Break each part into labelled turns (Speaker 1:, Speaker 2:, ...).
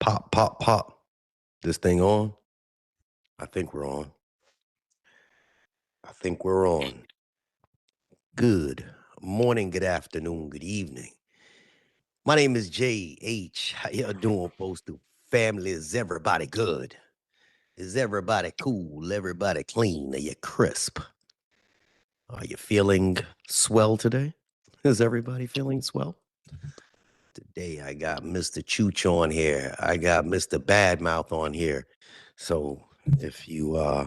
Speaker 1: Pop, pop, pop. This thing on? I think we're on. I think we're on. Good morning, good afternoon, good evening. My name is J.H. How you doing, Postal family? Is everybody good? Is everybody cool? Everybody clean? Are you crisp? Are you feeling swell today? Is everybody feeling swell? Today I got Mr. Chooch on here. I got Mr. Badmouth on here. So if you're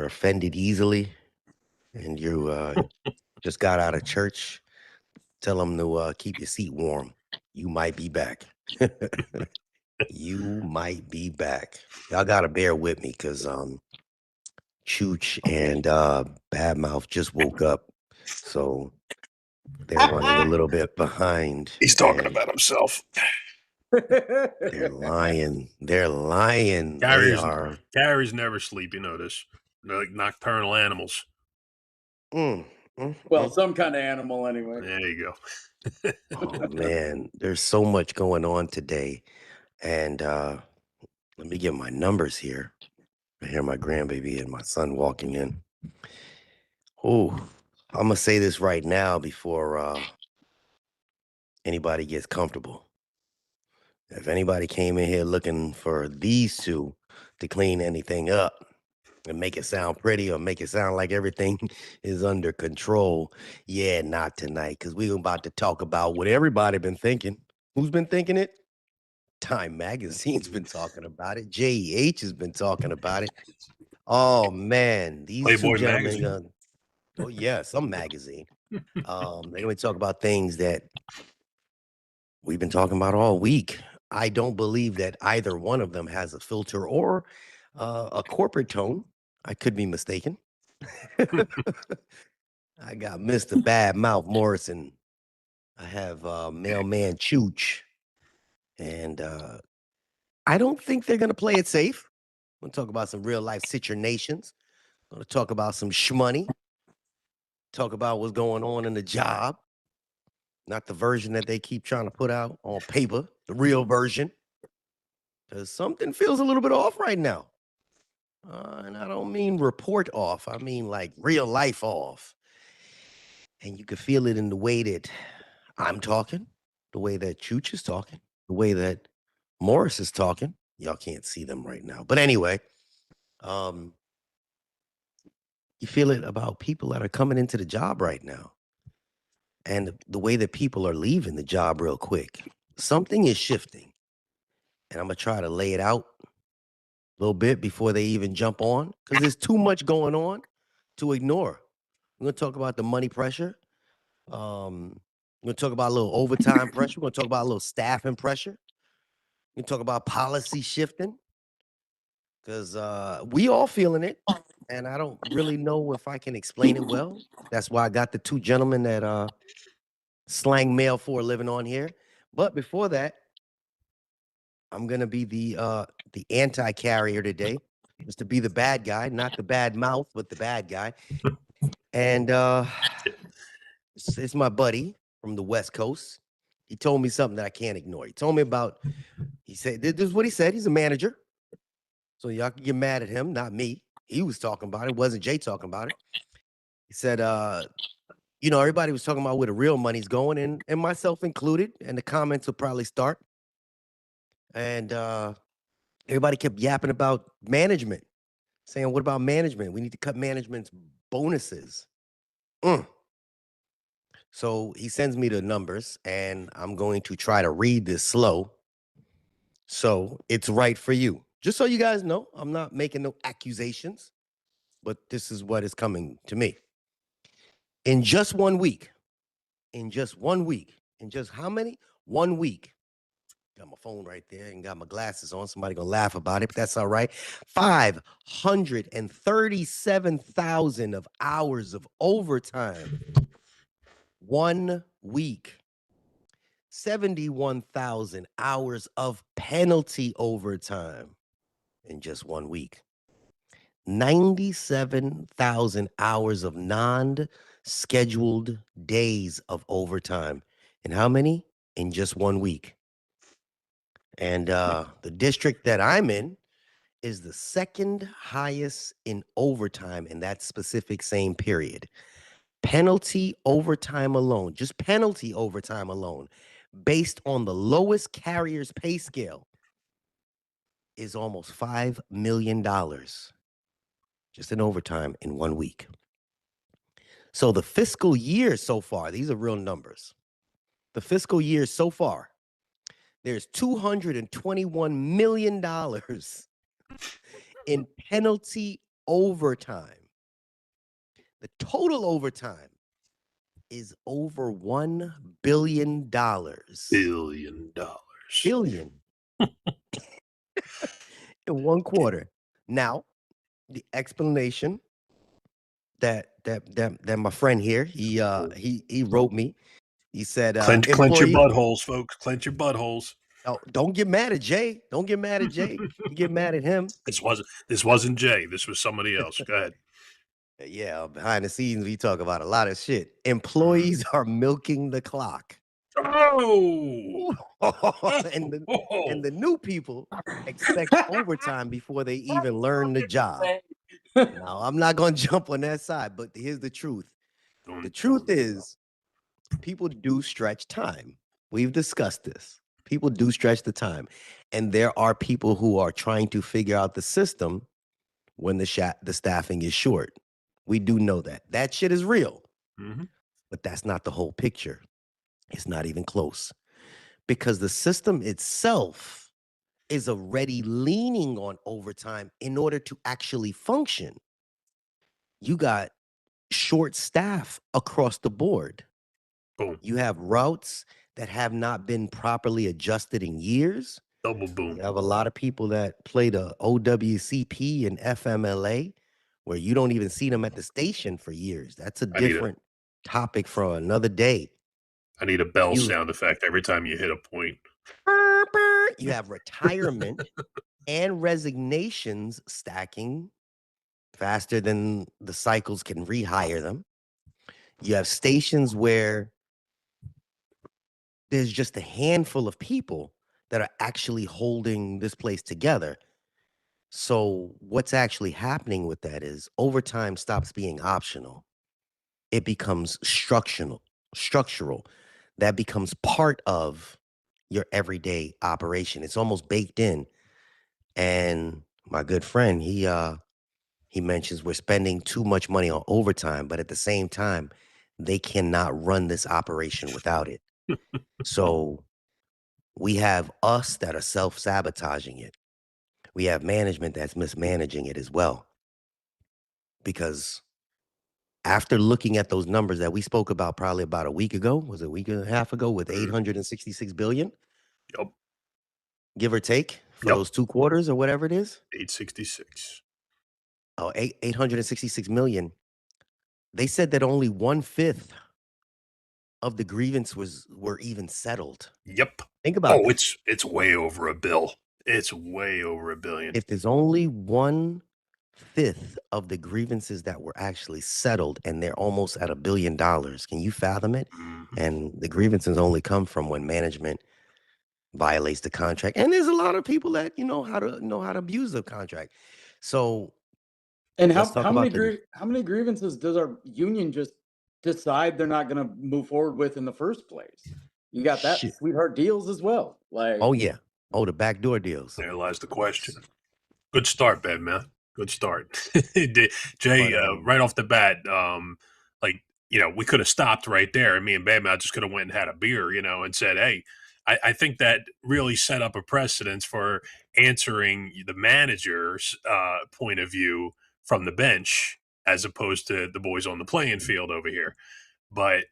Speaker 1: offended easily and you just got out of church, tell them to keep your seat warm. You might be back. You might be back. Y'all gotta bear with me because Chooch and Badmouth just woke up, so they're running a little bit behind.
Speaker 2: He's talking about himself.
Speaker 1: They're lying. They're lying. They are.
Speaker 2: Carries never sleep. You know this. They're like nocturnal animals.
Speaker 3: Well, some kind of animal anyway.
Speaker 2: There you
Speaker 1: go. Oh man, there's so much going on today, and let me get my numbers here. I hear my grandbaby and my son walking in. Oh, I'm gonna say this right now before anybody gets comfortable. If anybody came in here looking for these two to clean anything up and make it sound pretty or make it sound like everything is under control, yeah, not tonight, because we're about to talk about what everybody been thinking. Who's been thinking it? Time Magazine's been talking about it. JH has been talking about it. Oh man, these
Speaker 2: Playboy
Speaker 1: two gentlemen.
Speaker 2: magazine.
Speaker 1: Oh yeah, some magazine. They're gonna talk about things that we've been talking about all week. I don't believe that either one of them has a filter or a corporate tone. I could be mistaken. I got Mr. Badmouth Morrison. I have Mailman Chooch. And I don't think they're going to play it safe. I'm going to talk about some real life situations. I'm going to talk about some shmoney. Talk about what's going on in the job. Not the version that they keep trying to put out on paper, the real version. Because something feels a little bit off right now. And I don't mean report off. I mean like real life off. And you can feel it in the way that I'm talking, the way that Chooch is talking, the way that Morris is talking. Y'all can't see them right now. But anyway, you feel it about people that are coming into the job right now. And the way that people are leaving the job real quick. Something is shifting. And I'm going to try to lay it out a little bit before they even jump on. Because there's too much going on to ignore. We're going to talk about the money pressure. We're going to talk about a little overtime pressure. We're going to talk about a little staffing pressure. We're going to talk about policy shifting. Because we all feeling it. And I don't really know if I can explain it well. That's why I got the two gentlemen that slang mail for a living on here. But before that, I'm going to be the anti-carrier today. Just to be the bad guy, not the bad mouth, but the bad guy. And it's my buddy from the West Coast. He told me something that I can't ignore. He told me about, he said, this is what he said. He's a manager. So y'all can get mad at him, not me. He was talking about it. It wasn't Jay talking about it. He said, everybody was talking about where the real money's going, and myself included, and the comments will probably start. And everybody kept yapping about management, saying, what about management? We need to cut management's bonuses. So he sends me the numbers, and I'm going to try to read this slow so it's right for you. Just so you guys know, I'm not making no accusations, but this is what is coming to me. In just 1 week, in just how many? 1 week. Got my phone right there and got my glasses on. Somebody gonna laugh about it, but that's all right. 537,000 of hours of overtime. 1 week. 71,000 hours of penalty overtime in just 1 week. 97,000 hours of non-scheduled days of overtime. And how many? In just 1 week. And the district that I'm in is the second highest in overtime in that specific same period. Penalty overtime alone, just penalty overtime alone, based on the lowest carrier's pay scale, is almost $5 million just in overtime in 1 week. So the fiscal year so far, these are real numbers. The fiscal year so far, there's $221 million in penalty overtime. The total overtime is over $1 billion.
Speaker 2: $1 billion.
Speaker 1: Billion in 1 quarter. Now, the explanation that my friend here, he wrote me. He said,
Speaker 2: Clench your
Speaker 1: employees.
Speaker 2: buttholes, folks. Clench your buttholes.
Speaker 1: Oh, don't get mad at Jay. Don't get mad at Jay. You get mad at him.
Speaker 2: This wasn't Jay. This was somebody else. Go ahead.
Speaker 1: Yeah, behind the scenes, we talk about a lot of shit. Employees are milking the clock.
Speaker 2: Oh,
Speaker 1: and the new people expect overtime before they even learn the job. Now, I'm not going to jump on that side, but here's the truth. The truth is, people do stretch time. We've discussed this. People do stretch the time. And there are people who are trying to figure out the system when the staffing is short. We do know that. That shit is real.
Speaker 2: Mm-hmm.
Speaker 1: But that's not the whole picture. It's not even close. Because the system itself is already leaning on overtime in order to actually function. You got short staff across the board.
Speaker 2: Boom.
Speaker 1: You have routes that have not been properly adjusted in years.
Speaker 2: Double boom.
Speaker 1: You have a lot of people that play the OWCP and FMLA where you don't even see them at the station for years. That's a different topic for another day.
Speaker 2: I need a bell sound effect every time you hit a point.
Speaker 1: You have retirement and resignations stacking faster than the cycles can rehire them. You have stations where there's just a handful of people that are actually holding this place together. So what's actually happening with that is overtime stops being optional. It becomes structural. That becomes part of your everyday operation. It's almost baked in. And my good friend, he mentions we're spending too much money on overtime, but at the same time, they cannot run this operation without it. So we have us that are self-sabotaging it. We have management that's mismanaging it as well. Because after looking at those numbers that we spoke about probably about a week ago, was it a week and a half ago with 866 billion?
Speaker 2: Yep.
Speaker 1: Give or take for those 2 quarters or whatever it is?
Speaker 2: 866.
Speaker 1: Oh, 866 million. They said that only 1/5 of the grievance were even settled.
Speaker 2: Yep.
Speaker 1: Think about
Speaker 2: this. It's way over $1 billion. It's way over $1 billion.
Speaker 1: If there's only 1/5 of the grievances that were actually settled and they're almost at $1 billion, can you fathom it?
Speaker 2: Mm-hmm.
Speaker 1: And the grievances only come from when management violates the contract. And there's a lot of people that know how to abuse the contract. So
Speaker 3: and how many grievances does our union just decide they're not going to move forward with in the first place? You got that sweetheart deals as well. Like,
Speaker 1: oh yeah. Oh, the backdoor deals.
Speaker 2: There lies the question. Good start, man. Good start. Jay, right off the bat, we could have stopped right there. And me and Bam just could have went and had a beer, and said, hey, I think that really set up a precedence for answering the manager's point of view from the bench as opposed to the boys on the playing field over here. But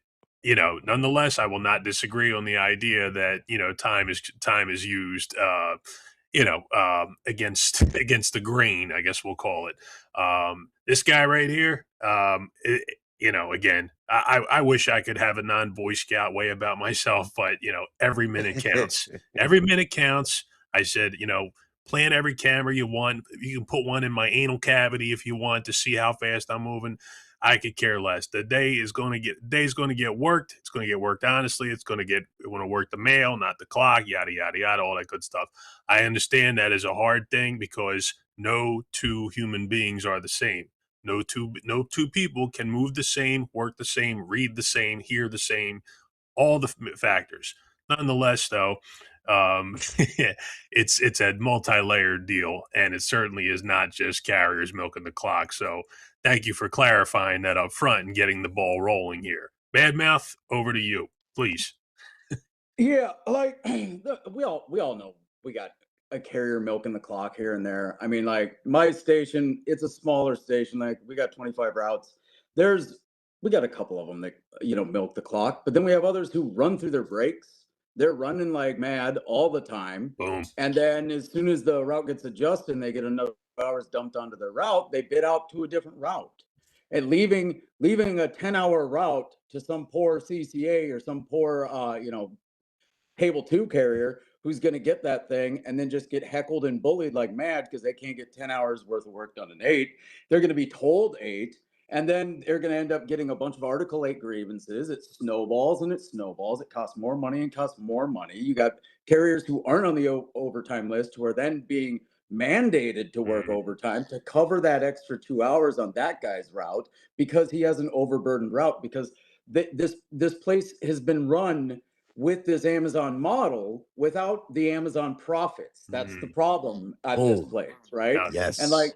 Speaker 2: nonetheless, I will not disagree on the idea that time is used against the grain, I guess we'll call it. This guy right here, again, I wish I could have a non-Boy Scout way about myself, but every minute counts. Every minute counts. I said, Plant every camera you want. You can put one in my anal cavity if you want to see how fast I'm moving. I could care less. The day's going to get worked. It's going to get worked honestly. It's going to work the mail, not the clock, yada, yada, yada, all that good stuff. I understand that is a hard thing because no two human beings are the same. No two people can move the same, work the same, read the same, hear the same, all the factors. Nonetheless, though, it's a multi-layered deal, and it certainly is not just carriers milking the clock. So thank you for clarifying that up front and getting the ball rolling here. Badmouth, over to you, please.
Speaker 3: Yeah, like we all know we got a carrier milking the clock here and there. I mean, like my station, it's a smaller station. Like we got 25 routes. We got a couple of them that milk the clock, but then we have others who run through their breaks. They're running like mad all the time.
Speaker 2: Boom.
Speaker 3: And then as soon as the route gets adjusted and they get enough hours dumped onto their route, they bid out to a different route. And leaving a 10-hour route to some poor CCA or some poor table 2 carrier who's going to get that thing and then just get heckled and bullied like mad because they can't get 10 hours worth of work done in 8. They're going to be told 8, and then they're going to end up getting a bunch of Article 8 grievances. It snowballs and it snowballs. It costs more money and costs more money. You got carriers who aren't on the overtime list who are then being mandated to work overtime to cover that extra 2 hours on that guy's route because he has an overburdened route, because this place has been run with this Amazon model without the Amazon profits. That's the problem at this place, right?
Speaker 1: Yes.
Speaker 3: And like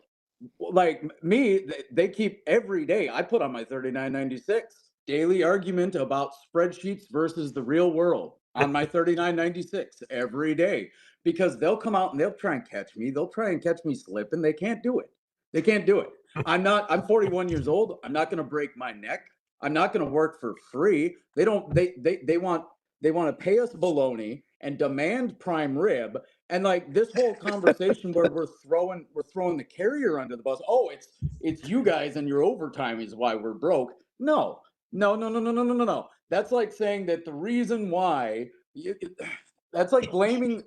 Speaker 3: me, they keep every day. I put on my 3996 daily argument about spreadsheets versus the real world on my 3996 every day, because they'll come out and they'll try and catch me. They'll try and catch me slipping. They can't do it. They can't do it. I'm 41 years old. I'm not going to break my neck. I'm not going to work for free. They want to pay us baloney and demand prime rib. And like this whole conversation where we're throwing the carrier under the bus. Oh, it's you guys and your overtime is why we're broke. No. That's like saying that the reason why that's like blaming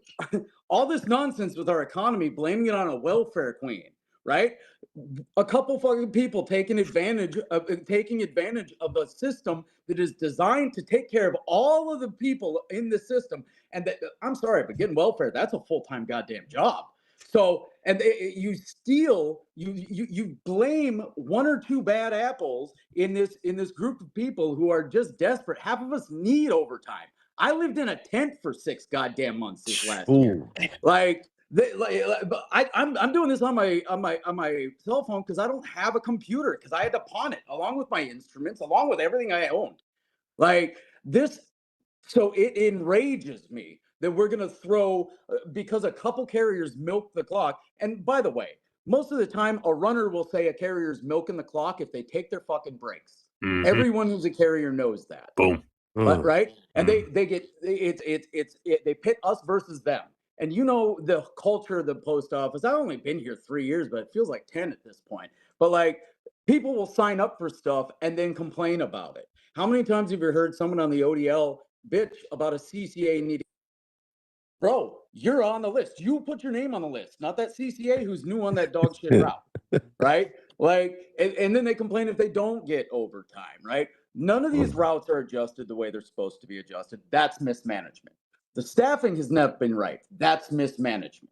Speaker 3: all this nonsense with our economy, blaming it on a welfare queen, right? A couple fucking people taking advantage of a system that is designed to take care of all of the people in the system. And that, I'm sorry, but getting welfare, that's a full-time goddamn job. So, and you blame one or two bad apples in this group of people who are just desperate. Half of us need overtime. I lived in a tent for 6 goddamn months this last year. Like, I'm doing this on my cell phone because I don't have a computer, because I had to pawn it along with my instruments, along with everything I owned. Like this, so it enrages me that we're gonna throw because a couple carriers milk the clock. And by the way, most of the time a runner will say a carrier's milking the clock if they take their fucking breaks. Everyone who's a carrier knows that.
Speaker 2: Boom.
Speaker 3: Right? And they pit us versus them. And you know the culture of the post office. I've only been here 3 years, but it feels like 10 at this point. But like, people will sign up for stuff and then complain about it. How many times have you heard someone on the ODL bitch about a CCA needing? Bro, you're on the list. You put your name on the list, not that CCA who's new on that dog shit route, right? Like, and then they complain if they don't get overtime, right? None of these routes are adjusted the way they're supposed to be adjusted. That's mismanagement. The staffing has not been right. That's mismanagement.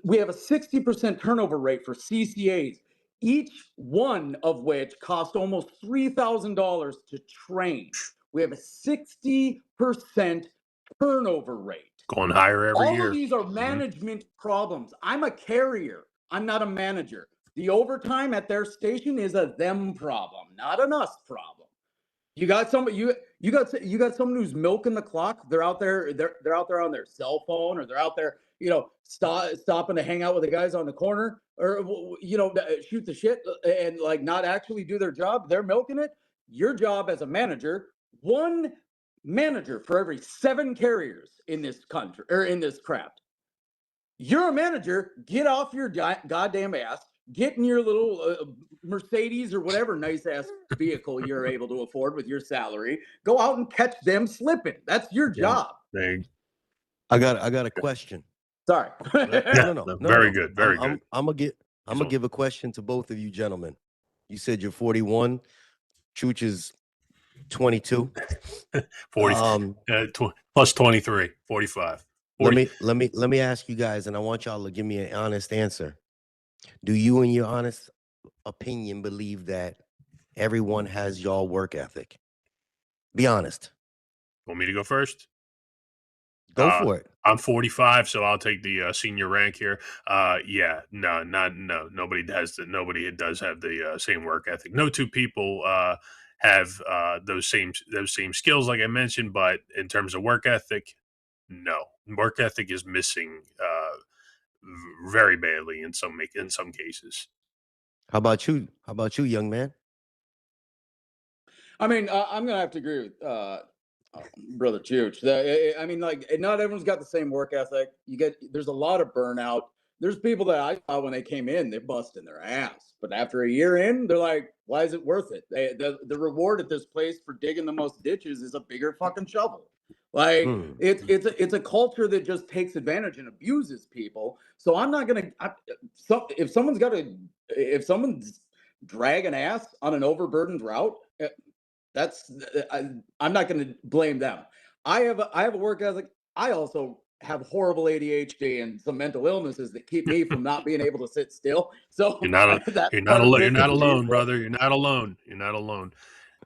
Speaker 3: We have a 60% turnover rate for CCAs, each one of which cost almost $3,000 to train. We have a 60% turnover rate.
Speaker 2: Going higher every year.
Speaker 3: All of these are management problems. I'm a carrier. I'm not a manager. The overtime at their station is a them problem, not an us problem. You got somebody, you got someone who's milking the clock. They're out there. They're out there on their cell phone, or they're out there, stopping to hang out with the guys on the corner, or shoot the shit and like not actually do their job. They're milking it. Your job as a manager, one manager for every 7 carriers in this country or in this crap. You're a manager. Get off your goddamn ass. Get in your little Mercedes or whatever nice ass vehicle you're able to afford with your salary. Go out and catch them slipping. That's your job.
Speaker 1: I got a question.
Speaker 3: Sorry.
Speaker 1: No.
Speaker 2: Very good. Very good.
Speaker 1: I'm gonna give a question to both of you gentlemen. You said you're 41. Chooch is 22.
Speaker 2: 40 plus 23, 45. 40.
Speaker 1: Let me ask you guys, and I want y'all to give me an honest answer. Do you, in your honest opinion, believe that everyone has y'all work ethic? Be honest.
Speaker 2: Want me to go first?
Speaker 1: Go for it.
Speaker 2: I'm 45, so I'll take the senior rank here. Yeah, no, nobody does have the same work ethic. No two people have those same skills, like I mentioned. But in terms of work ethic, no, work ethic is missing very badly in some cases.
Speaker 1: How about you? How about you, young man?
Speaker 3: I mean, I'm gonna have to agree with brother Chooch. I mean, like, not everyone's got the same work ethic. There's a lot of burnout. There's people that I saw when they came in, they're busting their ass, but after a year in, they're like, "Why is it worth it?" The reward at this place for digging the most ditches is a bigger fucking shovel. Like, it's a culture that just takes advantage and abuses people. So I'm not gonna. If someone's dragging ass on an overburdened route, that's I'm not going to blame them. I have a work ethic. I also have horrible ADHD and some mental illnesses that keep me from not being able to sit still. So
Speaker 2: you're not alone, brother. You're not alone. You're not alone.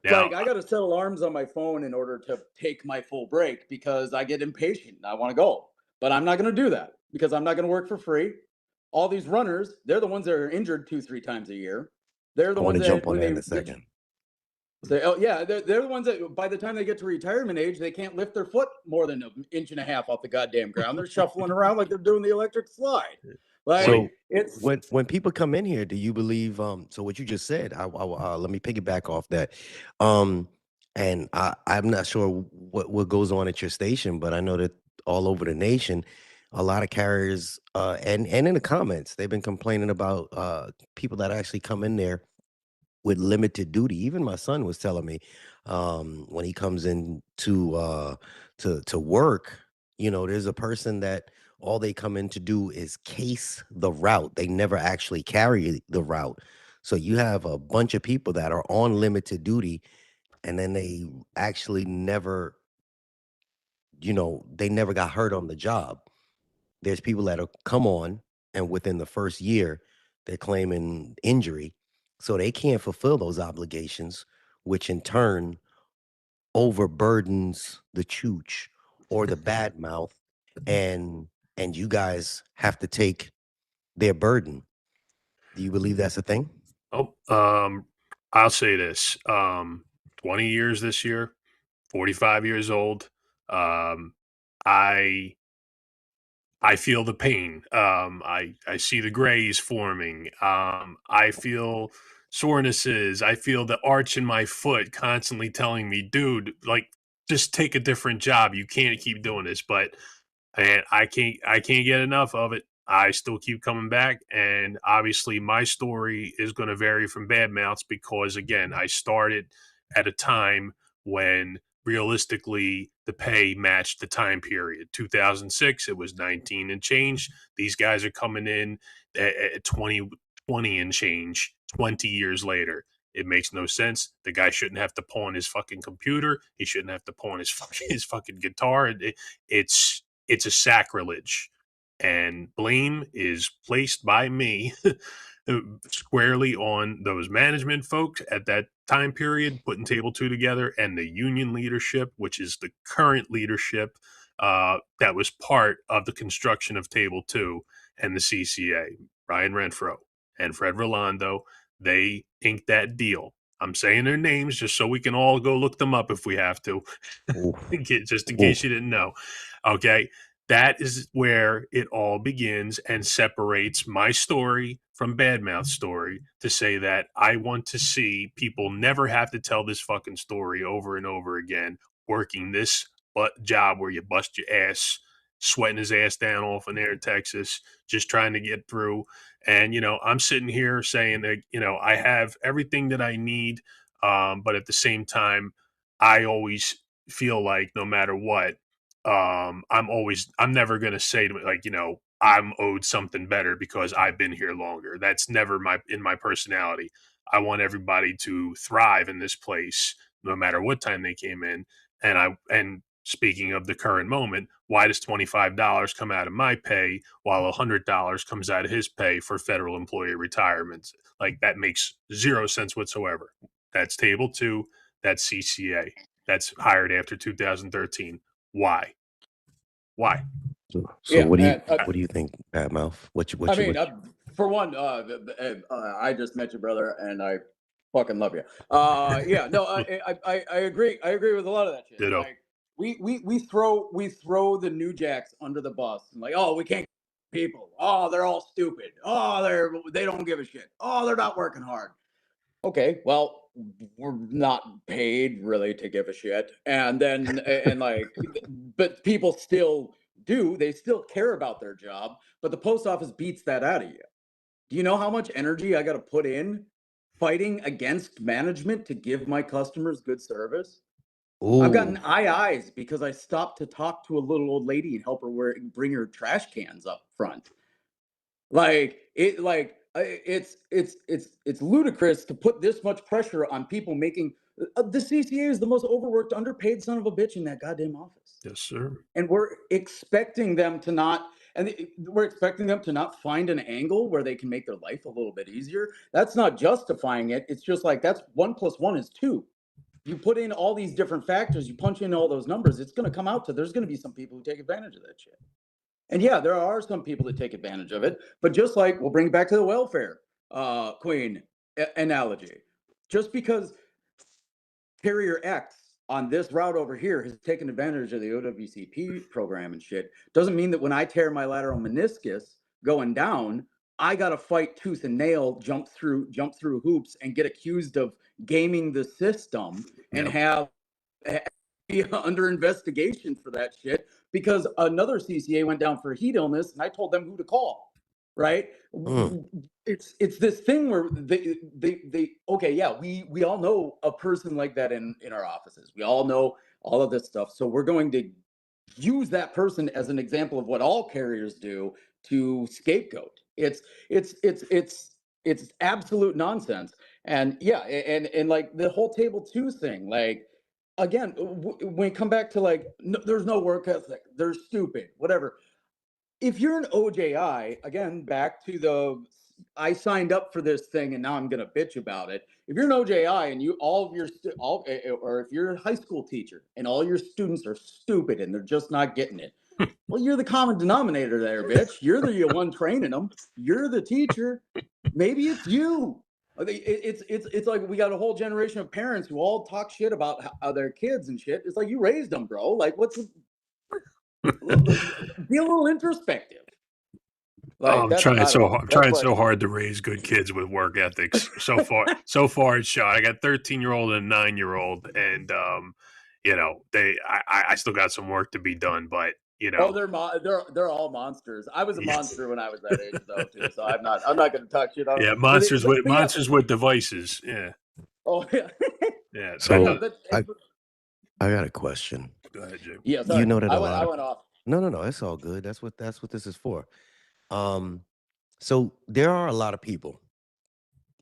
Speaker 2: Now,
Speaker 3: like, I got to set alarms on my phone in order to take my full break because I get impatient and I want to go. But I'm not going to do that because I'm not going to work for free. All these runners, they're the ones that are injured 2-3 times a year. They're the
Speaker 1: I want
Speaker 3: ones
Speaker 1: to jump
Speaker 3: that
Speaker 1: on
Speaker 3: when
Speaker 1: that
Speaker 3: they
Speaker 1: in a second.
Speaker 3: oh yeah, they're the ones that by the time they get to retirement age, they can't lift their foot more than an inch and a half off the goddamn ground. They're shuffling around like they're doing the electric slide. Like,
Speaker 1: So
Speaker 3: it's
Speaker 1: when people come in here, do you believe? So what you just said, let me piggyback off that. And I'm not sure what goes on at your station, but I know that all over the nation, a lot of carriers and in the comments, they've been complaining about people that actually come in there with limited duty. Even my son was telling me when he comes in to work, there's a person that all they come in to do is case the route. They never actually carry the route. So you have a bunch of people that are on limited duty, and then they actually never, they never got hurt on the job. There's people that have come on, and within the first year, they're claiming injury. So they can't fulfill those obligations, which in turn overburdens the chooch or the bad mouth, and you guys have to take their burden. Do you believe that's a thing?
Speaker 2: I'll say this: 20 years this year, 45 years old. I feel the pain. I see the grays forming. I feel sorenesses. I feel the arch in my foot constantly telling me, dude, like, just take a different job. You can't keep doing this. But and I can't get enough of it. I still keep coming back, and obviously my story is going to vary from bad mouths because again, I started at a time when realistically the pay matched the time period. 2006, it was 19 and change. These guys are coming in at 20 and change 20 years later. It makes no sense. The guy shouldn't have to pawn his fucking computer. He shouldn't have to pawn his fucking guitar. It's a sacrilege, and blame is placed by me squarely on those management folks at that time period putting table 2 together, and the union leadership, which is the current leadership that was part of the construction of table 2, and the CCA, Ryan Renfro and Fred Rolando. They inked that deal. I'm saying their names just so we can all go look them up if we have to. Just in case you didn't know. Okay. That is where it all begins and separates my story from Badmouth's story, to say that I want to see people never have to tell this fucking story over and over again, working this job where you bust your ass, sweating his ass down off in there in Texas, just trying to get through. And, I'm sitting here saying that, I have everything that I need. But at the same time, I always feel like no matter what, I'm never going to say to me, like, I'm owed something better because I've been here longer. That's never in my personality. I want everybody to thrive in this place, no matter what time they came in. And speaking of the current moment, why does $25 come out of my pay while $100 comes out of his pay for federal employee retirements? Like, that makes zero sense whatsoever. That's table 2. That's CCA. That's hired after 2013. Why? Why?
Speaker 1: So what do you
Speaker 3: And,
Speaker 1: what do you think, Badmouth?
Speaker 3: I mean, for one, I just met you, brother, and I fucking love you. Yeah, no, I agree. I agree with a lot of that shit.
Speaker 2: Ditto.
Speaker 3: Like we throw the New Jacks under the bus and like, oh, we can't people. Oh, they're all stupid. Oh, they don't give a shit. Oh, they're not working hard. Okay, well, we're not paid really to give a shit, and then and like, but people still do. They still care about their job, but the post office beats that out of you. Do you know how much energy I got to put in fighting against management to give my customers good service? I've gotten
Speaker 1: Ooh,
Speaker 3: eyes because I stopped to talk to a little old lady and help her bring her trash cans up front. It's ludicrous to put this much pressure on people making the CCA is the most overworked, underpaid son of a bitch in that goddamn office,
Speaker 2: Yes, sir.
Speaker 3: and we're expecting them to not. We're expecting them to not find an angle where they can make their life a little bit easier. That's not justifying it. It's just like that's 1 + 1 is 2. You put in all these different factors, you punch in all those numbers, it's going to come out to there's going to be some people who take advantage of that shit. And yeah, there are some people that take advantage of it, but just like we'll bring it back to the welfare queen analogy. Just because carrier X on this route over here has taken advantage of the OWCP program and shit, doesn't mean that when I tear my lateral meniscus going down, I got to fight tooth and nail, jump through hoops, and get accused of gaming the system and
Speaker 2: Yep.
Speaker 3: have be under investigation for that shit because another CCA went down for heat illness and I told them who to call. Right?
Speaker 1: mm,
Speaker 3: It's this thing where they okay, yeah, we all know a person like that in our offices. We all know all of this stuff. So we're going to use that person as an example of what all carriers do to scapegoat. It's absolute nonsense. And yeah, and like the whole table 2 thing, like again, when we come back to like no, there's no work ethic, they're stupid, whatever. If you're an OJI, again, back to the I signed up for this thing and now I'm gonna bitch about it. If you're an OJI and you all of your or if you're a high school teacher and all your students are stupid and they're just not getting it, well, you're the common denominator there, bitch. You're the one training them. You're the teacher. Maybe it's you. It's like we got a whole generation of parents who all talk shit about their kids and shit. It's like you raised them, bro. Like, be a little introspective.
Speaker 2: Oh,
Speaker 3: Like
Speaker 2: I'm
Speaker 3: that's
Speaker 2: trying
Speaker 3: I don't know. That's
Speaker 2: trying
Speaker 3: what
Speaker 2: so hard to raise good kids with work ethics. So far it's shot. I got 13-year-old and a 9-year-old, and I still got some work to be done. But
Speaker 3: oh, they're all monsters. I was a monster when I was that age though too. So I'm not going to talk shit on.
Speaker 2: yeah,
Speaker 3: But, yeah.
Speaker 2: monsters with devices. Yeah,
Speaker 3: Oh yeah.
Speaker 2: yeah. That
Speaker 3: Yeah,
Speaker 1: so
Speaker 3: but
Speaker 1: I got a question.
Speaker 2: Go ahead, Jim.
Speaker 3: yeah.
Speaker 1: You
Speaker 3: Sorry,
Speaker 1: know that
Speaker 3: I
Speaker 1: a
Speaker 3: went
Speaker 1: lot of
Speaker 3: off.
Speaker 1: no, it's all good. That's what this is for. Um, so there are a lot of people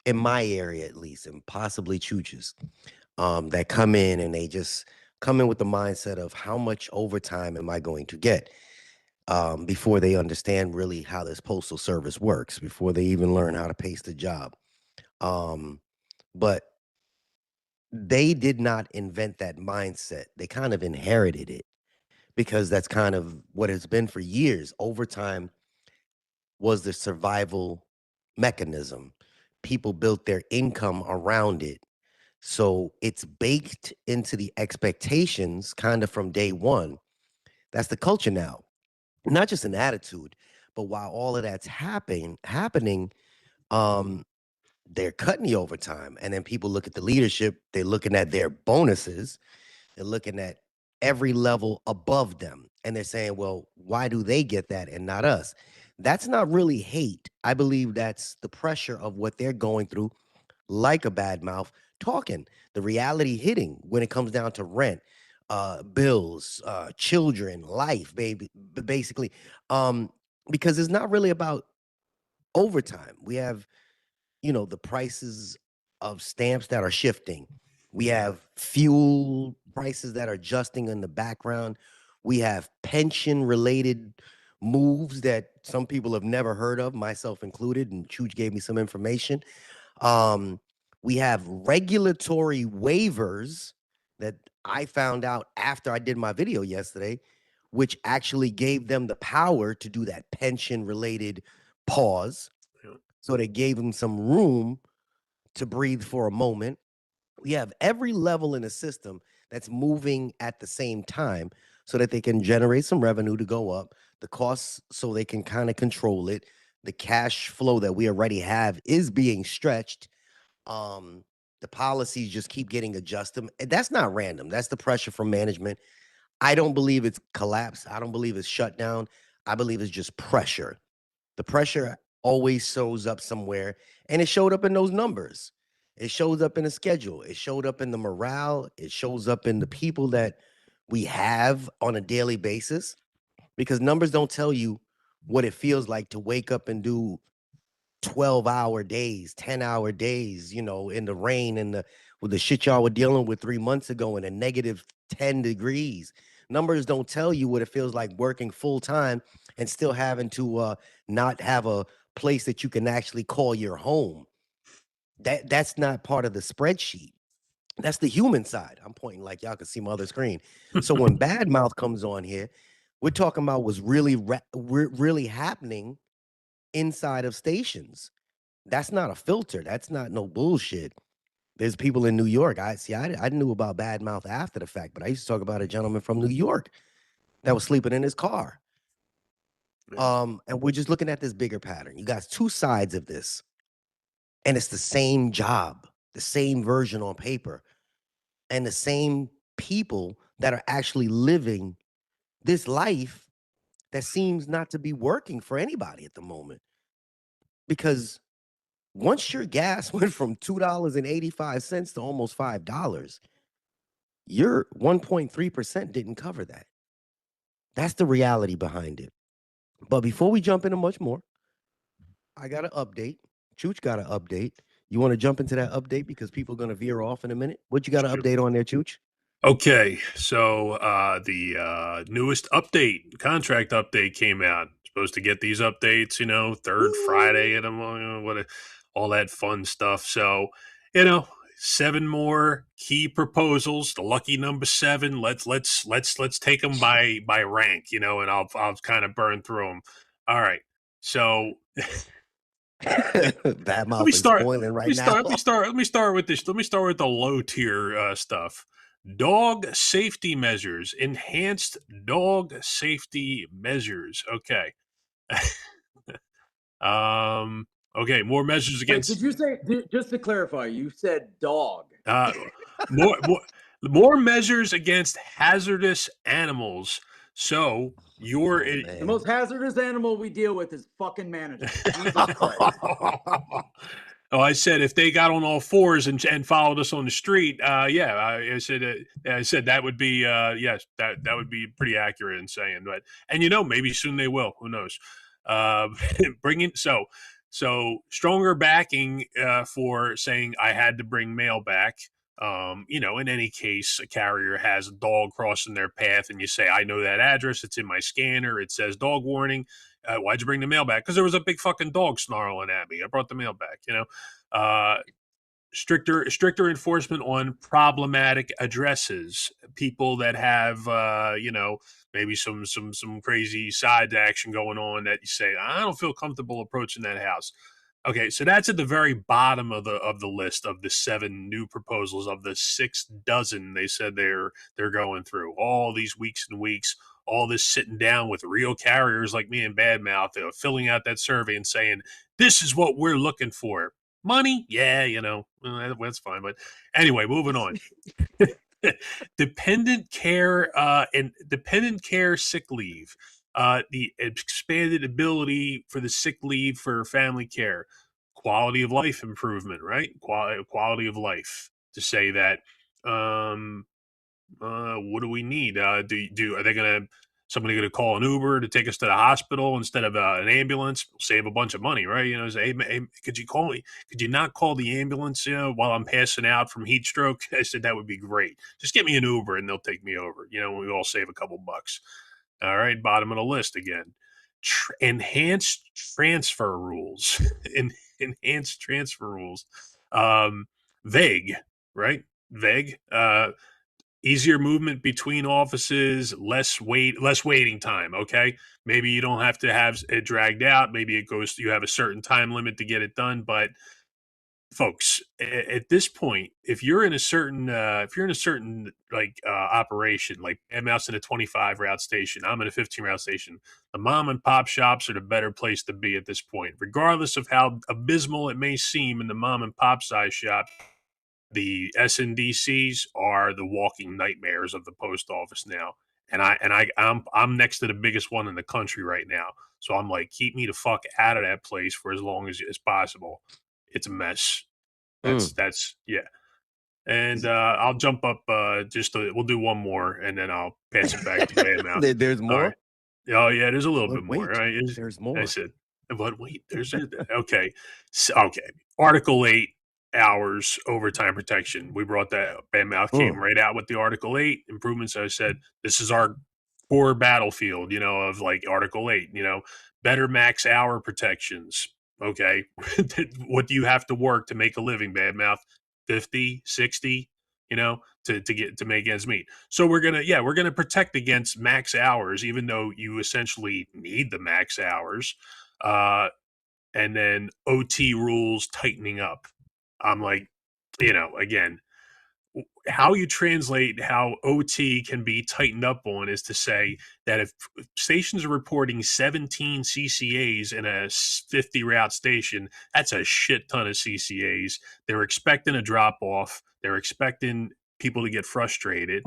Speaker 1: in my area, at least, and possibly chooches, that come in and they just come in with the mindset of how much overtime am I going to get, before they understand really how this postal service works, before they even learn how to pace the job. Um, but they did not invent that mindset. They kind of inherited it because that's kind of what it's been for years. Overtime was the survival mechanism. People built their income around it. So it's baked into the expectations kind of from day one. That's the culture now. Not just an attitude, but while all of that's happening, um, they're cutting the overtime. And then people look at the leadership, they're looking at their bonuses, they're looking at every level above them. And they're saying, well, why do they get that and not us? That's not really hate. I believe that's the pressure of what they're going through, like a bad mouth talking, the reality hitting when it comes down to rent, bills, children, life, baby, basically. Um, because it's not really about overtime. We have, the prices of stamps that are shifting. We have fuel prices that are adjusting in the background. We have pension related moves that some people have never heard of, myself included, and Chooch gave me some information. Um, we have regulatory waivers that I found out after I did my video yesterday, which actually gave them the power to do that pension related pause. So they gave them some room to breathe for a moment. We have every level in the system that's moving at the same time so that they can generate some revenue to go up, the costs so they can kind of control it. The cash flow that we already have is being stretched. The policies just keep getting adjusted. And that's not random. That's the pressure from management. I don't believe it's collapse. I don't believe it's shut down. I believe it's just pressure. The pressure always shows up somewhere, and it showed up in those numbers. It shows up in the schedule. It showed up in the morale. It shows up in the people that we have on a daily basis, because numbers don't tell you what it feels like to wake up and do 12-hour days, 10-hour days, in the rain and with the shit y'all were dealing with 3 months ago in a negative 10 degrees. Numbers don't tell you what it feels like working full time and still having to not have a place that you can actually call your home. That's not part of the spreadsheet. That's the human side. I'm pointing like y'all can see my other screen. So when bad mouth comes on here, we're talking about what's really happening inside of stations. That's not a filter. That's not no bullshit. There's people in New York. I knew about bad mouth after the fact, but I used to talk about a gentleman from New York that was sleeping in his car. And we're just looking at this bigger pattern. You got two sides of this, and it's the same job, the same version on paper, and the same people that are actually living this life that seems not to be working for anybody at the moment. Because once your gas went from $2.85 to almost $5, your 1.3% didn't cover that. That's the reality behind it. But before we jump into much more, I got an update. Chooch got an update. You want to jump into that update because people are going to veer off in a minute? What you got an update on there, Chooch?
Speaker 2: Okay, so the newest contract update came out. Supposed to get these updates, third Friday of the month, all that fun stuff. So, 7 more key proposals. The lucky number 7. Let's take them by rank, and I'll kind of burn through them. All right, so.
Speaker 1: Bad
Speaker 2: Let
Speaker 1: mouth
Speaker 2: me
Speaker 1: is
Speaker 2: start.
Speaker 1: spoiling right now.
Speaker 2: Let me start with this. Let me start with the low tier stuff. Dog safety measures, enhanced dog safety measures. Okay. Okay, more measures
Speaker 3: Wait,
Speaker 2: against
Speaker 3: did you say, just to clarify, you said dog?
Speaker 2: uh more more measures against hazardous animals. So you're
Speaker 1: Oh
Speaker 3: The
Speaker 1: man.
Speaker 3: most hazardous animal we deal with is fucking management. Jesus Christ.
Speaker 2: Oh, I said if they got on all fours and followed us on the street, yeah, I said that would be, yes, that would be pretty accurate in saying, but and maybe soon they will. Who knows? Uh, bringing stronger backing for saying I had to bring mail back. In any case, a carrier has a dog crossing their path, and you say, I know that address. It's in my scanner. It says dog warning. Why'd you bring the mail back? Because there was a big fucking dog snarling at me. I brought the mail back. Stricter enforcement on problematic addresses. People that have maybe some crazy side action going on that you say I don't feel comfortable approaching that house. Okay, so that's at the very bottom of the list of the 7 new proposals of the 6 dozen they said they're going through. All these weeks and weeks, all this sitting down with real carriers like me and Badmouth, filling out that survey and saying, this is what we're looking for. Money? Yeah, that's fine. But anyway, moving on. Dependent care and dependent care sick leave. The expanded ability for the sick leave for family care, quality of life improvement, right? Quality of life to say that. What do we need? Are they gonna Somebody going to call an Uber to take us to the hospital instead of an ambulance? We'll save a bunch of money, right? You know, say, hey, could you call me? Could you not call the ambulance, you know, while I'm passing out from heat stroke? I said, that would be great. Just get me an Uber and they'll take me over. You know, we all save a couple bucks. All right, bottom of the list again. Enhanced transfer rules. Enhanced transfer rules. Vague, right? Vague. Easier movement between offices, less waiting time. Okay, maybe you don't have to have it dragged out. Maybe it goes. You have a certain time limit to get it done. But folks, at this point, if you're in a certain operation, like Mouse in a 25 route station, I'm in a 15 route station. The mom and pop shops are the better place to be at this point, regardless of how abysmal it may seem in the mom and pop size shop. The SNDCs are the walking nightmares of the post office now. And I'm next to the biggest one in the country right now. So I'm like, keep me the fuck out of that place for as long as possible. It's a mess. That's yeah. And I'll jump up we'll do one more and then I'll pass it back to Bam.
Speaker 1: There's more?
Speaker 2: Right. Oh yeah, there's a little bit more.
Speaker 1: Wait,
Speaker 2: Right?
Speaker 1: there's more.
Speaker 2: I said, but wait, there's okay. Okay. Article 8, hours overtime protection. We brought that up. Bam Mouth came right out with the Article 8 improvements. I said, this is our core battlefield, you know, of like Article 8, you know, better max hour protections. Okay. What do you have to work to make a living, Bad Mouth? 50, 60, you know, to make ends meet. So we're gonna protect against max hours, even though you essentially need the max hours. And then OT rules tightening up. I'm like, you know, again, how you translate how OT can be tightened up on is to say that if stations are reporting 17 CCAs in a 50 route station, that's a shit ton of CCAs. They're expecting a drop off. They're expecting people to get frustrated.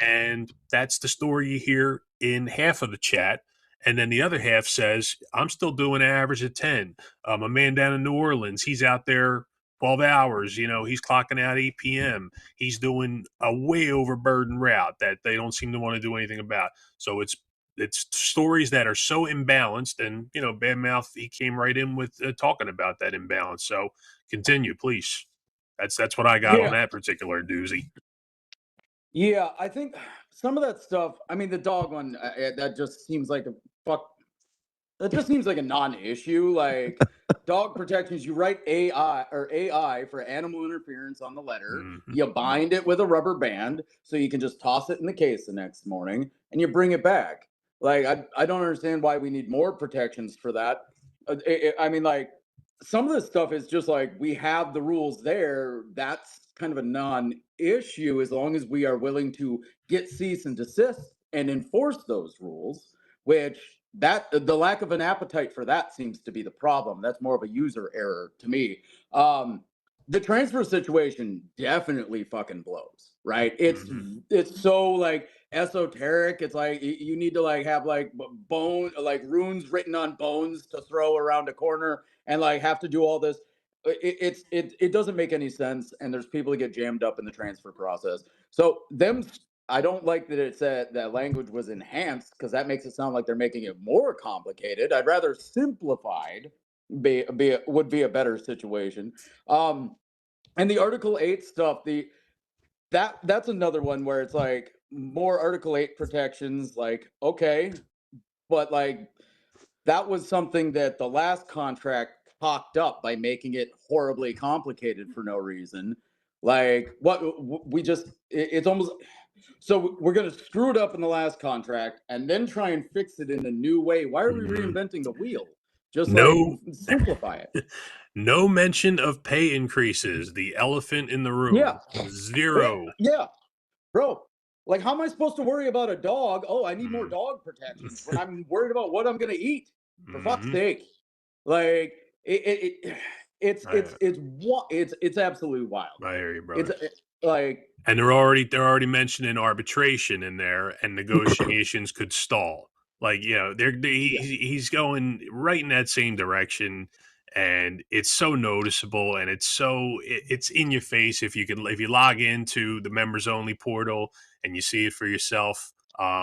Speaker 2: And that's the story you hear in half of the chat. And then the other half says, I'm still doing an average of 10. A man down in New Orleans, he's out there 12 hours. You know, he's clocking out 8 p.m. He's doing a way overburdened route that they don't seem to want to do anything about. So it's stories that are so imbalanced. And, you know, Bad Mouth, he came right in with talking about that imbalance. So continue, please. That's what I got on that particular doozy.
Speaker 3: Yeah, I think some of that stuff. I mean, the dog one that just seems like a fuck. That just seems like a non-issue. Like dog protections, you write AI for animal interference on the letter.
Speaker 2: Mhm.
Speaker 3: You bind it with a rubber band so you can just toss it in the case the next morning and you bring it back. Like I don't understand why we need more protections for that. I mean, like some of this stuff is just like we have the rules there. That's kind of a non-issue as long as we are willing to get cease and desist and enforce those rules, which that the lack of an appetite for that seems to be the problem. That's more of a user error to me. The transfer situation definitely fucking blows, right? It's so like esoteric. It's like you need to like have like runes written on bones to throw around a corner and like have to do all this. It doesn't make any sense, and there's people that get jammed up in the transfer process. So them, I don't like that it said that language was enhanced because that makes it sound like they're making it more complicated. I'd rather simplified would be a better situation. And the Article 8 stuff, that's another one where it's like more Article 8 protections, like, okay, but like that was something that the last contract cocked up by making it horribly complicated for no reason. Like what we just it's almost so we're going to screw it up in the last contract and then try and fix it in a new way. Why are we reinventing the wheel? Just like simplify it.
Speaker 2: No mention of pay increases. The elephant in the room.
Speaker 3: Yeah.
Speaker 2: Zero.
Speaker 3: Yeah. Bro, like how am I supposed to worry about a dog? Oh, I need more dog protections when I'm worried about what I'm going to eat. For fuck's sake. Like it's absolutely wild.
Speaker 2: I hear you, brother.
Speaker 3: It's like,
Speaker 2: and they're already mentioning arbitration in there, and negotiations could stall. Like, you know, he's going right in that same direction, and it's so noticeable, and it's in your face if you log into the members only portal and you see it for yourself.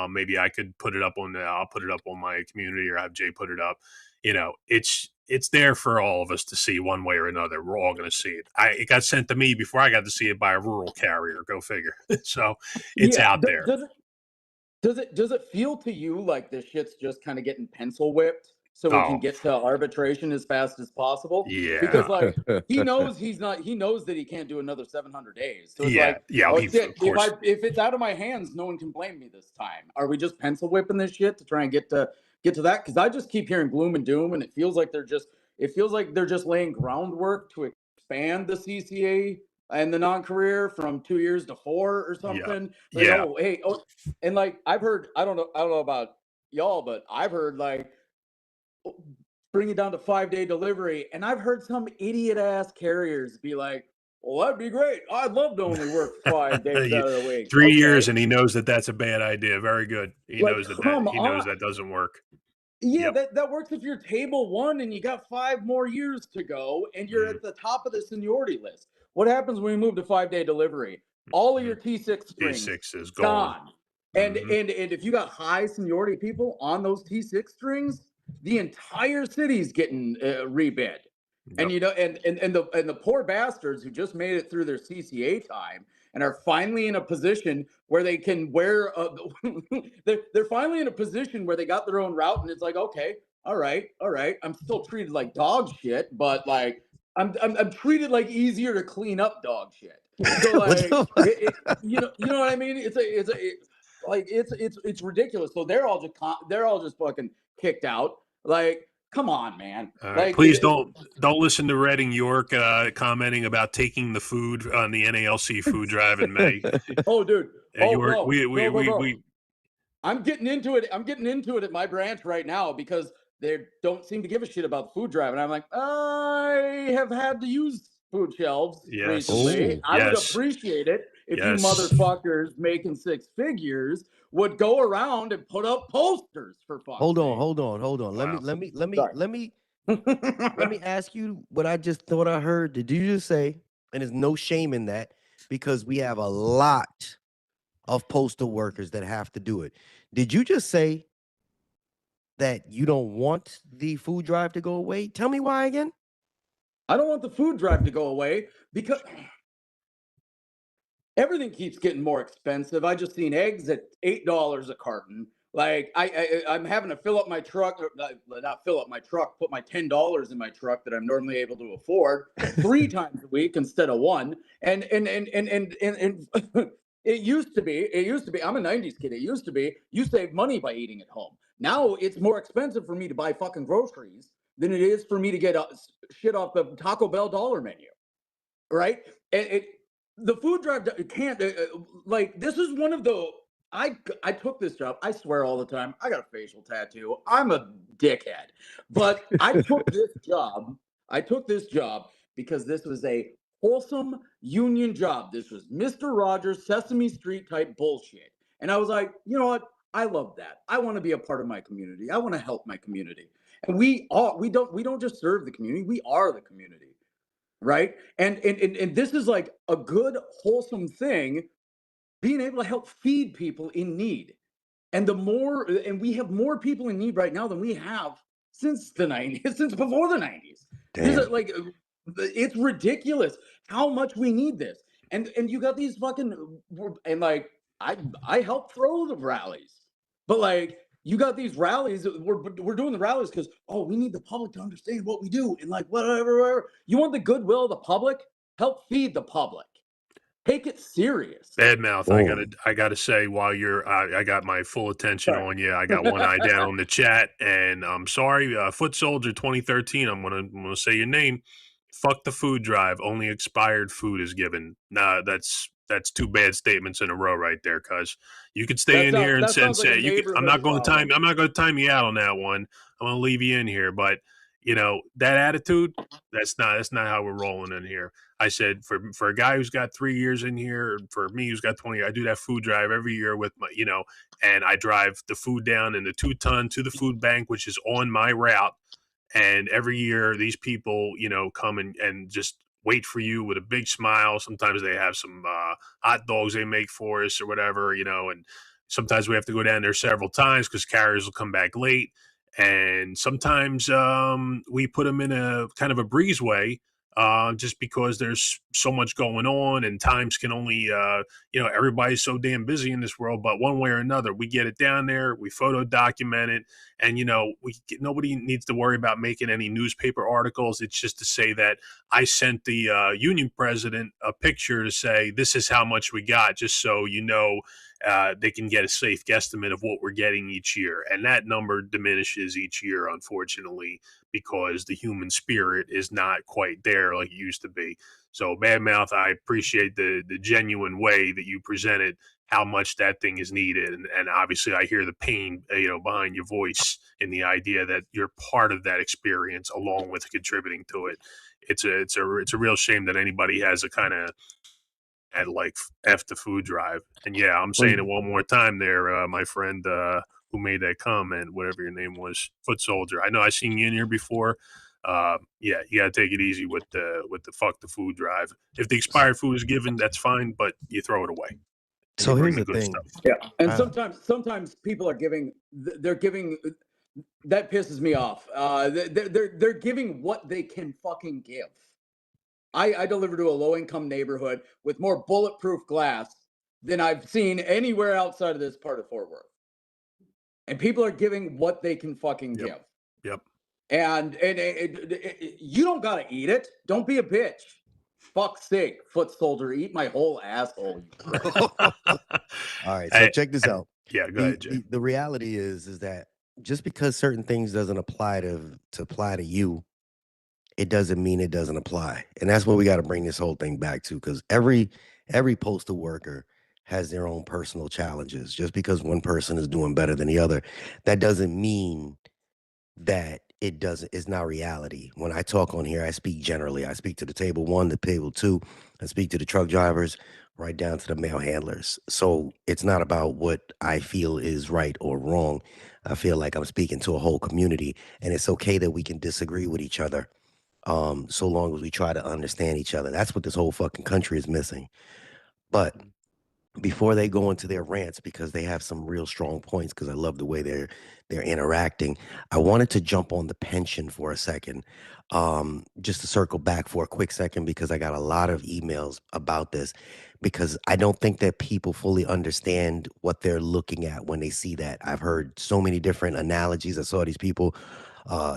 Speaker 2: Maybe I could put it up on I'll put it up on my community, or have Jay put it up. It's there for all of us to see one way or another. We're all going to see it. It got sent to me before I got to see it by a rural carrier. Go figure. So it's
Speaker 3: Yeah.
Speaker 2: out there.
Speaker 3: Does it feel to you like this shit's just kind of getting pencil whipped so we can
Speaker 2: Oh,
Speaker 3: get to arbitration as fast as possible? Because
Speaker 2: yeah.
Speaker 3: like he knows he knows that he can't do another 700 days. So it's
Speaker 2: Yeah.
Speaker 3: like,
Speaker 2: Yeah.
Speaker 3: oh
Speaker 2: Of
Speaker 3: shit,
Speaker 2: course.
Speaker 3: if it's out of my hands, no one can blame me this time. Are we just pencil whipping this shit to try and get to that? Because I just keep hearing gloom and doom, and it feels like they're just laying groundwork to expand the CCA and the non-career from 2 years to 4 or
Speaker 2: Yeah.
Speaker 3: something. Like,
Speaker 2: Yeah.
Speaker 3: oh, hey, oh, and like I've heard, I don't know about y'all, but I've heard like bring it down to 5-day delivery, and I've heard some idiot ass carriers be like, "Well, that'd be great. I'd love to only work 5 days out of the week."
Speaker 2: 3 years,
Speaker 3: Okay,
Speaker 2: and he knows that that's a bad idea. Very good. He
Speaker 3: like
Speaker 2: knows
Speaker 3: come
Speaker 2: he knows
Speaker 3: on.
Speaker 2: that doesn't work.
Speaker 3: Yeah,
Speaker 2: Yep.
Speaker 3: that works if you're table one and you got 5 more years to go and you're
Speaker 2: Mm,
Speaker 3: at the top of the seniority list. What happens when we move to 5-day delivery? All of your
Speaker 2: mm.
Speaker 3: T6 strings
Speaker 2: D6 is gone.
Speaker 3: gone. And
Speaker 2: Hmm.
Speaker 3: if you got high seniority people on those T6 strings, the entire city's getting rebid. And
Speaker 2: Yep.
Speaker 3: the poor bastards who just made it through their CCA time and are finally in a position where they can wear they're finally in a position where they got their own route, and it's like, okay, all right, I'm still treated like dog shit, but like I'm treated like easier to clean up dog shit. So
Speaker 1: What
Speaker 3: like
Speaker 1: the
Speaker 3: you know what I mean? It's ridiculous. So they're all just fucking kicked out. Like, come on, man.
Speaker 2: All right.
Speaker 3: Like
Speaker 2: Please don't listen to Redding York commenting about taking the food on the NALC food drive in May.
Speaker 3: oh dude. Oh
Speaker 2: York,
Speaker 3: no.
Speaker 2: we
Speaker 3: I'm getting into it. I'm getting into it at my branch right now because they don't seem to give a shit about the food drive. And I'm like, I have had to use food shelves recently.
Speaker 1: Oh,
Speaker 3: I would
Speaker 2: yes,
Speaker 3: appreciate it if you
Speaker 2: yes.
Speaker 3: motherfuckers making 6 figures would go around and put up posters for fuck's sake.
Speaker 1: hold on.
Speaker 2: Wow.
Speaker 3: Sorry.
Speaker 1: Let me ask you what I just thought I heard. Did you just say, and there's no shame in that because we have a lot of postal workers that have to do it. Did you just say that you don't want the food drive to go away? Tell me why again.
Speaker 3: I don't want the food drive to go away because everything keeps getting more expensive. I just seen eggs at $8 a carton. Like I'm having to fill up my truck, not fill up my truck, put my $10 in my truck that I'm normally able to afford 3 times a week instead of one. And it used to be. I'm a '90s kid. It used to be you save money by eating at home. Now it's more expensive for me to buy fucking groceries than it is for me to get shit off the Taco Bell dollar menu, right? And the food drive can't like this is one of the I took this job. I swear all the time. I got a facial tattoo. I'm a dickhead, but I took this job. I took this job because this was a wholesome union job. This was Mr. Rogers Sesame Street type bullshit, and I was like, you know what? I love that. I want to be a part of my community. I want to help my community, and we don't just serve the community. We are the community, right? And this is like a good wholesome thing, being able to help feed people in need. And we have more people in need right now than we have since the 90s, since before the 90s. This is
Speaker 1: Damn.
Speaker 3: like it's ridiculous how much we need this. And you got these fucking and like I help throw the rallies. But like you got these rallies, we're doing the rallies because we need the public to understand what we do and like whatever. You want the goodwill of the public? Help feed the public. Take it serious.
Speaker 2: Bad mouth.
Speaker 1: Boom.
Speaker 2: I gotta say, while you're, I got my full attention
Speaker 3: Sorry.
Speaker 2: on you. I got one eye down on the chat, and I'm sorry, Foot Soldier 2013. I'm gonna say your name. Fuck the food drive. Only expired food is given. Nah, that's two bad statements in a row right there. Cause you could stay in here and
Speaker 3: That sounds like a
Speaker 2: say you could.
Speaker 3: neighborhood problem.
Speaker 2: I'm not going to time you out on that one. I'm going to leave you in here, but that attitude. That's not how we're rolling in here. I said for a guy who's got 3 years in here, for me who's got 20, I do that food drive every year with my, and I drive the food down in the 2-ton to the food bank, which is on my route. And every year these people, come and just wait for you with a big smile. Sometimes they have some hot dogs they make for us or whatever, and Sometimes we have to go down there several times because carriers will come back late. And sometimes we put them in a kind of a breezeway just because there's so much going on and times can only, everybody's so damn busy in this world. But one way or another, we get it down there, we photo document it, and nobody needs to worry about making any newspaper articles. It's just to say that I sent the union president a picture to say this is how much we got, just so they can get a safe guesstimate of what we're getting each year. And that number diminishes each year, unfortunately, because the human spirit is not quite there like it used to be. So, Badmouth, I appreciate the genuine way that you presented how much that thing is needed. And obviously I hear the pain, behind your voice in the idea that you're part of that experience along with contributing to it. It's a real shame that anybody has a kind of at like F the food drive. And yeah, I'm saying it one more time there, my friend who made that comment, whatever your name was, Foot Soldier. I know I seen you in here before. Yeah, you gotta take it easy with the fuck the food drive. If the expired food is given, that's fine, but you throw it away. And
Speaker 1: So
Speaker 2: you bring
Speaker 1: here's
Speaker 2: the
Speaker 1: the
Speaker 2: good
Speaker 1: thing.
Speaker 2: stuff.
Speaker 3: Yeah, and sometimes people are giving. They're giving. That pisses me off. They're giving what they can fucking give. I deliver to a low income neighborhood with more bulletproof glass than I've seen anywhere outside of this part of Fort Worth, and people are giving what they can fucking give.
Speaker 2: Yep.
Speaker 3: And you don't gotta eat it. Don't be a bitch. Fuck's sake, Foot Soldier, eat my whole asshole. You
Speaker 1: All right, so check this out.
Speaker 2: Yeah, go ahead, Jay.
Speaker 1: The reality is that just because certain things doesn't apply to you, it doesn't mean it doesn't apply. And that's what we got to bring this whole thing back to, because every postal worker has their own personal challenges. Just because one person is doing better than the other, that doesn't mean that it's not reality. When I talk on here, I speak generally. I speak to the table 1, the table 2, I speak to the truck drivers, right down to the mail handlers. So it's not about what I feel is right or wrong. I feel like I'm speaking to a whole community, and it's okay that we can disagree with each other, so long as we try to understand each other. That's what this whole fucking country is missing. But before they go into their rants, because they have some real strong points, because I love the way they're interacting, I wanted to jump on the pension for a second, just to circle back for a quick second, because I got a lot of emails about this, because I don't think that people fully understand what they're looking at when they see that. I've heard so many different analogies. I saw these people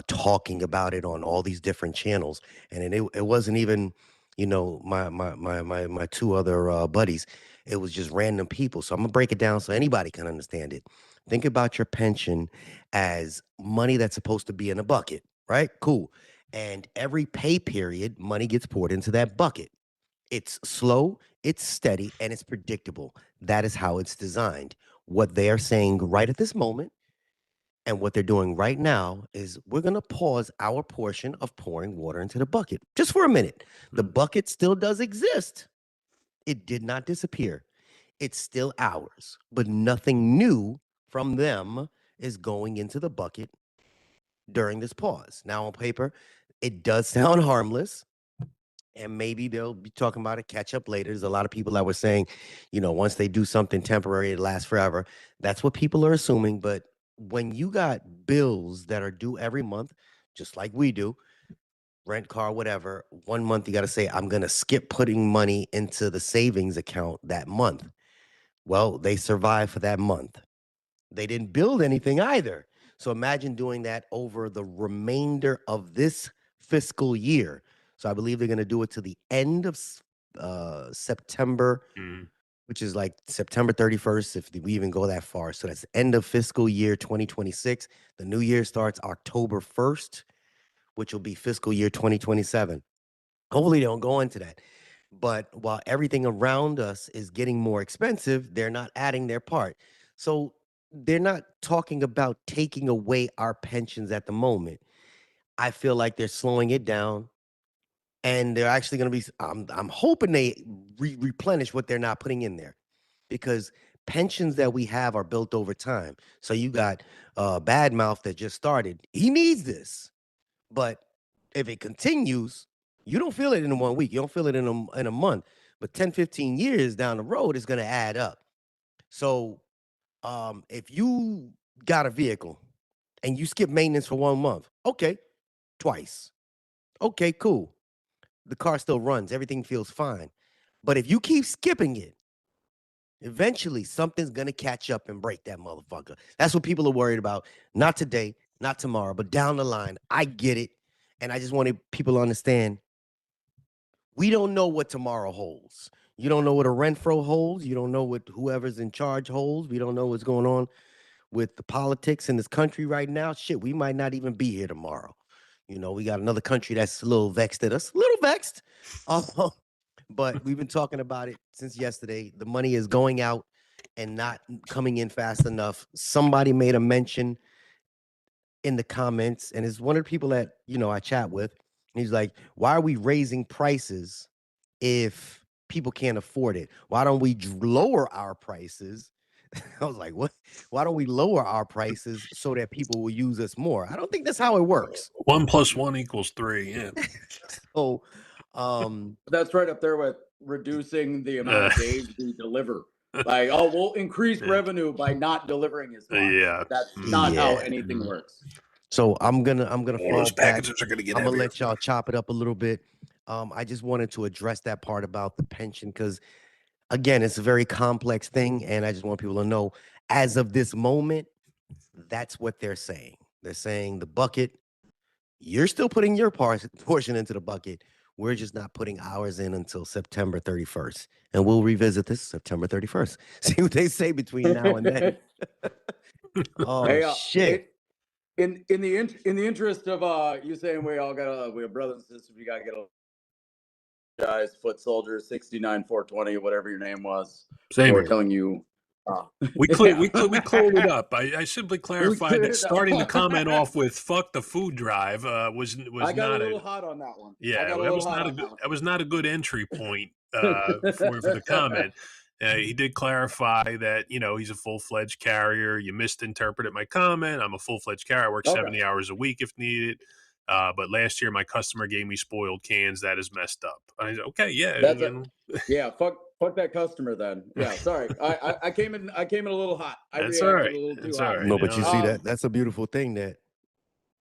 Speaker 1: talking about it on all these different channels, and it wasn't even, my two other buddies. It was just random people. So I'm gonna break it down so anybody can understand it. Think about your pension as money that's supposed to be in a bucket, right? Cool. And every pay period, money gets poured into that bucket. It's slow, it's steady, and it's predictable. That is how it's designed. What they are saying right at this moment and what they're doing right now is we're going to pause our portion of pouring water into the bucket just for a minute. The bucket still does exist. It did not disappear. It's still ours, but nothing new from them is going into the bucket during this pause. Now, on paper, it does sound harmless, and maybe they'll be talking about it, catch up later. There's a lot of people that were saying, once they do something temporary, it lasts forever. That's what people are assuming. But when you got bills that are due every month, just like we do, rent, car, whatever, one month you got to say, I'm going to skip putting money into the savings account that month. Well, they survived for that month. They didn't build anything either. So imagine doing that over the remainder of this fiscal year. So I believe they're going to do it to the end of September, which is like September 31st, if we even go that far. So that's end of fiscal year 2026. The new year starts October 1st, which will be fiscal year 2027. Hopefully they don't go into that. But while everything around us is getting more expensive, they're not adding their part. So they're not talking about taking away our pensions at the moment. I feel like they're slowing it down, and they're actually going to be. I'm hoping they replenish what they're not putting in there, because pensions that we have are built over time. So you got Badmouth that just started. He needs this, but if it continues, you don't feel it in 1 week. You don't feel it in a month. But 10, 15 years down the road is going to add up. So If you got a vehicle and you skip maintenance for 1 month, okay, twice. Okay, cool. The car still runs, everything feels fine. But if you keep skipping it, eventually something's gonna catch up and break that motherfucker. That's what people are worried about. Not today, not tomorrow, but down the line. I get it. And I just wanted people to understand we don't know what tomorrow holds. You don't know what a Renfro holds. You don't know what whoever's in charge holds. We don't know what's going on with the politics in this country right now. Shit, we might not even be here tomorrow. You know, we got another country that's a little vexed at us, a little vexed. But we've been talking about it since yesterday. The money is going out and not coming in fast enough. Somebody made a mention in the comments, and it's one of the people that I chat with. He's like, "Why are we raising prices if people can't afford it? Why don't we lower our prices?" I was like, "What? Why don't we lower our prices so that people will use us more?" I don't think that's how it works.
Speaker 2: 1 + 1 = 3. Yeah.
Speaker 1: So,
Speaker 3: That's right up there with reducing the amount of days we deliver. Like, oh, we'll increase
Speaker 2: Yeah.
Speaker 3: revenue by not delivering as much.
Speaker 2: Yeah.
Speaker 3: That's not how
Speaker 1: Yeah.
Speaker 3: anything works.
Speaker 1: So I'm gonna
Speaker 2: All
Speaker 1: fall
Speaker 2: those
Speaker 1: back.
Speaker 2: packages are gonna get
Speaker 1: I'm gonna
Speaker 2: heavier.
Speaker 1: let y'all chop it up a little bit. I just wanted to address that part about the pension because, again, it's a very complex thing, and I just want people to know, as of this moment, that's what they're saying. They're saying the bucket, you're still putting your portion into the bucket. We're just not putting ours in until September 31st, and we'll revisit this September 31st. See what they say between now and then. Oh
Speaker 3: Hey,
Speaker 1: shit!
Speaker 3: in the interest of you saying we have brothers and sisters, we gotta get a guys, foot soldier 69 420, whatever your name was,
Speaker 2: Same
Speaker 3: for
Speaker 2: here.
Speaker 3: telling you.
Speaker 2: We cleared it up. I simply clarified
Speaker 3: cleared
Speaker 2: that
Speaker 3: it up.
Speaker 2: starting the comment off with "fuck the food drive" was
Speaker 3: I got
Speaker 2: not
Speaker 3: a little hot on that one.
Speaker 2: yeah,
Speaker 3: I got a
Speaker 2: that
Speaker 3: little
Speaker 2: was
Speaker 3: hot
Speaker 2: not a
Speaker 3: on
Speaker 2: good
Speaker 3: that
Speaker 2: that was not a good entry point for the comment. He did clarify that he's a full-fledged carrier. You misinterpreted my comment. I'm a full-fledged carrier. I work 70 hours a week if needed. But last year my customer gave me spoiled cans. That is messed up. I said, okay, yeah,
Speaker 3: That's yeah. Fuck that customer then. Yeah, sorry. I came in a little hot. I
Speaker 2: That's all
Speaker 3: reacted
Speaker 2: right.
Speaker 3: a little too
Speaker 2: That's
Speaker 3: hot.
Speaker 2: all right.
Speaker 1: No, but you see
Speaker 3: Um,
Speaker 1: that's a beautiful thing that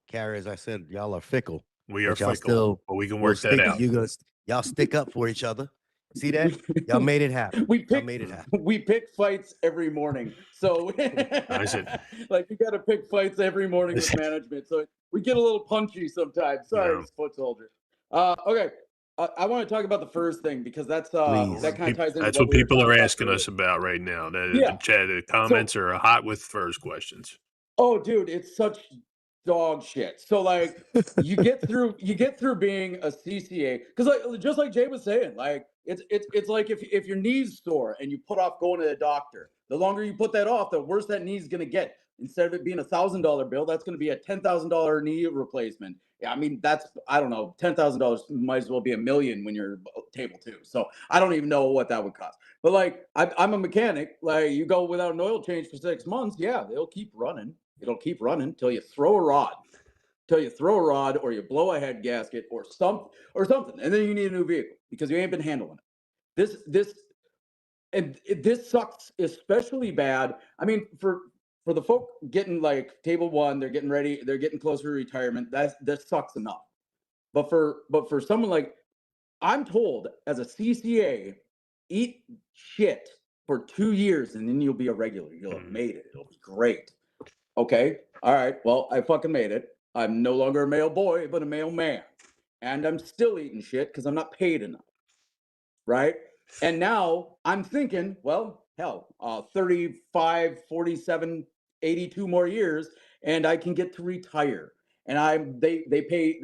Speaker 1: carriers. I said y'all are fickle,
Speaker 2: We are
Speaker 1: but y'all
Speaker 2: fickle,
Speaker 1: still
Speaker 2: but we can
Speaker 1: will
Speaker 2: work that
Speaker 1: stick.
Speaker 2: out.
Speaker 1: Y'all stick up for each other. See that? Y'all made it happen.
Speaker 3: we
Speaker 1: Y'all
Speaker 3: pick
Speaker 1: made it happen.
Speaker 3: we pick fights every morning. So
Speaker 2: I said,
Speaker 3: like we got to pick fights every morning with management. So we get a little punchy sometimes. Sorry,
Speaker 2: No.
Speaker 3: foot soldier. Okay. I want to talk about the first thing because that's
Speaker 1: Please.
Speaker 3: that kind of ties into
Speaker 2: That's
Speaker 3: what
Speaker 2: what
Speaker 3: we were
Speaker 2: people
Speaker 3: talking
Speaker 2: are
Speaker 3: about
Speaker 2: asking
Speaker 3: earlier.
Speaker 2: us about right now.
Speaker 3: Yeah.
Speaker 2: The comments are hot with first questions.
Speaker 3: Oh, dude, it's such dog shit. So like you get through being a CCA because like just like Jay was saying, like it's like if your knee's sore and you put off going to the doctor, the longer you put that off, the worse that knee's gonna get. Instead of it being $1,000 bill, that's gonna be a $10,000 knee replacement. Yeah, I mean that's I don't know, $10,000 might as well be $1 million when you're table two. So I don't even know what that would cost. But like I'm a mechanic. Like you go without an oil change for 6 months, yeah, they'll keep running. It'll keep running until you throw a rod, or you blow a head gasket or something, and then you need a new vehicle because you ain't been handling it. This sucks especially bad. I mean, for the folk getting like table one, they're getting ready, they're getting closer to retirement. That sucks enough. But for someone like I'm told as a CCA, eat shit for 2 years and then you'll be a regular. You'll have made it. It'll be great. Okay. All right. Well, I fucking made it. I'm no longer a male boy, but a male man. And I'm still eating shit because I'm not paid enough. Right. And now I'm thinking, well, hell, 35, 47, 82 more years, and I can get to retire. And they pay,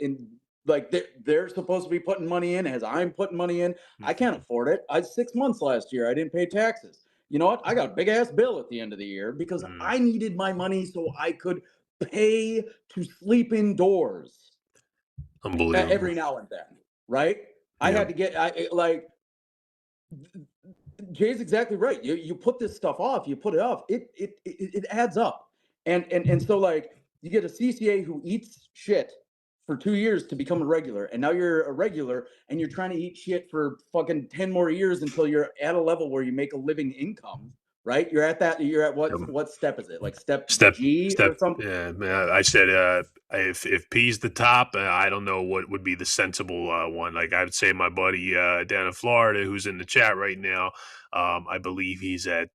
Speaker 3: in like they're supposed to be putting money in as I'm putting money in. I can't afford it. I 6 months last year. I didn't pay taxes. You know what? I got a big ass bill at the end of the year because I needed my money so I could pay to sleep indoors.
Speaker 2: Unbelievable.
Speaker 3: Every now and then, right? I had to get Jay's exactly right. You put this stuff off, you put it off, it adds up. And so like you get a CCA who eats shit for 2 years to become a regular, and now you're a regular and you're trying to eat shit for fucking 10 more years until you're at a level where you make a living income, right? You're at what step is it? Like step G or something?
Speaker 2: Yeah, man, I said if P's the top, I don't know what would be the sensible one. Like I would say my buddy down in Florida who's in the chat right now, I believe he's at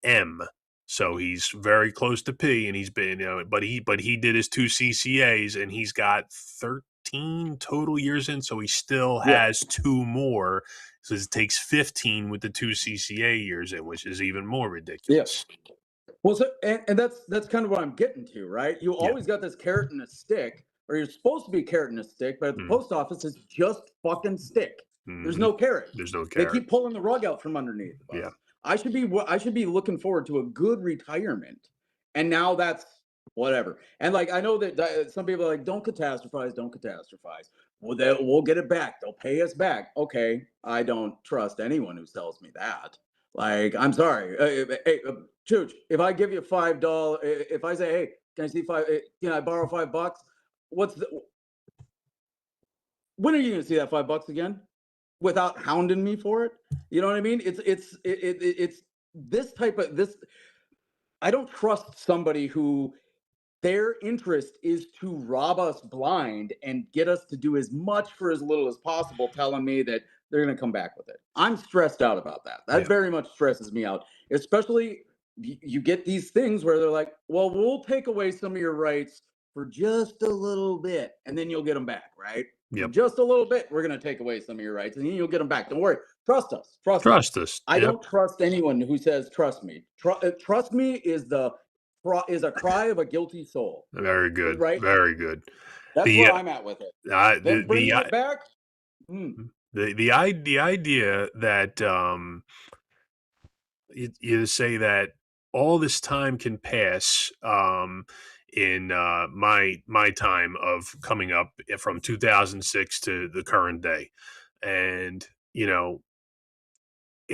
Speaker 2: M. So he's very close to P, and he's been, but he did his 2 CCAs, and he's got 13 total years in, so he still
Speaker 3: Yeah.
Speaker 2: has 2 more. So it takes 15 with the 2 CCA years in, which is even more ridiculous.
Speaker 3: Yeah. Well, so and that's kind of what I'm getting to, right? You
Speaker 2: Yeah.
Speaker 3: always got this carrot and a stick, or you're supposed to be carrot and a stick, but at the post office, it's just fucking stick. There's no carrot.
Speaker 2: There's no
Speaker 3: They
Speaker 2: carrot.
Speaker 3: keep pulling the rug out from underneath us.
Speaker 2: Yeah.
Speaker 3: I should be looking forward to a good retirement, and now that's whatever. And like I know that some people are like, don't catastrophize. Well, we'll get it back. They'll pay us back. Okay, I don't trust anyone who tells me that. Like, I'm sorry. Hey, Chooch, if I give you $5, if I say, hey, can I see can I borrow $5? When are you going to see that $5 again? Without hounding me for it? You know what I mean? It's this type of this. I don't trust somebody who their interest is to rob us blind and get us to do as much for as little as possible, telling me that they're going to come back with it. I'm stressed out about that. That very much stresses me out, especially you get these things where they're like, well, we'll take away some of your rights for just a little bit, and then you'll get them back, right?
Speaker 2: Yep.
Speaker 3: Just a little bit, we're going to take away some of your rights, and then you'll get them back. Don't worry. Trust us.
Speaker 2: Trust us.
Speaker 3: I don't trust anyone who says, trust me. Trust me is a cry of a guilty soul.
Speaker 2: Very good.
Speaker 3: Right?
Speaker 2: Very good.
Speaker 3: That's where I'm at with it. Then bringing it back.
Speaker 2: The idea that you say that all this time can pass in my time of coming up from 2006 to the current day, and it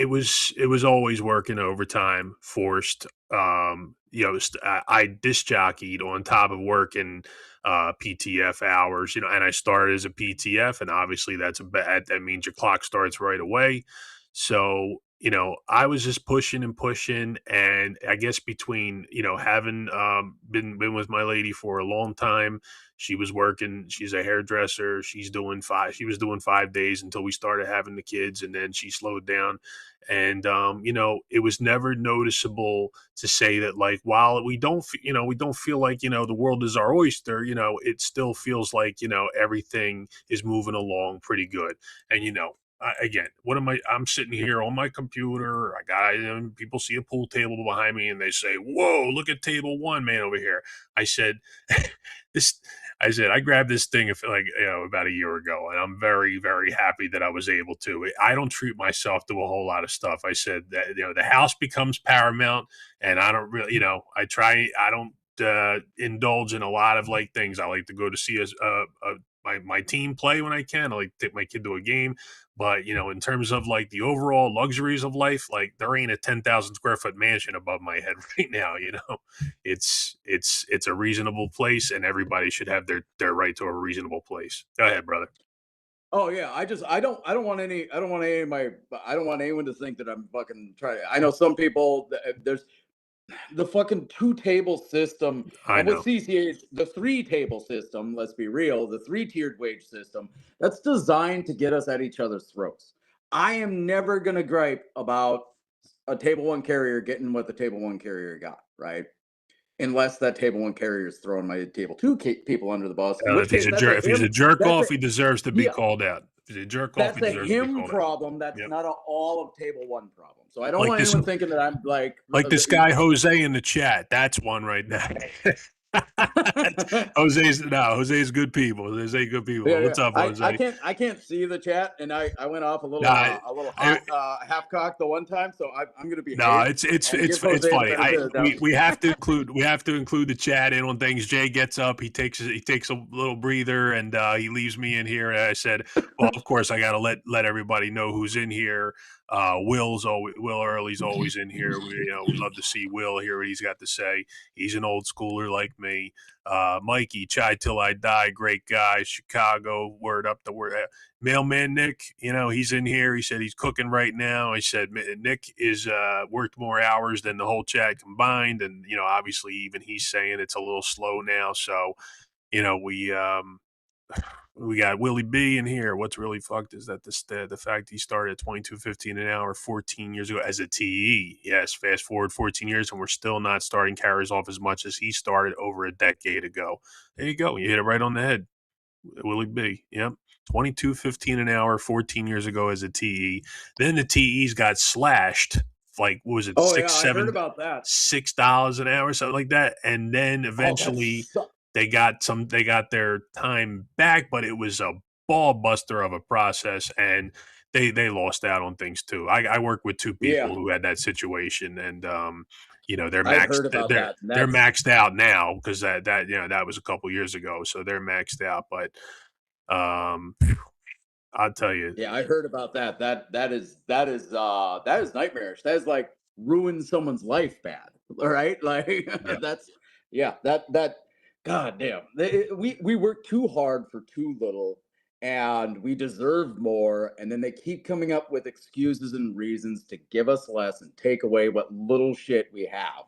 Speaker 2: was always working overtime, forced. I disc jockeyed on top of working PTF hours, and I started as a PTF, and obviously that means your clock starts right away. So I was just pushing and pushing, and I guess between having been with my lady for a long time. She was working. She's a hairdresser. She was doing 5 days until we started having the kids, and then she slowed down. And it was never noticeable to say that, like, while we don't feel like the world is our oyster. It still feels like everything is moving along pretty good. And again, I'm sitting here on my computer. People see a pool table behind me and they say, "Whoa, look at table 1, man, over here." I said, I grabbed this thing about a year ago, and I'm very, very happy that I was able to. I don't treat myself to a whole lot of stuff. I said that the house becomes paramount, and I don't really, I don't indulge in a lot of things. I like to go to see my team play when I can. I like to take my kid to a game. But, in terms of the overall luxuries of life, there ain't a 10,000 square foot mansion above my head right now. It's a reasonable place, and everybody should have their right to a reasonable place. Go ahead, brother.
Speaker 3: Oh yeah. I don't want anyone to think that I'm fucking trying. I know some people, there's the fucking 2-table system.
Speaker 2: I know.
Speaker 3: With CCAs, the 3-table system, let's be real, the 3-tiered wage system, that's designed to get us at each other's throats. I am never going to gripe about a table 1 carrier getting what the table 1 carrier got, right? Unless that table 1 carrier is throwing my table 2 people under the bus.
Speaker 2: If he's a jerk off, he deserves to be called out. If he's a jerk off, he deserves to be called out.
Speaker 3: That's a him problem. That's not all of table 1 problem. So I don't want anyone thinking that I'm like
Speaker 2: this guy Jose in the chat. That's one right now. Jose's good people. Jose good people.
Speaker 3: Yeah,
Speaker 2: What's up, Jose?
Speaker 3: I can't see the chat, and I went off a little half cocked the one time, so I'm going to be.
Speaker 2: No, it's funny. We have to include the chat in on things. Jay gets up, he takes a little breather, and he leaves me in here. And I said, well, of course I got to let everybody know who's in here. Will Early's always in here. We love to see Will, hear what he's got to say. He's an old schooler like me. Mikey, Chai Till I Die, great guy. Chicago, word up the word. Mailman Nick, he's in here. He said he's cooking right now. I said Nick is worked more hours than the whole chat combined, and obviously even he's saying it's a little slow now. So we got Willie B in here. What's really fucked is that the fact he started at $22.15 an hour 14 years ago as a TE. Yes, fast forward 14 years and we're still not starting carriers off as much as he started over a decade ago. There you go. You hit it right on the head. Willie B. Yep. $22.15 an hour 14 years ago as a TE. Then the TEs got slashed. Like, what was it?
Speaker 3: Oh, yeah, I heard about that.
Speaker 2: $6 an hour, something like that. And then eventually they got their time back, but it was a ball buster of a process, and they lost out on things too. I work with two people who had that situation, and they're maxed. They're maxed out now because that was a couple years ago, so they're maxed out. But I'll tell you.
Speaker 3: Yeah, I heard about that. That is nightmarish. That is like ruin someone's life bad. All right, like that. God damn, we work too hard for too little, and we deserve more. And then they keep coming up with excuses and reasons to give us less and take away what little shit we have.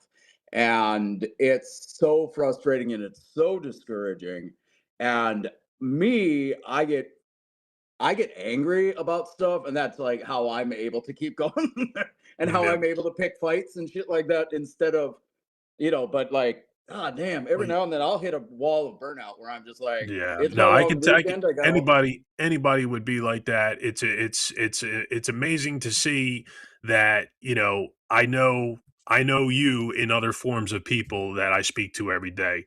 Speaker 3: And it's so frustrating and it's so discouraging. And I get angry about stuff, and that's like how I'm able to keep going and how I'm able to pick fights and shit like that instead of, but like, God damn, every now and then I'll hit a wall of burnout where I'm just like, it's my long weekend.
Speaker 2: Anybody would be like that. It's amazing to see that, I know you in other forms of people that I speak to every day.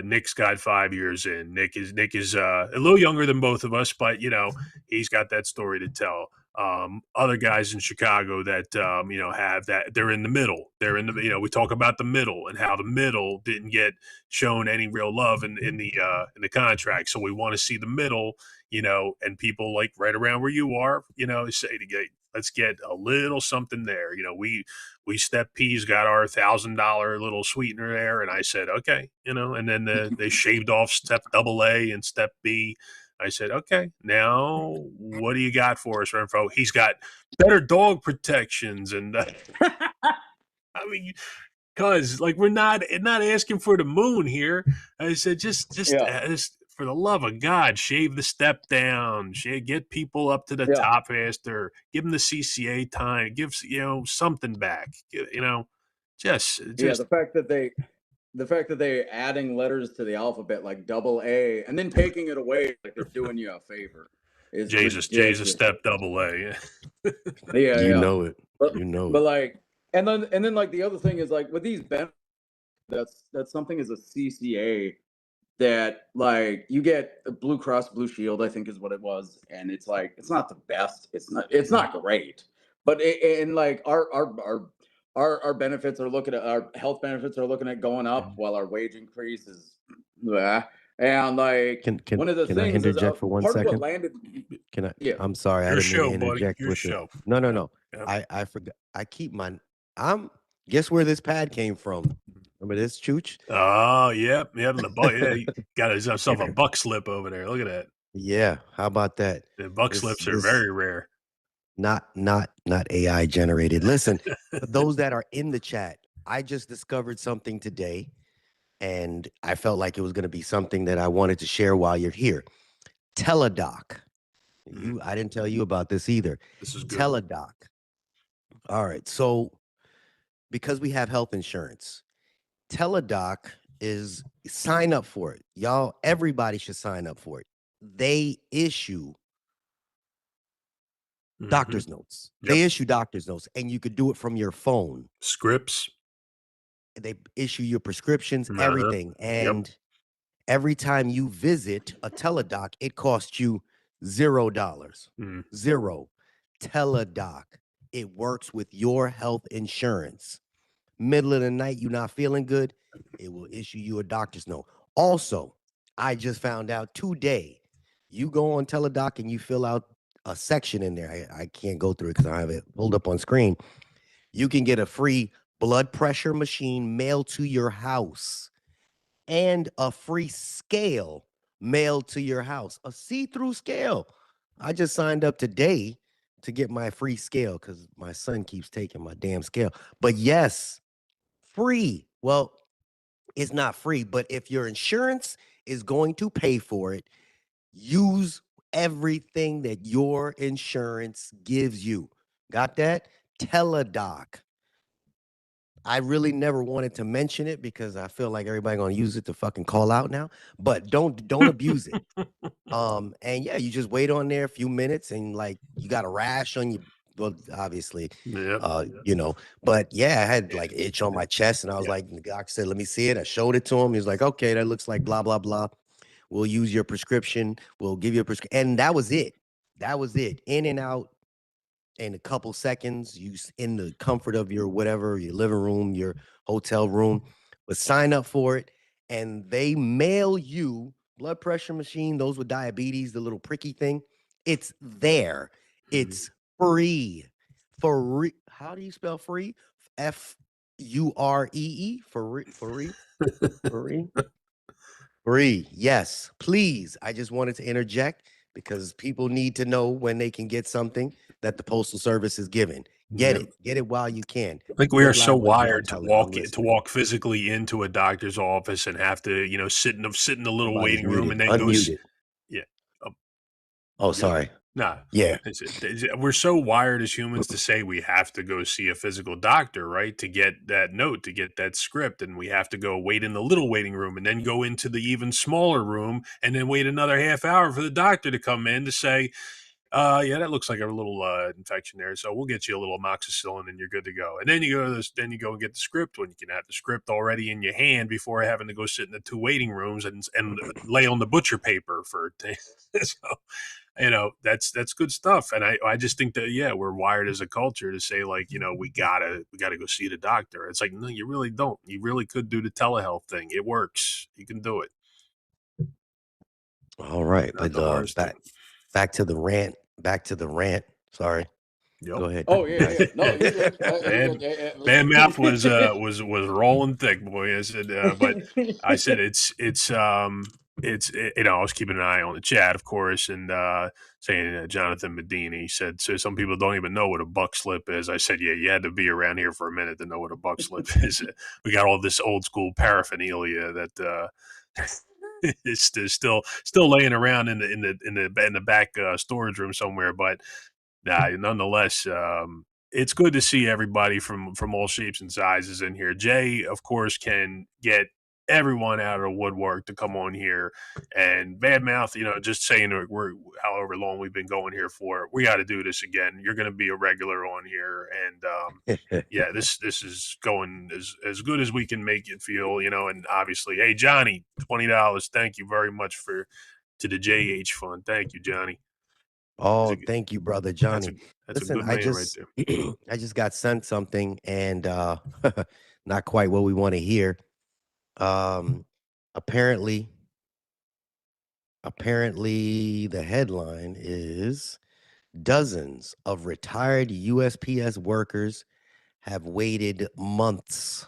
Speaker 2: Nick's got 5 years in. Nick is a little younger than both of us, but he's got that story to tell. Other guys in Chicago that have that, they're in the middle. They're in the we talk about the middle and how the middle didn't get shown any real love in the contract. So we want to see the middle, and people like right around where you are, say let's get a little something there. We Step P's got our $1,000 little sweetener there, and I said okay, and then they shaved off Step AA and Step B. I said, okay, now what do you got for us, Renfro? He's got better dog protections. And I mean, cause like we're not asking for the moon here. I said, just for the love of God, shave the step down, get people up to the top faster, give them the CCA time, give, something back, just
Speaker 3: the fact that they adding letters to the alphabet like AA and then taking it away like they're doing you a favor is
Speaker 2: Jesus Step AA.
Speaker 3: Yeah,
Speaker 1: you know it.
Speaker 3: But like, and then like the other thing is like with these benefits, that's something as a CCA that like you get Blue Cross Blue Shield, I think is what it was, and it's like it's not the best, it's not great, but and like our benefits are looking at our health benefits are looking at going up while our wage increase is and like one of the things
Speaker 1: I interject for 1 second? Can I?
Speaker 3: Yeah.
Speaker 1: I'm sorry,
Speaker 2: Your
Speaker 1: I didn't
Speaker 2: show,
Speaker 1: mean to interject
Speaker 2: buddy. Your show.
Speaker 1: No.
Speaker 2: Yeah.
Speaker 1: I forgot. I keep my. Guess where this pad came from? Remember this, Chooch?
Speaker 2: Oh, yeah. The buck. Yeah, he got himself a buck slip over there. Look at that.
Speaker 1: Yeah, how about that?
Speaker 2: The buck slips are very rare.
Speaker 1: Not AI generated. Listen, for those that are in the chat, I just discovered something today, and I felt like it was going to be something that I wanted to share while you're here. Teledoc. I didn't tell you about this either.
Speaker 2: This is good.
Speaker 1: Teledoc. All right, so because we have health insurance, Teledoc is sign up for it. Y'all, everybody should sign up for it. They issue doctor's notes. They issue doctor's notes, and you could do it from your phone.
Speaker 2: Scripts.
Speaker 1: They issue your prescriptions, everything. And every time you visit a Teledoc, it costs you $0. Zero. Teledoc. It works with your health insurance. Middle of the night, you're not feeling good, it will issue you a doctor's note. Also, I just found out today, you go on Teledoc and you fill out a section in there. I can't go through it because I have it pulled up on screen. You can get a free blood pressure machine mailed to your house and a free scale mailed to your house, a see-through scale. I just signed up today to get my free scale because my son keeps taking my damn scale. But yes, free. Well, it's not free, but if your insurance is going to pay for it, use everything that your insurance gives you. Got that? Teledoc. I really never wanted to mention it because I feel like everybody gonna use it to fucking call out now. But don't abuse it. And yeah, you just wait on there a few minutes and like you got a rash on you. Well, obviously,
Speaker 2: Yep.
Speaker 1: you know, but yeah, I had like itch on my chest, and I was like, the doc said, "Let me see it." I showed it to him. He was like, "Okay, that looks like blah blah blah. We'll use your prescription. We'll give you a prescription," and that was it. That was it. In and out in a couple seconds. In the comfort of your whatever, your living room, your hotel room, but sign up for it, and they mail you blood pressure machine. Those with diabetes, the little pricky thing. It's there. It's free. Free. How do you spell free? FUREE. Free. Free. Free. Free. Yes, please. I just wanted to interject because people need to know when they can get something that the Postal Service is giving. Get
Speaker 2: Yep.
Speaker 1: it. Get it while you can.
Speaker 2: I think we
Speaker 1: Good
Speaker 2: are so
Speaker 1: luck, John
Speaker 2: wired to
Speaker 1: Tyler. I'm
Speaker 2: to
Speaker 1: listening.
Speaker 2: walk physically into a doctor's office and have to, sit in the little
Speaker 1: Somebody's
Speaker 2: waiting room and
Speaker 1: muted.
Speaker 2: then
Speaker 1: Unmuted.
Speaker 2: yeah.
Speaker 1: Oh,
Speaker 2: You good?
Speaker 1: sorry.
Speaker 2: Nah.
Speaker 1: Yeah.
Speaker 2: We're so wired as humans to say we have to go see a physical doctor, right? To get that note, to get that script, and we have to go wait in the little waiting room and then go into the even smaller room and then wait another half hour for the doctor to come in to say, yeah, that looks like a little infection there. So we'll get you a little amoxicillin and you're good to go. And then you go to this, then you go and get the script when you can have the script already in your hand before having to go sit in the two waiting rooms and lay on the butcher paper for so that's good stuff. And I just think that we're wired as a culture to say like, we gotta go see the doctor. It's like, no, you really don't. You really could do the telehealth thing. It works. You can do it.
Speaker 1: All right.
Speaker 2: Not
Speaker 1: But
Speaker 2: the hardest thing.
Speaker 1: back to the rant. Back to the rant. Sorry.
Speaker 2: Yep.
Speaker 1: Go ahead.
Speaker 3: Oh yeah, yeah. No, you're good.
Speaker 2: Bad mouth was rolling thick, boy. I said, but I said I was keeping an eye on the chat, of course, and saying Jonathan Medini said, so some people don't even know what a buck slip is. I said, yeah, you had to be around here for a minute to know what a buck slip is. We got all this old school paraphernalia that is still laying around in the back storage room somewhere, but. Nah, nonetheless, it's good to see everybody from all shapes and sizes in here. Jay, of course, can get everyone out of the woodwork to come on here and badmouth. Just saying we're however long we've been going here for. We got to do this again. You're going to be a regular on here, and yeah, this is going as good as we can make it feel. And obviously, hey Johnny, $20. Thank you very much to the JH Fund. Thank you, Johnny.
Speaker 1: Oh, thank you, brother Johnny.
Speaker 2: That's
Speaker 1: Listen,
Speaker 2: a good man right there.
Speaker 1: I just got sent something and not quite what we want to hear. Apparently the headline is dozens of retired USPS workers have waited months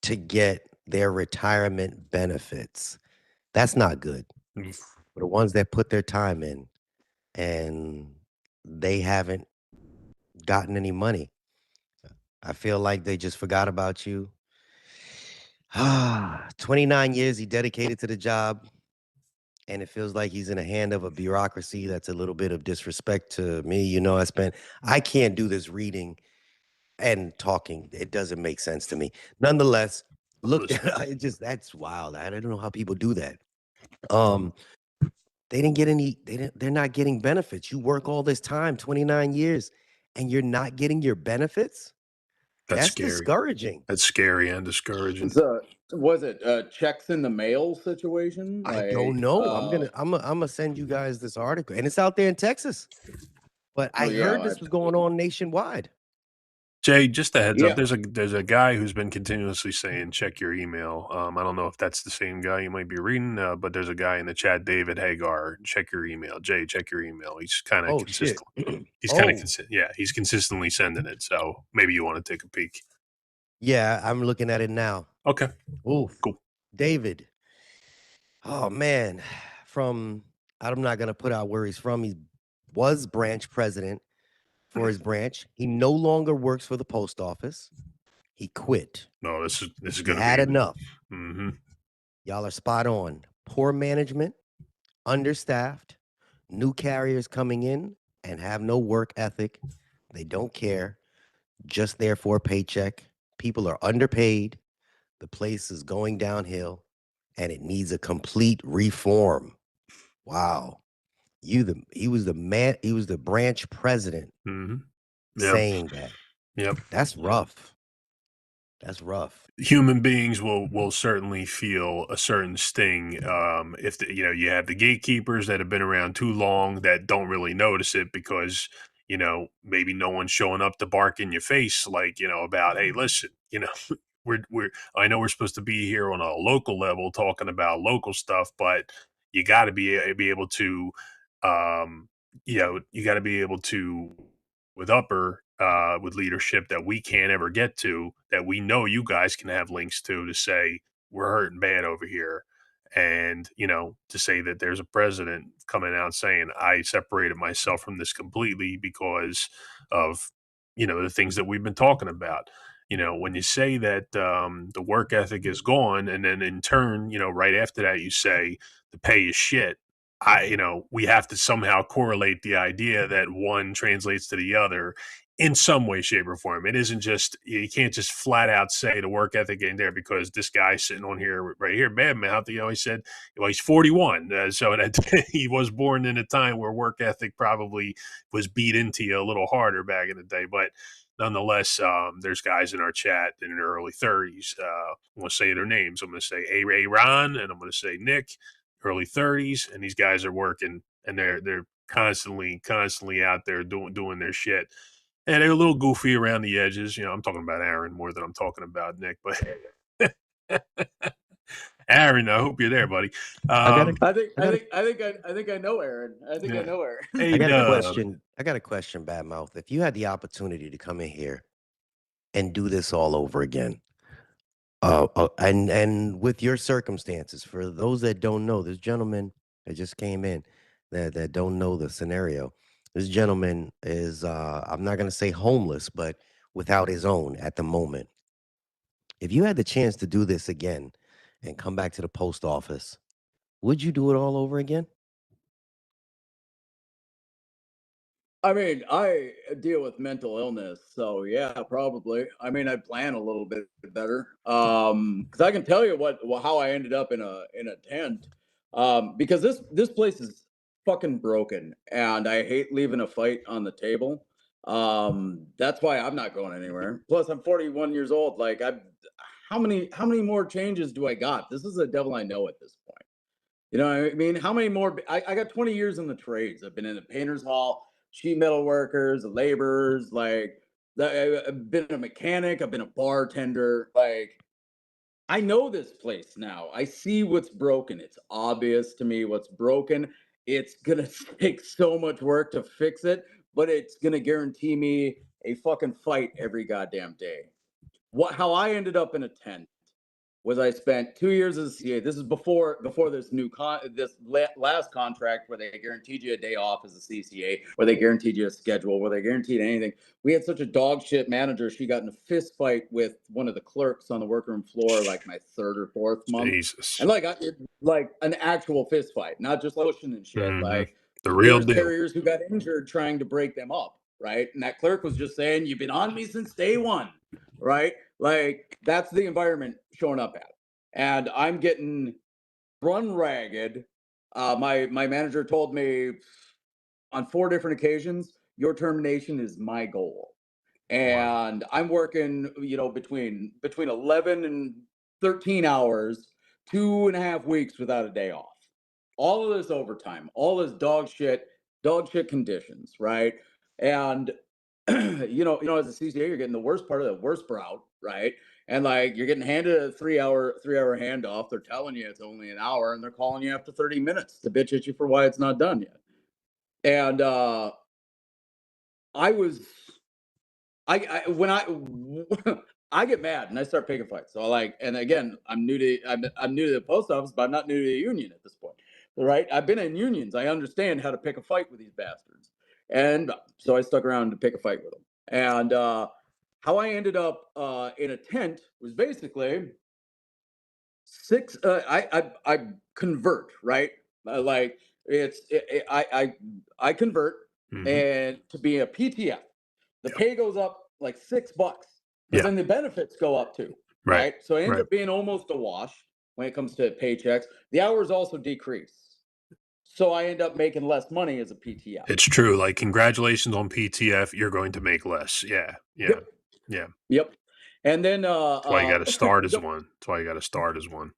Speaker 1: to get their retirement benefits. That's not good. For the ones that put their time in and they haven't gotten any money. I feel like they just forgot about you. 29 years he dedicated to the job, and it feels like he's in the hand of a bureaucracy. That's a little bit of disrespect to me. I can't do this reading and talking. It doesn't make sense to me. Nonetheless, look, that's wild. I don't know how people do that. They didn't get any, they're not getting benefits. You work all this time, 29 years, and you're not getting your benefits? That's
Speaker 2: scary.
Speaker 1: discouraging.
Speaker 2: That's scary and discouraging.
Speaker 3: Was it checks in the mail situation?
Speaker 1: I don't know. I'm gonna send you guys this article, and it's out there in Texas. But I heard this was going on nationwide.
Speaker 2: Jay, just a heads up.
Speaker 3: Yeah.
Speaker 2: There's a guy who's been continuously saying check your email. I don't know if that's the same guy you might be reading, but there's a guy in the chat, David Hagar. Check your email, Jay. Check your email. He's kind of
Speaker 1: Oh shit.
Speaker 2: consistent. He's kind of
Speaker 1: Oh
Speaker 2: yeah. He's consistently sending it. So maybe you want to take a peek.
Speaker 1: yeah, I'm looking at it now.
Speaker 2: Okay.
Speaker 1: Oof.
Speaker 2: Cool.
Speaker 1: David. Oh man. I'm not gonna put out where he's from. He was branch president for his branch. He no longer works for the post office. He quit.
Speaker 2: No, this is
Speaker 1: He
Speaker 2: gonna
Speaker 1: had
Speaker 2: be.
Speaker 1: enough.
Speaker 2: Mm-hmm.
Speaker 1: Y'all are spot on. Poor management, understaffed, new carriers coming in and have no work ethic. They don't care, just there for a paycheck. People are underpaid. The place is going downhill and it needs a complete reform. Wow. He was the branch president
Speaker 2: Mm-hmm. Yep.
Speaker 1: saying that.
Speaker 2: Yep.
Speaker 1: That's rough. That's rough.
Speaker 2: Human beings will certainly feel a certain sting if you have the gatekeepers that have been around too long that don't really notice it because maybe no one's showing up to bark in your face like about, hey, listen, we're I know we're supposed to be here on a local level talking about local stuff, but you got to be able to you got to be able to with leadership that we can't ever get to, that we know you guys can have links to say we're hurting bad over here, and to say that there's a president coming out saying I separated myself from this completely because of the things that we've been talking about. When you say that the work ethic is gone, and then in turn, right after that, you say the pay is shit. We have to somehow correlate the idea that one translates to the other in some way, shape, or form. It isn't just, you can't just flat out say the work ethic ain't there because this guy's sitting on here right here, badmouth. He said, well, he's 41. So that he was born in a time where work ethic probably was beat into you a little harder back in the day. But nonetheless, there's guys in our chat in their early 30s. I'm going to say their names. I'm going to say A. Ron, and I'm going to say Nick, early 30s, and these guys are working, and they're constantly out there doing their shit. And they're a little goofy around the edges. I'm talking about Aaron more than I'm talking about Nick, but Aaron, I hope you're there, buddy.
Speaker 3: I think I know Aaron. I think
Speaker 2: Yeah.
Speaker 3: I know Aaron.
Speaker 2: Hey,
Speaker 1: I got a question. I got a question, Badmouth. If you had the opportunity to come in here and do this all over again, and with your circumstances, for those that don't know, this gentleman that just came in that don't know the scenario, this gentleman is I'm not going to say homeless, but without his own at the moment. If you had the chance to do this again and come back to the post office, would you do it all over again?
Speaker 3: I mean, I deal with mental illness, so yeah, probably. I mean, I plan a little bit better. Because I can tell you how I ended up in a tent. Because this place is fucking broken, and I hate leaving a fight on the table. That's why I'm not going anywhere. Plus, I'm 41 years old. Like, how many more changes do I got? This is the devil I know at this point. You know what I mean? How many more? I got 20 years in the trades. I've been in the painter's hall, sheet metal workers, laborers. Like, I've been a mechanic. I've been a bartender. Like, I know this place now. I see what's broken. It's obvious to me what's broken. It's gonna take so much work to fix it, but it's gonna guarantee me a fucking fight every goddamn day. How I ended up in a tent was I spent 2 years as a CA. This is before this last contract where they guaranteed you a day off as a CCA, where they guaranteed you a schedule, where they guaranteed anything. We had such a dog shit manager. She got in a fist fight with one of the clerks on the workroom floor, like my third or fourth month,
Speaker 2: Jesus.
Speaker 3: and like an actual fist fight, not just pushing and shit.
Speaker 2: Mm-hmm.
Speaker 3: Like,
Speaker 2: The real
Speaker 3: there's
Speaker 2: deal.
Speaker 3: carriers who got injured trying to break them up, right? And that clerk was just saying, "You've been on me since day one." Right? Like, that's the environment showing up at. And I'm getting run ragged. My manager told me on 4 different occasions, your termination is my goal. And wow. I'm working, between 11 and 13 hours, 2.5 weeks without a day off. All of this overtime, all this dog shit conditions, right? And as a CCA, you're getting the worst part of the worst route, right? And like you're getting handed a three hour handoff. They're telling you it's only an hour, and they're calling you after 30 minutes to bitch at you for why it's not done yet. And I was I when I I get mad and I start picking fights. So and again, I'm new to the post office, but I'm not new to the union at this point. Right? I've been in unions. I understand how to pick a fight with these bastards, and so I stuck around to pick a fight with them. And how I ended up in a tent was basically six. I convert, right. Like I convert
Speaker 2: Mhm.
Speaker 3: and to be a PTF. The
Speaker 2: Yep.
Speaker 3: pay goes up like $6, but
Speaker 2: Yeah.
Speaker 3: then the benefits go up too,
Speaker 2: Right.
Speaker 3: right? So it ends
Speaker 2: Right.
Speaker 3: up being almost a wash when it comes to paychecks. The hours also decrease, so I end up making less money as a PTF.
Speaker 2: It's true. Like, congratulations on PTF. You're going to make less. Yeah. Yeah.
Speaker 3: Yep,
Speaker 2: Yeah.
Speaker 3: yep. And then
Speaker 2: That's why you got to start as
Speaker 3: the,
Speaker 2: one. That's why you got to start as one.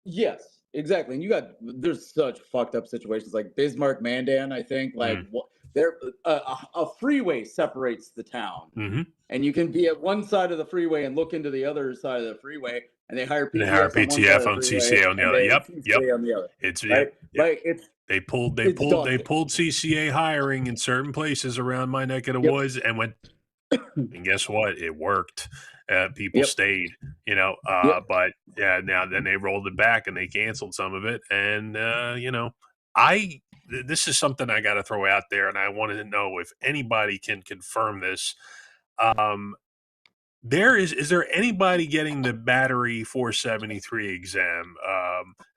Speaker 3: yes, exactly. And there's such fucked up situations like Bismarck, Mandan. I think like
Speaker 2: Mm.
Speaker 3: what there a freeway separates the town,
Speaker 2: Mm-hmm.
Speaker 3: and you can be at one side of the freeway and look into the other side of the freeway, and they hire
Speaker 2: And they hire
Speaker 3: PTFs on one side
Speaker 2: PTF
Speaker 3: of the
Speaker 2: on
Speaker 3: freeway
Speaker 2: CCA on the
Speaker 3: and
Speaker 2: other.
Speaker 3: they
Speaker 2: Yep. Yep.
Speaker 3: CCA on the other,
Speaker 2: It's
Speaker 3: right?
Speaker 2: yep.
Speaker 3: Like
Speaker 2: They pulled
Speaker 3: dog shit.
Speaker 2: CCA hiring in certain places around my neck of the
Speaker 3: Yep.
Speaker 2: woods and went, and guess what? It worked. People
Speaker 3: Yep.
Speaker 2: stayed,
Speaker 3: Yep.
Speaker 2: but yeah, now then they rolled it back and they canceled some of it. And, this is something I got to throw out there. And I wanted to know if anybody can confirm this. Um, is there anybody getting the battery 473 exam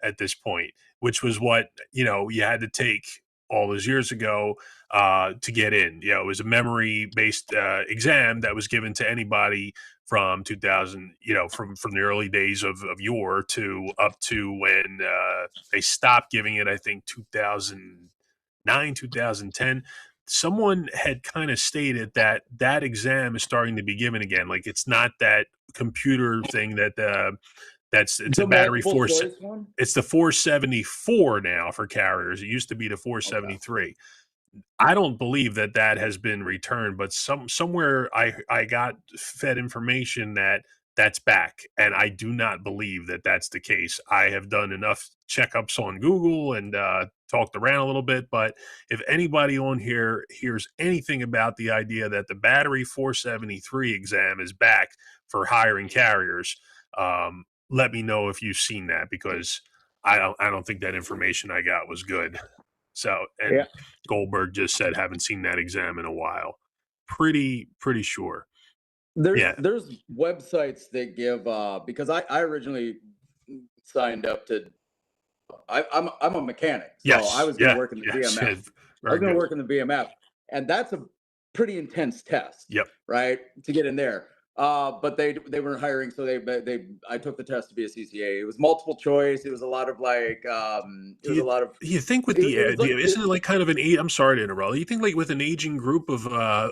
Speaker 2: at this point, which was what you had to take all those years ago to get in. It was a memory based exam that was given to anybody from 2000, from the early days of yore to up to when they stopped giving it, I think 2009, 2010. Someone had kind of stated that that exam is starting to be given again. Like, it's not that computer thing that it's a
Speaker 3: The
Speaker 2: battery
Speaker 3: multiple
Speaker 2: force.
Speaker 3: choice one.
Speaker 2: It's the 474 now for carriers. It used to be the 473. I don't believe that has been returned, but somewhere I got fed information that that's back, and I do not believe that that's the case. I have done enough checkups on Google and talked around a little bit, but if anybody on here hears anything about the idea that the battery 473 exam is back for hiring carriers, let me know if you've seen that, because I don't think that information I got was good. So, and
Speaker 3: Yeah.
Speaker 2: Goldberg just said, haven't seen that exam in a while. Pretty sure. Yeah.
Speaker 3: There's websites that give because I originally signed up to I'm a mechanic, so I
Speaker 2: Yes.
Speaker 3: was going to
Speaker 2: Yeah.
Speaker 3: work in the
Speaker 2: Yes.
Speaker 3: VMF. I
Speaker 2: Very
Speaker 3: was going to
Speaker 2: good.
Speaker 3: work in the VMF, and that's a pretty intense test.
Speaker 2: Yep.
Speaker 3: Right, to get in there. But they weren't hiring, so I took the test to be a CCA. It was multiple choice. It was a lot of
Speaker 2: Do you think with
Speaker 3: it was like
Speaker 2: isn't it like kind of I'm sorry to interrupt. You think like with an aging group of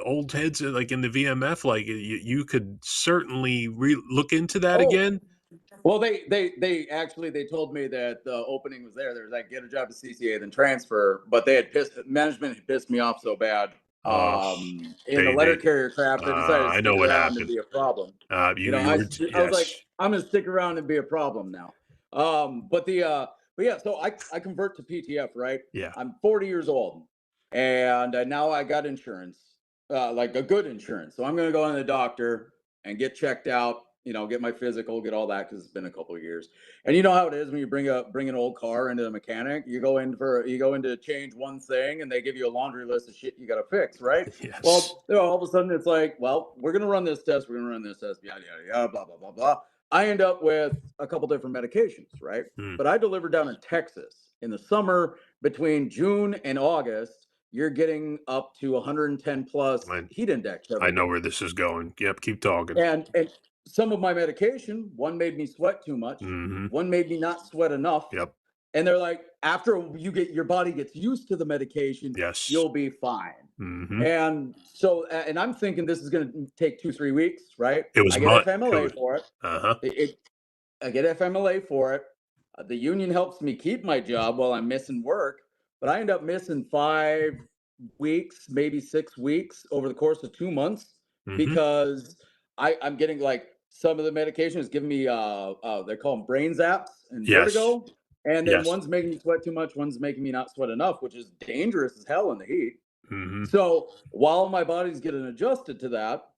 Speaker 2: old heads like in the VMF, like you could certainly look into that again?
Speaker 3: Well, they told me that the opening was there. There was like get a job at CCA, then transfer. But management had pissed me off so bad.
Speaker 2: Oh,
Speaker 3: In the
Speaker 2: they
Speaker 3: letter carrier crap, they decided to
Speaker 2: I know
Speaker 3: stick
Speaker 2: what
Speaker 3: around and
Speaker 2: happened.
Speaker 3: be a problem.
Speaker 2: You were
Speaker 3: I was like,
Speaker 2: yes.
Speaker 3: I'm gonna stick around and be a problem now. But yeah, so I convert to PTF, right?
Speaker 2: Yeah.
Speaker 3: I'm 40 years old, and now I got insurance, like a good insurance. So I'm gonna go to the doctor and get checked out. Get my physical, get all that because it's been a couple of years. And you know how it is when you bring an old car into the mechanic. You go in to change one thing, and they give you a laundry list of shit you got to fix, right?
Speaker 2: Yes.
Speaker 3: Well, all of a sudden it's like, well, we're gonna run this test, yada yada yada, blah blah blah blah. I end up with a couple different medications, right? But I delivered down in Texas in the summer between June and August. You're getting up to 110 plus heat index.
Speaker 2: I know where this is going. Yep, keep talking.
Speaker 3: And some of my medication, one made me sweat too much, one made me not sweat enough.
Speaker 2: Yep.
Speaker 3: And they're like, after your body gets used to the medication,
Speaker 2: yes,
Speaker 3: you'll be fine. And so, and I'm thinking this is going to take 2-3 weeks, right?
Speaker 2: It was
Speaker 3: I get FMLA for it. I get FMLA for it. The union helps me keep my job while I'm missing work, but I end up missing 5 weeks, maybe 6 weeks over the course of 2 months because I'm getting like some of the medication is giving me they call them brain zaps and
Speaker 2: Yes.
Speaker 3: vertigo. And then
Speaker 2: Yes.
Speaker 3: one's making me sweat too much, one's making me not sweat enough, which is dangerous as hell in the heat.
Speaker 2: Mm-hmm.
Speaker 3: So while my body's getting adjusted to that,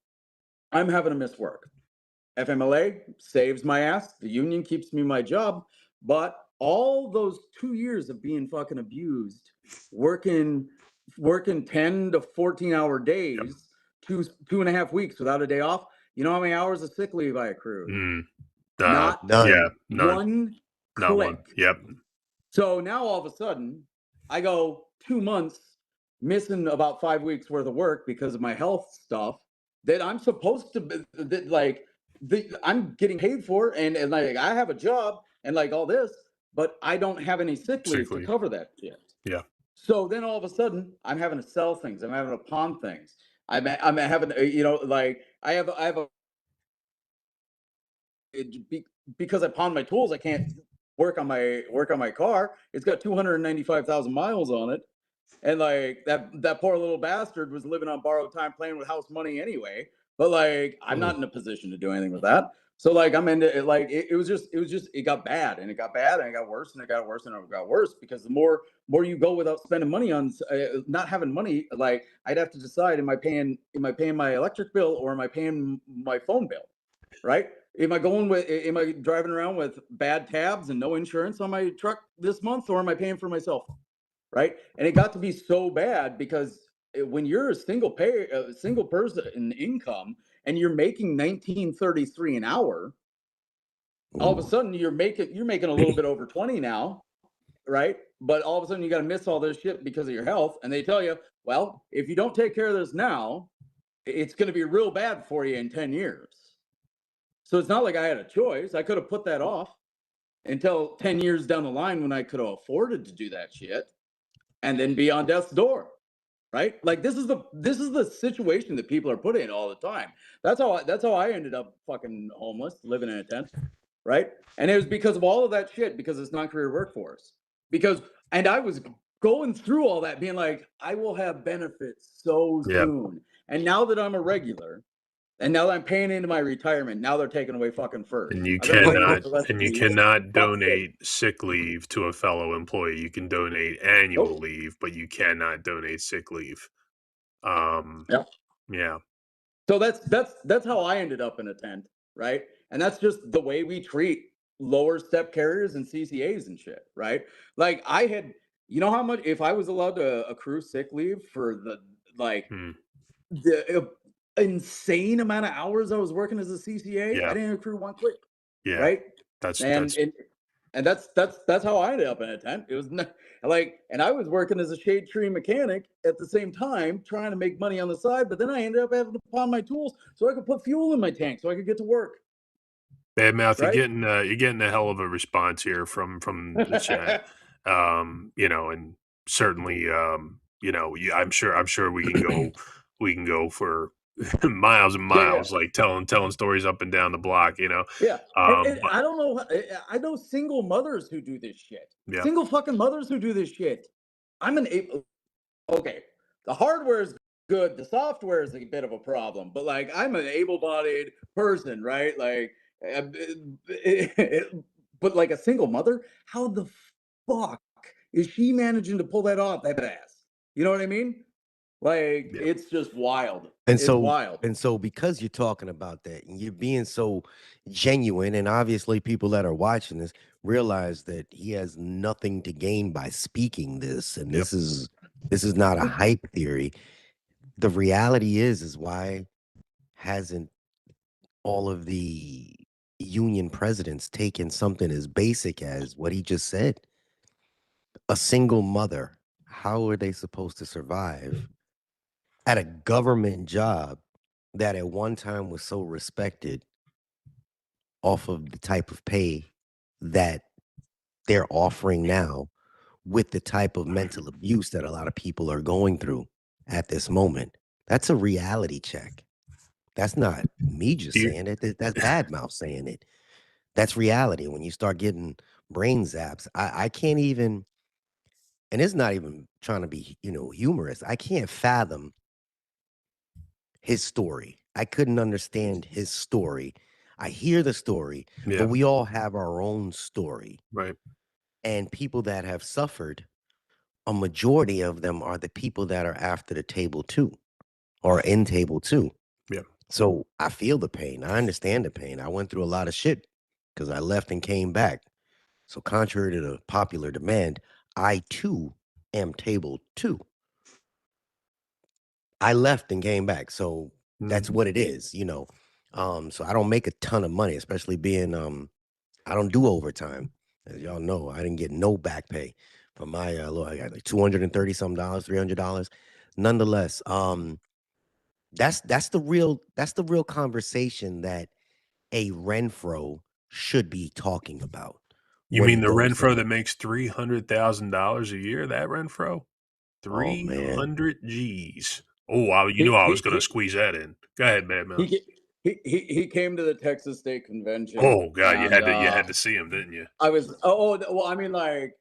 Speaker 3: I'm having to miss work. FMLA saves my ass. The union keeps me my job. But all those 2 years of being fucking abused, working 10 to 14-hour days, 2.5 weeks without a day off. You know how many hours of sick leave I accrued? Not
Speaker 1: None.
Speaker 2: Yeah, none.
Speaker 3: one
Speaker 2: Not one.
Speaker 3: click.
Speaker 2: Yep.
Speaker 3: So now all of a sudden, I go 2 months missing about 5 weeks worth of work because of my health stuff that I'm supposed to I'm getting paid for, and like I have a job and like all this, but I don't have any sick leave to cover that shit.
Speaker 2: Yeah.
Speaker 3: So then all of a sudden, I'm having to sell things. I'm having to pawn things. I'm having like I have a because I pawned my tools. I can't work on my car. It's got 295,000 miles on it, and like that poor little bastard was living on borrowed time, playing with house money anyway. But like I'm not in a position to do anything with that. So like I'm into it. Like it was just it got bad and it got bad and it got worse and it got worse and it got worse because the more you go without spending money on not having money, like I'd have to decide, am I paying my electric bill or am I paying my phone bill, right? Am I driving around with bad tabs and no insurance on my truck this month, or am I paying for my cell phone? Right. And it got to be so bad because when you're a single person in income and you're making $19.33 an hour, all of a sudden you're making a little bit over 20 now, right? But all of a sudden you got to miss all this shit because of your health. And they tell you, well, if you don't take care of this now, it's going to be real bad for you in 10 years. So it's not like I had a choice. I could have put that off until 10 years down the line when I could have afforded to do that shit and then be on death's door. Right? Like this is the situation that people are put in all the time. That's how I ended up fucking homeless, living in a tent. Right? And it was because of all of that shit, because it's non-career workforce. And I was going through all that being like, I will have benefits so soon. And now that I'm a regular, and now that I'm paying into my retirement, now they're taking away fucking first.
Speaker 2: And you
Speaker 3: I've been paying
Speaker 2: cannot
Speaker 3: for less
Speaker 2: and
Speaker 3: than
Speaker 2: you
Speaker 3: a year.
Speaker 2: cannot donate sick leave to a fellow employee. You can donate annual leave, but you cannot donate sick leave. Yeah.
Speaker 3: So that's how I ended up in a tent, right? And that's just the way we treat lower step carriers and CCAs and shit, right? Like I had, you know how much, if I was allowed to accrue sick leave for the insane amount of hours I was working as a CCA, I didn't accrue one click.
Speaker 2: Yeah.
Speaker 3: Right.
Speaker 2: That's
Speaker 3: how I ended up in a tent. It was and I was working as a shade tree mechanic at the same time, trying to make money on the side. But then I ended up having to pawn my tools so I could put fuel in my tank so I could get to work.
Speaker 2: Badmouth, right? You're getting a hell of a response here from the chat. And certainly, I'm sure we can go for miles and miles, like telling stories up and down the block,
Speaker 3: Yeah. I don't know. I know single mothers who do this shit. Yeah. Single fucking mothers who do this shit. Okay. The hardware is good. The software is a bit of a problem, but like I'm an able-bodied person, right? Like, but like a single mother, how the fuck is she managing to pull that off? That ass. You know what I mean? Like it's just wild. It's wild.
Speaker 1: And so because you're talking about that and you're being so genuine, and obviously people that are watching this realize that he has nothing to gain by speaking this, and this is not a hype theory. The reality is why hasn't all of the union presidents taken something as basic as what he just said? A single mother, how are they supposed to survive at a government job that at one time was so respected off of the type of pay that they're offering now, with the type of mental abuse that a lot of people are going through at this moment? That's a reality check. That's not me just saying it. That's Badmouth saying it. That's reality. When you start getting brain zaps, I can't even, and it's not even trying to be, humorous. I can't fathom his story. I couldn't understand his story. I hear the story, but
Speaker 2: Yeah.
Speaker 1: we all have our own story.
Speaker 2: Right.
Speaker 1: And people that have suffered, a majority of them are the people that are after the table too, or in table two.
Speaker 2: Yeah.
Speaker 1: So I feel the pain. I understand the pain. I went through a lot of shit because I left and came back. So contrary to the popular demand, I too am table two. I left and came back. So that's what it is, So I don't make a ton of money, especially being I don't do overtime. As y'all know, I didn't get no back pay for my I got like $230 some dollars, $300. Nonetheless, that's the real conversation that a Renfro should be talking about.
Speaker 2: You
Speaker 1: When
Speaker 2: mean
Speaker 1: he
Speaker 2: the
Speaker 1: goes
Speaker 2: Renfro
Speaker 1: to,
Speaker 2: that makes $300,000 a year? That Renfro,
Speaker 1: oh man,
Speaker 2: 300 G's. Oh, wow! You
Speaker 3: He
Speaker 2: know I was
Speaker 3: he
Speaker 2: going to squeeze that in. Go ahead, man.
Speaker 3: he he came to the Texas State Convention,
Speaker 2: Oh God, you
Speaker 3: and
Speaker 2: had to see him, didn't you?
Speaker 3: I was well. I mean, like,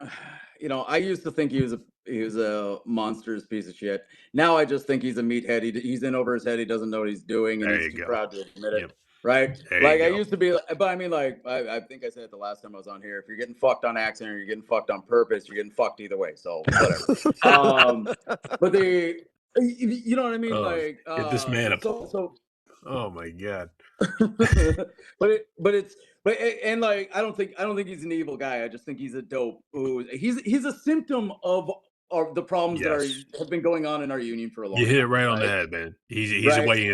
Speaker 3: I used to think he was a monstrous piece of shit. Now I just think he's a meathead. He's in over his head. He doesn't know what he's doing, and
Speaker 2: There
Speaker 3: he's
Speaker 2: you
Speaker 3: too
Speaker 2: go.
Speaker 3: proud to admit
Speaker 2: Yep.
Speaker 3: it. Right?
Speaker 2: There
Speaker 3: Like
Speaker 2: you
Speaker 3: I
Speaker 2: go.
Speaker 3: used to be, but I mean, like I think I said it the last time I was on here. If you're getting fucked on accident or you're getting fucked on purpose, you're getting fucked either way. So whatever. But you know what I mean?
Speaker 2: Oh,
Speaker 3: Like,
Speaker 2: get this man a.
Speaker 3: so
Speaker 2: Oh my God.
Speaker 3: and like I don't think he's an evil guy. I just think he's a dope. He's a symptom of the problems that
Speaker 2: Yes.
Speaker 3: have been going on in our union for a
Speaker 2: You
Speaker 3: long
Speaker 2: hit it
Speaker 3: time,
Speaker 2: right on the
Speaker 3: right?
Speaker 2: head, man. He's
Speaker 3: Right.
Speaker 2: way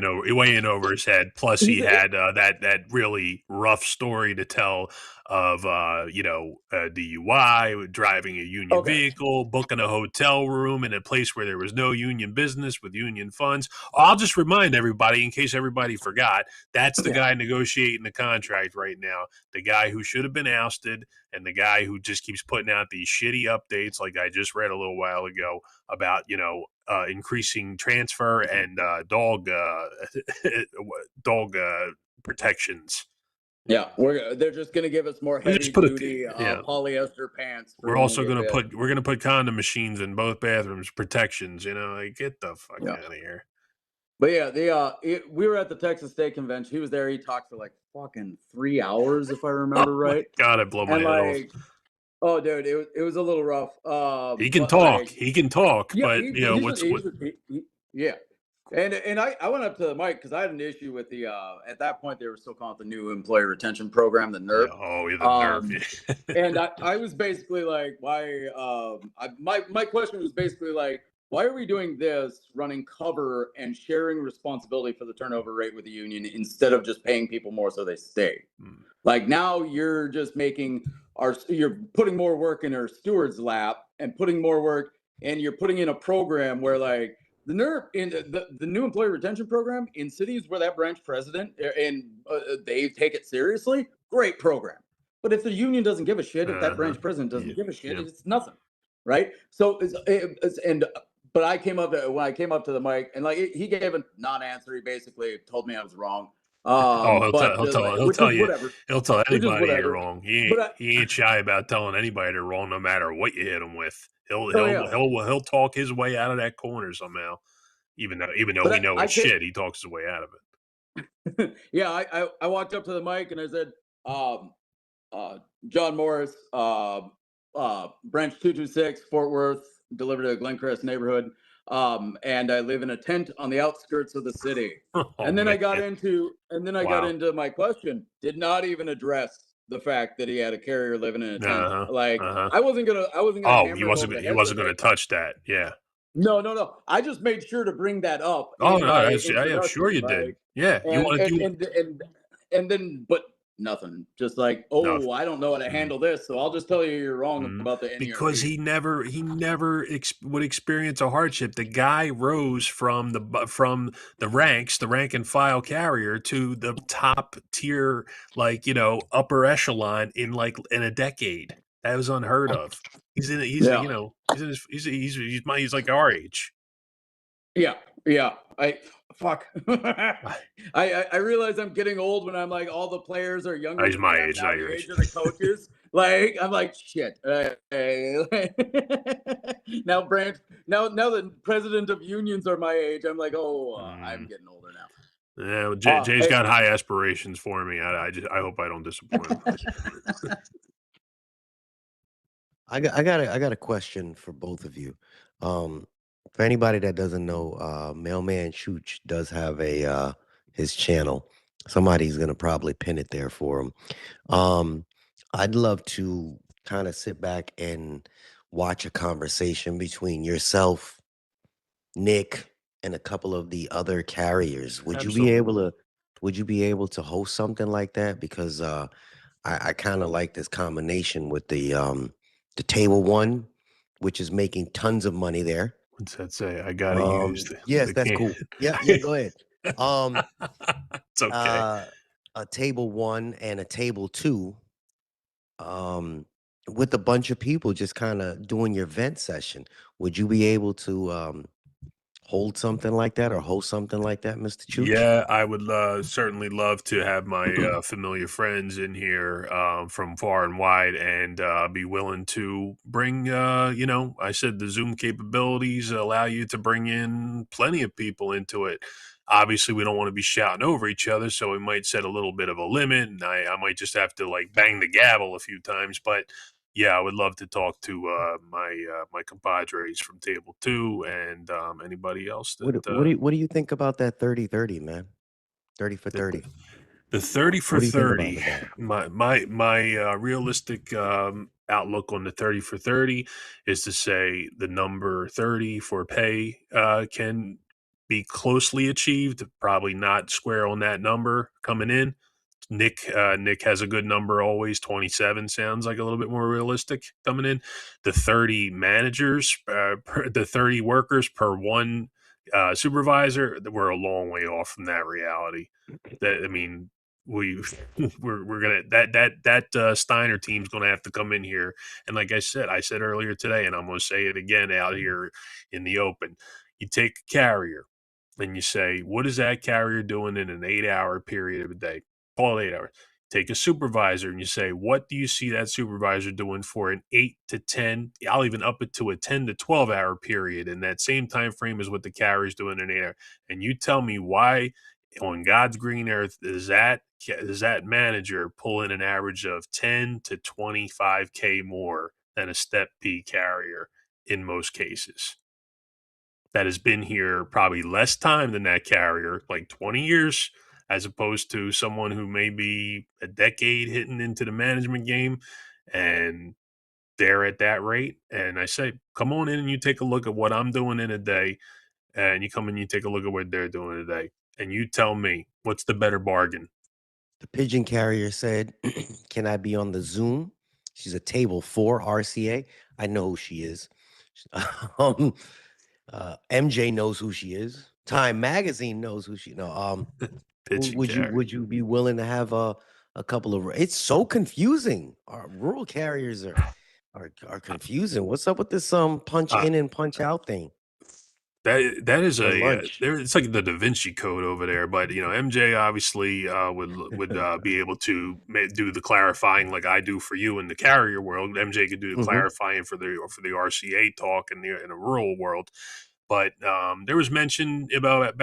Speaker 2: in over his head. Plus, he
Speaker 3: He's
Speaker 2: had that really rough story to tell of DUI, driving a union
Speaker 3: okay.
Speaker 2: vehicle, booking a hotel room in a place where there was no union business with union funds. I'll just remind everybody, in case everybody forgot, that's the
Speaker 3: Yeah.
Speaker 2: guy negotiating the contract right now. The guy who should have been ousted, and the guy who just keeps putting out these shitty updates, like I just read a little while ago about increasing transfer and dog dog protections.
Speaker 3: Yeah, they're just gonna give us more
Speaker 2: We just
Speaker 3: heavy
Speaker 2: put
Speaker 3: duty
Speaker 2: yeah.
Speaker 3: polyester pants for
Speaker 2: We're
Speaker 3: when we
Speaker 2: also
Speaker 3: get bit.
Speaker 2: we're gonna put condom machines in both bathrooms, protections. Like, get the fuck
Speaker 3: Yeah.
Speaker 2: out of here.
Speaker 3: But yeah, we were at the Texas State Convention. He was there. He talked for like fucking 3 hours, if I
Speaker 2: Oh
Speaker 3: remember
Speaker 2: my
Speaker 3: right.
Speaker 2: God, I blow my
Speaker 3: And
Speaker 2: head off.
Speaker 3: like, oh, dude, it was a little rough.
Speaker 2: He can
Speaker 3: But
Speaker 2: talk.
Speaker 3: like,
Speaker 2: He can talk,
Speaker 3: yeah,
Speaker 2: but what's what?
Speaker 3: yeah. And I went up to the mic because I had an issue with the at that point they were still calling it the new employee retention program, the
Speaker 2: Yeah.
Speaker 3: NERP.
Speaker 2: Oh, yeah, the nerve.
Speaker 3: And I was basically like, why? My question was basically like, why are we doing this, running cover and sharing responsibility for the turnover rate with the union instead of just paying people more so they stay? Like now you're just you're putting more work in our steward's lap and putting more work, and you're putting in a program where like the NERP in the new employee retention program in cities where that branch president and they take it seriously, great program. But if the union doesn't give a shit, if that branch president doesn't give a shit,
Speaker 2: Yeah.
Speaker 3: it's nothing, right? So but when I came up to the mic and like he gave a non-answer. He basically told me I was wrong.
Speaker 2: Oh,
Speaker 3: But
Speaker 2: he'll
Speaker 3: which
Speaker 2: tell
Speaker 3: is
Speaker 2: you.
Speaker 3: whatever,
Speaker 2: He'll tell
Speaker 3: which is
Speaker 2: anybody you're
Speaker 3: whatever.
Speaker 2: wrong.
Speaker 3: But
Speaker 2: He ain't shy about telling anybody they're wrong, no matter what you hit him with.
Speaker 3: oh yeah,
Speaker 2: He'll talk his way out of that corner somehow. Even though we
Speaker 3: but
Speaker 2: know
Speaker 3: I
Speaker 2: it's
Speaker 3: can't.
Speaker 2: shit, he talks his way out of it.
Speaker 3: Yeah, I walked up to the mic and I said, John Morris, branch 226, Fort Worth, delivered to Glencrest neighborhood. And I live in a tent on the outskirts of the city.
Speaker 2: Oh
Speaker 3: And then
Speaker 2: man!
Speaker 3: I got into my question. Did not even address the fact that he had a carrier living in a tent. Like I wasn't gonna
Speaker 2: Oh,
Speaker 3: hammer him over the
Speaker 2: he
Speaker 3: head with
Speaker 2: wasn't gonna
Speaker 3: it.
Speaker 2: touch that. Yeah.
Speaker 3: No. I just made sure to bring that up
Speaker 2: Oh
Speaker 3: in
Speaker 2: no,
Speaker 3: my
Speaker 2: I am sure
Speaker 3: introduction,
Speaker 2: you
Speaker 3: right?
Speaker 2: did. Yeah, you
Speaker 3: And
Speaker 2: wanted
Speaker 3: and
Speaker 2: you.
Speaker 3: and and and then, but nothing. Just like,
Speaker 2: No.
Speaker 3: oh, I don't know how to handle this, so I'll just tell you you're wrong about the
Speaker 2: Because
Speaker 3: NERP.
Speaker 2: he never would experience a hardship. The guy rose from the ranks, the rank and file carrier, to the top tier, upper echelon in a decade. That was unheard of. He's in
Speaker 3: Yeah,
Speaker 2: he's like our age.
Speaker 3: yeah. Fuck. I realize I'm getting old when I'm like all the players are younger
Speaker 2: He's
Speaker 3: than me.
Speaker 2: my
Speaker 3: I'm
Speaker 2: age,
Speaker 3: now
Speaker 2: not
Speaker 3: the
Speaker 2: your age.
Speaker 3: age of the coaches. Like, I'm like, shit. Now, now the president of unions are my age. I'm like, oh, I'm getting older now.
Speaker 2: Yeah, well, Jay's
Speaker 3: Hey.
Speaker 2: got high aspirations for me. I hope I don't disappoint him.
Speaker 1: I got a question for both of you. For anybody that doesn't know, Mailman Chooch does have a his channel. Somebody's gonna probably pin it there for him. Um, I'd love to kind of sit back and watch a conversation between yourself, Nick, and a couple of the other carriers.
Speaker 2: Absolutely.
Speaker 1: Would you be able to host something like that? Because I kind of like this combination with the table one, which is making tons of money there.
Speaker 2: What's that say? I gotta use
Speaker 1: Yes,
Speaker 2: the
Speaker 1: that's
Speaker 2: can.
Speaker 1: cool. Yeah, yeah, go ahead. Um,
Speaker 2: It's okay.
Speaker 1: uh, a table one and a table two, um, with a bunch of people just kind of doing your vent session. Would you be able to hold something like that or host something like that, Mr. Chooch?
Speaker 2: Yeah, I would certainly love to have my familiar friends in here from far and wide and be willing to bring, I said the Zoom capabilities allow you to bring in plenty of people into it. Obviously, we don't want to be shouting over each other, so we might set a little bit of a limit, and I might just have to like bang the gavel a few times. But yeah, I would love to talk to my compadres from Table Two and anybody else that.
Speaker 1: What do you think about that 30-30, man? 30 for
Speaker 2: That
Speaker 1: 30.
Speaker 2: the 30 for
Speaker 1: What do you think about
Speaker 2: 30,
Speaker 1: that?
Speaker 2: my realistic outlook on the 30 for 30 is to say the number 30 for pay can be closely achieved, probably not square on that number coming in. Nick has a good number always. 27 sounds like a little bit more realistic coming in. The 30 managers, the 30 workers per one supervisor, we're a long way off from that reality. That I mean, we we're gonna that Steiner team's gonna have to come in here, and like I said earlier today, and I'm gonna say it again out here in the open. You take a carrier and you say, what is that carrier doing in an 8 hour period of a day? Call it 8 hours. Take a supervisor and you say, what do you see that supervisor doing for an 8 to 10? I'll even up it to a 10 to 12 hour period in that same time frame as what the carrier is doing in 8 hours. And you tell me why on God's green earth does that manager pull in an average of 10 to 25K more than a step P carrier in most cases? That has been here probably less time than that carrier, like 20 years, as opposed to someone who may be a decade hitting into the management game and they're at that rate. And I say, come on in and you take a look at what I'm doing in a day. And you come and you take a look at what they're doing today. And you tell me what's the better bargain.
Speaker 1: The pigeon carrier said, "Can I be on the Zoom?" She's a table 4 RCA. I know who she is. um, MJ knows who she is. Time Magazine knows who she. No,
Speaker 2: Pitching carrier.
Speaker 1: would you be willing to have a couple of? It's so confusing. Our rural carriers are confusing. What's up with this punch
Speaker 2: Uh,
Speaker 1: in and punch out thing
Speaker 2: that is
Speaker 1: for
Speaker 2: a
Speaker 1: lunch?
Speaker 2: there. It's like the Da Vinci Code over there, but MJ obviously would be able to do the clarifying like I do for you in the carrier world. MJ could do the
Speaker 1: Hmm.
Speaker 2: clarifying for the RCA talk in the rural world. But there was mention about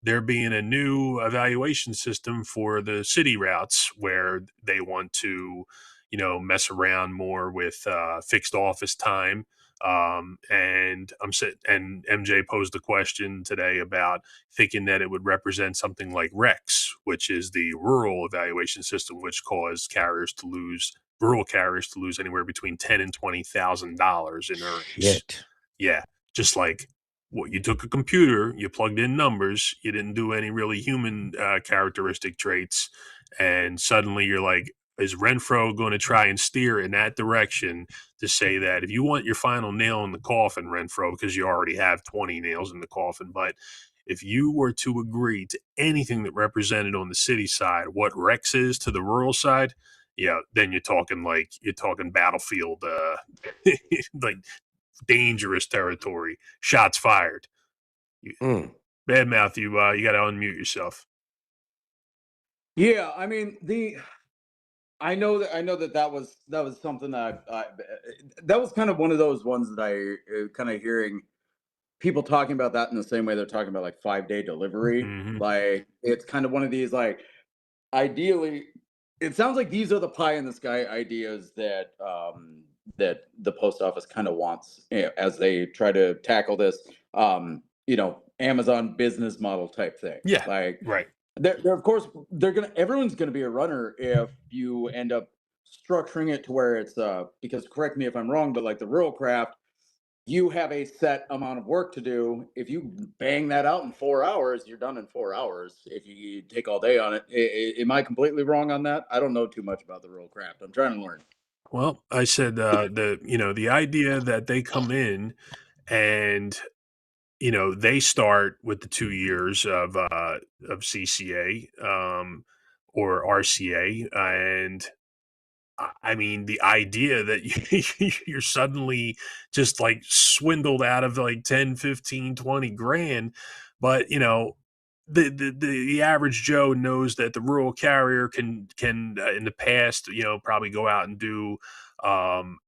Speaker 2: there being a new evaluation system for the city routes where they want to, mess around more with fixed office time. And MJ posed a question today about thinking that it would represent something like Rex, which is the rural evaluation system, which caused rural carriers to lose anywhere between $10,000 and $20,000 in earnings.
Speaker 1: Shit.
Speaker 2: Yeah, just like what you took a computer, you plugged in numbers, you didn't do any really human characteristic traits, and suddenly you're like, is Renfro going to try and steer in that direction to say that if you want your final nail in the coffin, Renfro, because you already have 20 nails in the coffin, but if you were to agree to anything that represented on the city side what Rex is to the rural side, yeah, then you're talking battlefield, like dangerous territory. Shots fired.
Speaker 1: Mm.
Speaker 2: Bad mouth, you got to unmute yourself.
Speaker 3: Yeah, I mean I know that was something that was kind of one of those ones that kind of hearing people talking about that in the same way they're talking about like 5-day delivery.
Speaker 2: Hmm.
Speaker 3: Like it's kind of one of these like ideally, it sounds like these are the pie in the sky ideas that the post office kind of wants, as they try to tackle this, Amazon business model type thing.
Speaker 2: Yeah,
Speaker 3: Like
Speaker 2: right.
Speaker 3: they're of course everyone's gonna be a runner if you end up structuring it to where it's because correct me if I'm wrong, but like the rural craft, you have a set amount of work to do. If you bang that out in 4 hours, you're done in 4 hours. If you take all day on it, am I completely wrong on that? I don't know too much about the rural craft. I'm trying to learn.
Speaker 2: Well, I said the idea that they come in and they start with the 2 years of CCA or RCA, and I mean, the idea that you're suddenly just like swindled out of like 10, 15, 20 grand. But, the average Joe knows that the rural carrier can in the past, probably go out and do um,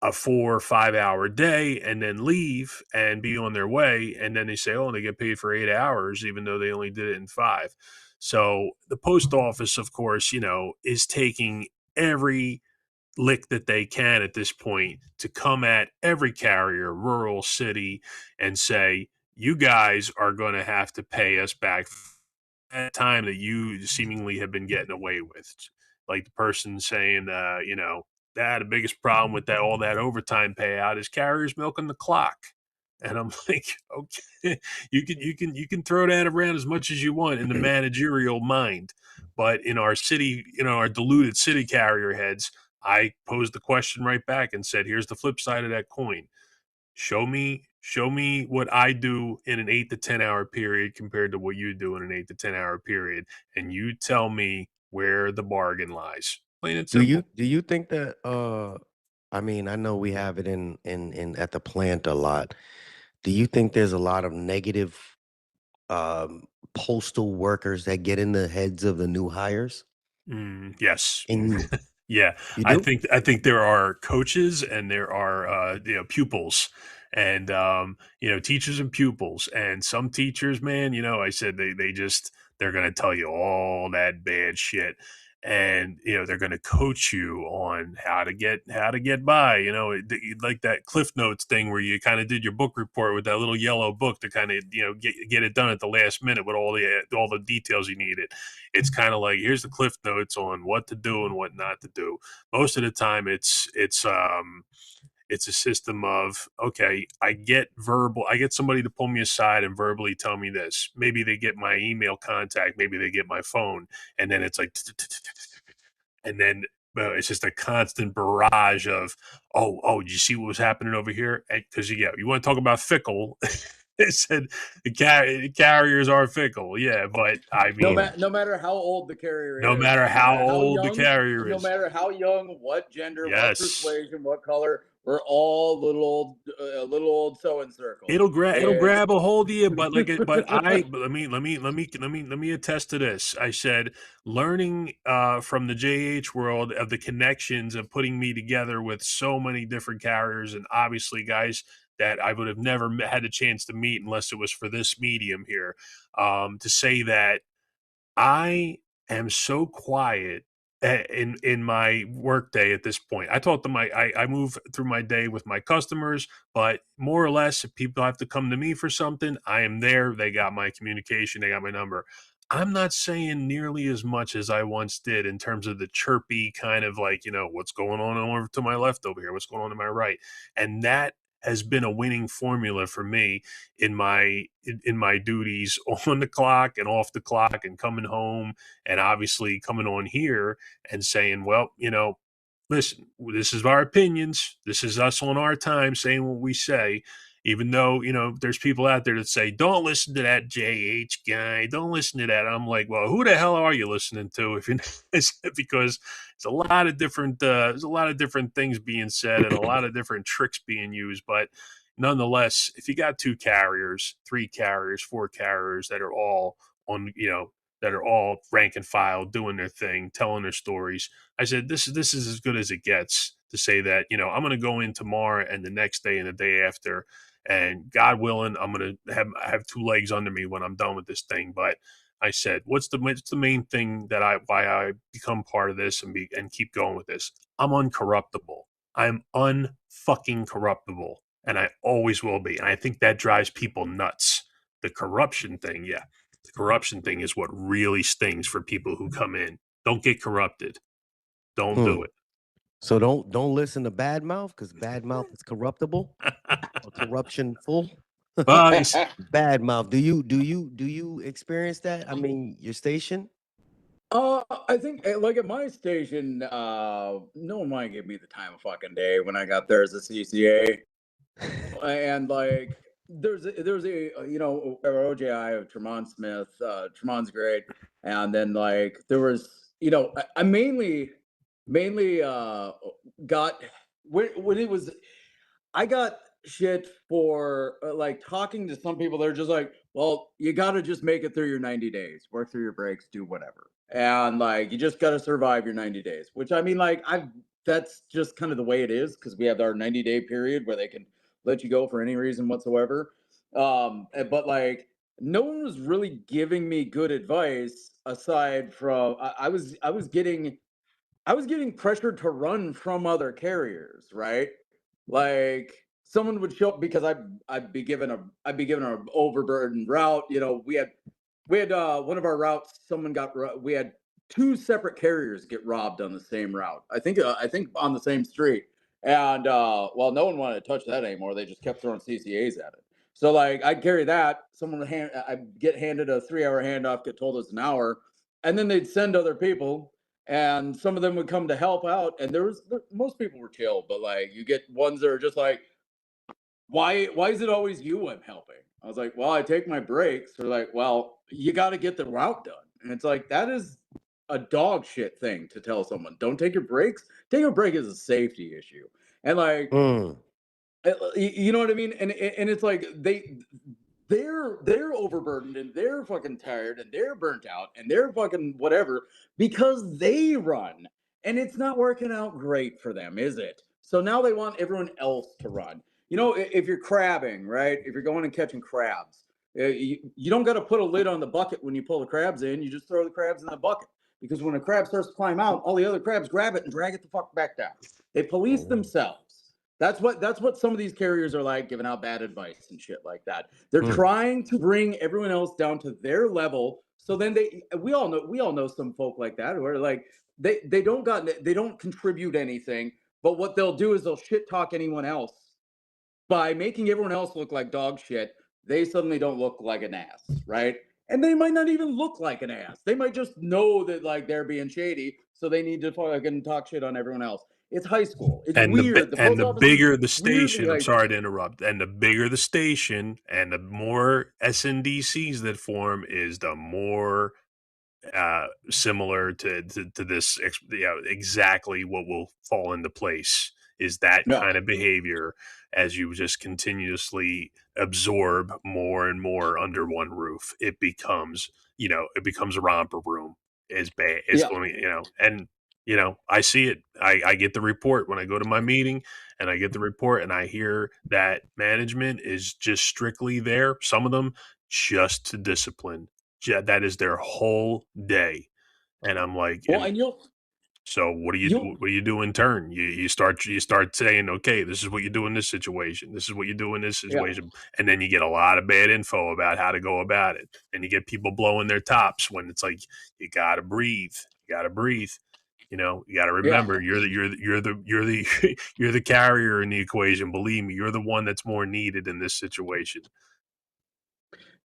Speaker 2: a 4 or 5 hour day and then leave and be on their way. And then they say, oh, they get paid for 8 hours, even though they only did it in five. So the post office, of course, is taking every lick that they can at this point to come at every carrier, rural, city, and say, you guys are going to have to pay us back at time that you seemingly have been getting away with. Like the person saying, that the biggest problem with that all that overtime payout is carriers milking the clock. And I'm like, okay, you can throw that around as much as you want in the managerial mind, but in our city, our diluted city carrier heads, I posed the question right back and said, here's the flip side of that coin. Show me what I do in an 8 to 10 hour period compared to what you do in an 8 to 10 hour period, and you tell me where the bargain lies. Plain and simple.
Speaker 1: Do you think that I mean, I know we have it in at the plant a lot. Do you think there's a lot of negative um postal workers that get in the heads of the new hires?
Speaker 2: Yes.
Speaker 1: And
Speaker 2: Yeah,
Speaker 1: you
Speaker 2: I
Speaker 1: do?
Speaker 2: think I think there are coaches and there are pupils and teachers and pupils, and some teachers, man, I said they're going to tell you all that bad shit, and they're going to coach you on how to get by, like that Cliff Notes thing where you kind of did your book report with that little yellow book to kind of get it done at the last minute with all the details you needed. It's kind of like, here's the Cliff Notes on what to do and what not to do. Most of the time it's a system of, okay, I get somebody to pull me aside and verbally tell me this. Maybe they get my email contact, maybe they get my phone, and then it's like, and then it's just a constant barrage of, oh, did you see what was happening over here? Because you want to talk about fickle. It said the carriers are fickle, yeah, but I mean,
Speaker 3: No matter how old the
Speaker 2: no
Speaker 3: carrier is,
Speaker 2: matter how old the carrier
Speaker 3: no
Speaker 2: is.
Speaker 3: matter how young, what gender, what
Speaker 2: Yes.
Speaker 3: persuasion, what color, we're all little old sewing circles.
Speaker 2: It'll
Speaker 3: It's
Speaker 2: grab a hold of you, but let me attest to this. I said, learning from the JH world of the connections of putting me together with so many different carriers, and obviously guys that I would have never had a chance to meet unless it was for this medium here. To say that I am so quiet in my workday at this point. I talk to I move through my day with my customers, but more or less, if people have to come to me for something, I am there. They got my communication, they got my number. I'm not saying nearly as much as I once did in terms of the chirpy kind of like, what's going on over to my left over here, what's going on to my right, and that has been a winning formula for me in my duties on the clock and off the clock and coming home, and obviously coming on here and saying, well, listen, this is our opinions. This is us on our time saying what we say. Even though, there's people out there that say, don't listen to that JH guy. Don't listen to that. I'm like, well, who the hell are you listening to? If you because there's a lot of different things being said and a lot of different tricks being used. But nonetheless, if you got two carriers, three carriers, four carriers that are all on, that are all rank and file, doing their thing, telling their stories. I said, this is as good as it gets to say that, I'm going to go in tomorrow and the next day and the day after, and God willing, I'm going to have two legs under me when I'm done with this thing. But I said, what's the main thing that why I become part of this and keep going with this? I'm uncorruptible. I'm unfucking corruptible, and I always will be. And I think that drives people nuts. The corruption thing, yeah. The corruption thing is what really stings for people who come in. Don't get corrupted. Don't do it.
Speaker 1: So don't listen to bad mouth, because bad mouth is corruptible or corruption full.
Speaker 2: Well,
Speaker 1: Bad mouth. Do you experience that? I mean, your station?
Speaker 3: I think like at my station, no one might give me the time of fucking day when I got there as a CCA. And like there's a OJI of Tremont Smith. Tremont's great. And then like there was, I mainly got when it was I got shit for like talking to some people. They're just like, well, you got to just make it through your 90 days, work through your breaks, do whatever. And like, you just got to survive your 90 days, which I mean, like, that's just kind of the way it is because we have our 90-day period where they can let you go for any reason whatsoever. But like, no one was really giving me good advice aside from I was getting pressured to run from other carriers, right? Like someone would show up because I'd be given an overburdened route. We had one of our routes. We had two separate carriers get robbed on the same route. I think on the same street. And well, no one wanted to touch that anymore. They just kept throwing CCAs at it. So like I'd carry that. I'd get handed a 3-hour handoff, get told it's an hour, and then they'd send other people and some of them would come to help out, and most people were chill, but like you get ones that are just like, why is it always you I'm helping? I was like, well, I take my breaks. They're like, well, you got to get the route done. And it's like, that is a dog shit thing to tell someone. Don't take your breaks. Take a break is a safety issue. And like, you know what I mean? And it's like they're overburdened and they're fucking tired and they're burnt out and they're fucking whatever because they run and it's not working out great for them, is it? So now they want everyone else to run. If you're crabbing, right? If you're going and catching crabs, you don't got to put a lid on the bucket when you pull the crabs in. You just throw the crabs in the bucket because when a crab starts to climb out, all the other crabs grab it and drag it the fuck back down. They police themselves. That's what some of these carriers are like, giving out bad advice and shit like that. They're trying to bring everyone else down to their level. So then we all know some folk like that where like they don't contribute anything, but what they'll do is they'll shit talk anyone else by making everyone else look like dog shit. They suddenly don't look like an ass, right? And they might not even look like an ass. They might just know that like they're being shady, so they need to fucking talk shit on everyone else. It's high school. It's weird. The post
Speaker 2: the
Speaker 3: office is
Speaker 2: bigger the
Speaker 3: weirdly
Speaker 2: station, I'm
Speaker 3: high
Speaker 2: sorry
Speaker 3: school.
Speaker 2: to interrupt, and the bigger the station and the more SNDCs that form is the more similar to this, exactly what will fall into place is that
Speaker 3: No.
Speaker 2: kind of behavior as you just continuously absorb more and more under one roof. It becomes a romper room as bad. It's
Speaker 3: Yeah.
Speaker 2: going, and I see it. I get the report when I go to my meeting, and I get the report, and I hear that management is just strictly there. Some of them just to discipline. That is their whole day. And I'm like,
Speaker 3: Well,
Speaker 2: and
Speaker 3: and
Speaker 2: so what do you
Speaker 3: you'll
Speaker 2: what do you do in turn? You start saying, okay, this is what you do in this situation. This is what you do in this
Speaker 3: yeah.
Speaker 2: situation, and then you get a lot of bad info about how to go about it, and you get people blowing their tops when it's like you gotta breathe. You gotta breathe. You got to
Speaker 3: Yeah.
Speaker 2: remember you're the carrier in the equation. Believe me, you're the one that's more needed in this situation.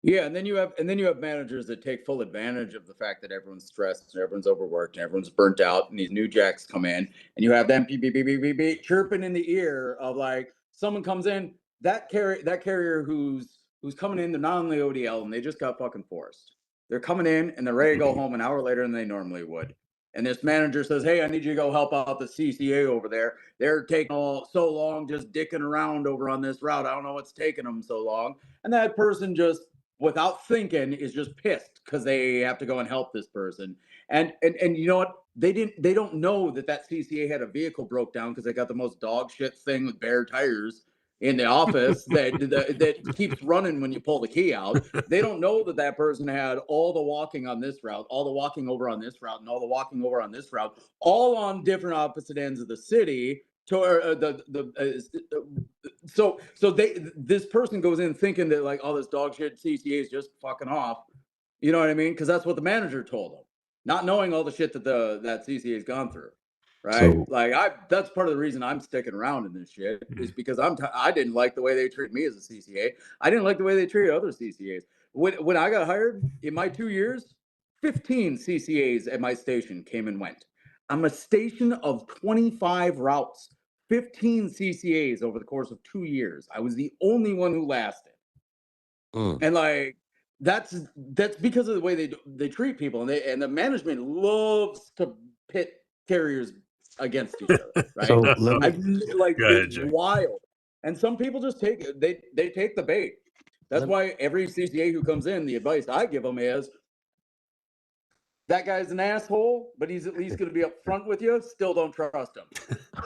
Speaker 3: Yeah, and then you have managers that take full advantage of the fact that everyone's stressed and everyone's overworked and everyone's burnt out, and these new jacks come in, and you have them beep, beep, beep, beep, beep, beep, chirping in the ear of like someone comes in, that carrier who's coming in, they're not on the ODL and they just got fucking forced. They're coming in and they're ready to go home an hour later than they normally would. And this manager says, "Hey, I need you to go help out the CCA over there. They're taking so long just dicking around over on this route. I don't know what's taking them so long." And that person just without thinking is just pissed because they have to go and help this person. And you know what? They don't know that CCA had a vehicle broke down because they got the most dog shit thing with bare tires in the office that keeps running when you pull the key out. They don't know that person had all the walking on this route, all the walking over on this route, and all the walking over on this route, all on different opposite ends of the city. So this person goes in thinking that like, oh, this dog shit CCA is just fucking off. You know what I mean? Because that's what the manager told them, not knowing all the shit that CCA has gone through. Right.
Speaker 1: So
Speaker 3: like that's part of the reason I'm sticking around in this shit is because I didn't like the way they treat me as a CCA. I didn't like the way they treat other CCAs. When I got hired in my 2 years, 15 CCAs at my station came and went. I'm a station of 25 routes, 15 CCAs over the course of 2 years. I was the only one who lasted. And like, that's because of the way they treat people, and the management loves to pit carriers against each other, right?
Speaker 1: So
Speaker 3: it's wild. And some people just take the bait. That's why every CCA who comes in, the advice I give them is, that guy's an asshole, but he's at least going to be up front with you. Still don't trust him.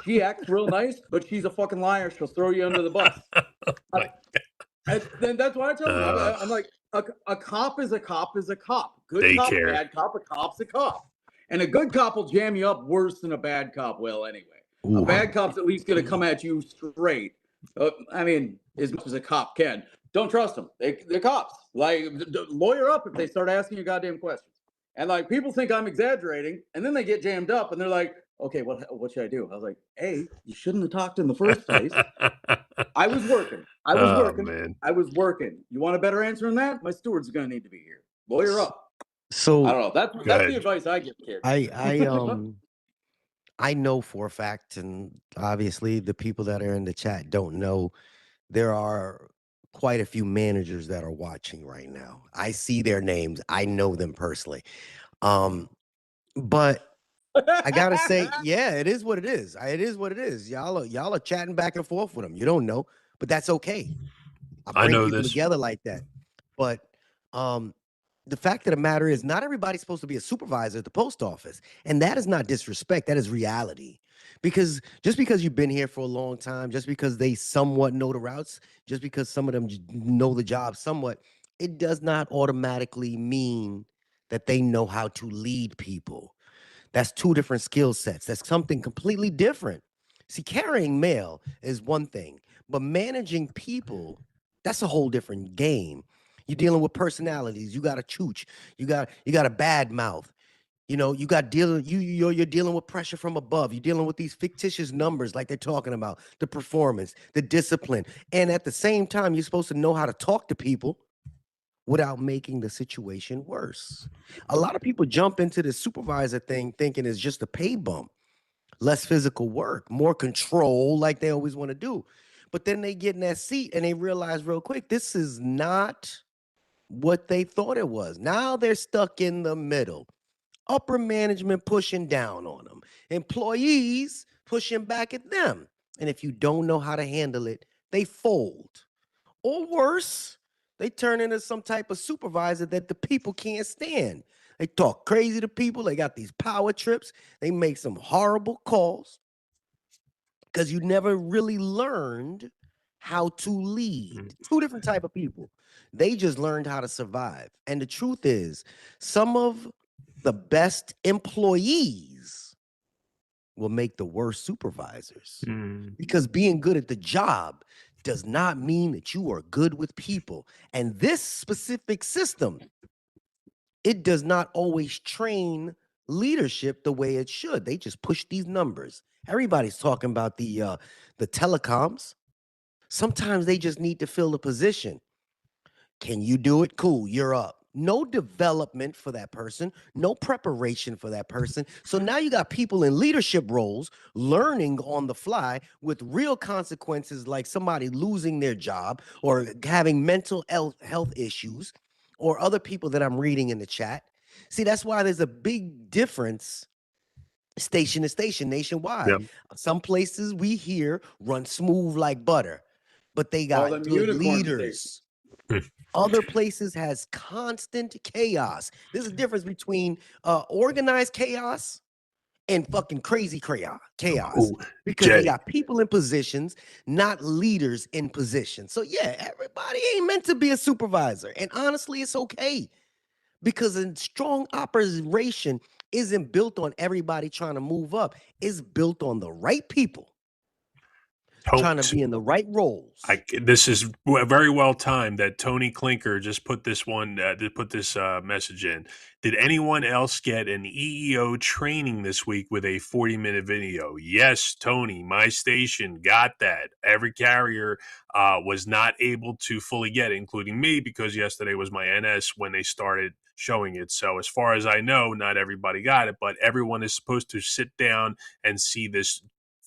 Speaker 3: She acts real nice, but she's a fucking liar. She'll throw you under the bus. And then that's why I tell them. I'm like, a cop is a cop is a cop. Good cop, bad cop, a cop's a cop. And a good cop will jam you up worse than a bad cop will anyway. Ooh. A bad cop's at least going to come at you straight. I mean, as much as a cop can. Don't trust them. They're cops. Like, lawyer up if they start asking you goddamn questions. And like, people think I'm exaggerating, and then they get jammed up, and they're like, okay, what should I do? I was like, hey, you shouldn't have talked in the first place. I was working. I was working. You want a better answer than that? My steward's going to need to be here. Lawyer up.
Speaker 1: So
Speaker 3: I don't know. That's the advice I give kids.
Speaker 1: I know for a fact, and obviously the people that are in the chat don't know, there are quite a few managers that are watching right now. I see their names. I know them personally. But I gotta say, yeah, it is what it is. It is what it is. Y'all are chatting back and forth with them. You don't know, but that's okay. I bring people together like that. But the fact of the matter is, not everybody's supposed to be a supervisor at the post office, and that is not disrespect. That is reality. Because just because you've been here for a long time, just because they somewhat know the routes, just because some of them know the job somewhat, it does not automatically mean that they know how to lead people. That's two different skill sets. That's something completely different. See, carrying mail is one thing, but managing people, that's a whole different game. You're dealing with personalities. You got a chooch. You got a bad mouth. You know, you're dealing with pressure from above. You're dealing with these fictitious numbers like they're talking about, the performance, the discipline. And at the same time, you're supposed to know how to talk to people without making the situation worse. A lot of people jump into the supervisor thing thinking it's just a pay bump, less physical work, more control like they always want to do. But then they get in that seat and they realize real quick, this is not what they thought it was. Now they're stuck in the middle. Upper management pushing down on them, employees pushing back at them. And if you don't know how to handle it, they fold. Or worse, they turn into some type of supervisor that the people can't stand. They talk crazy to people. They got these power trips. They make some horrible calls because you never really learned how to lead. Two different type of people. They just learned how to survive. And the truth is, some of the best employees will make the worst supervisors because being good at the job does not mean that you are good with people. And this specific system, it does not always train leadership the way it should. They just push these numbers. Everybody's talking about the telecoms. Sometimes they just need to fill the position. Can you do it? Cool, you're up. No development for that person, no preparation for that person. So now you got people in leadership roles learning on the fly with real consequences, like somebody losing their job or having mental health issues, or other people that I'm reading in the chat. See, that's why there's a big difference station to station nationwide. Yep. Some places we hear run smooth like butter, but they got good leaders. Other places has constant chaos. There's a difference between organized chaos and fucking crazy chaos,
Speaker 2: Oh,
Speaker 1: because they
Speaker 2: Jay,
Speaker 1: got people in positions, not leaders in positions. So yeah, everybody ain't meant to be a supervisor. And honestly, it's okay, because a strong operation isn't built on everybody trying to move up. It's built on the right people trying to be in the right roles.
Speaker 2: This is very well timed that Tony Clinker just put this message in. Did anyone else get an EEO training this week with a 40-minute video? Yes, Tony, my station got that. Every carrier was not able to fully get it, including me, because yesterday was my NS when they started showing it. So as far as I know, not everybody got it, but everyone is supposed to sit down and see this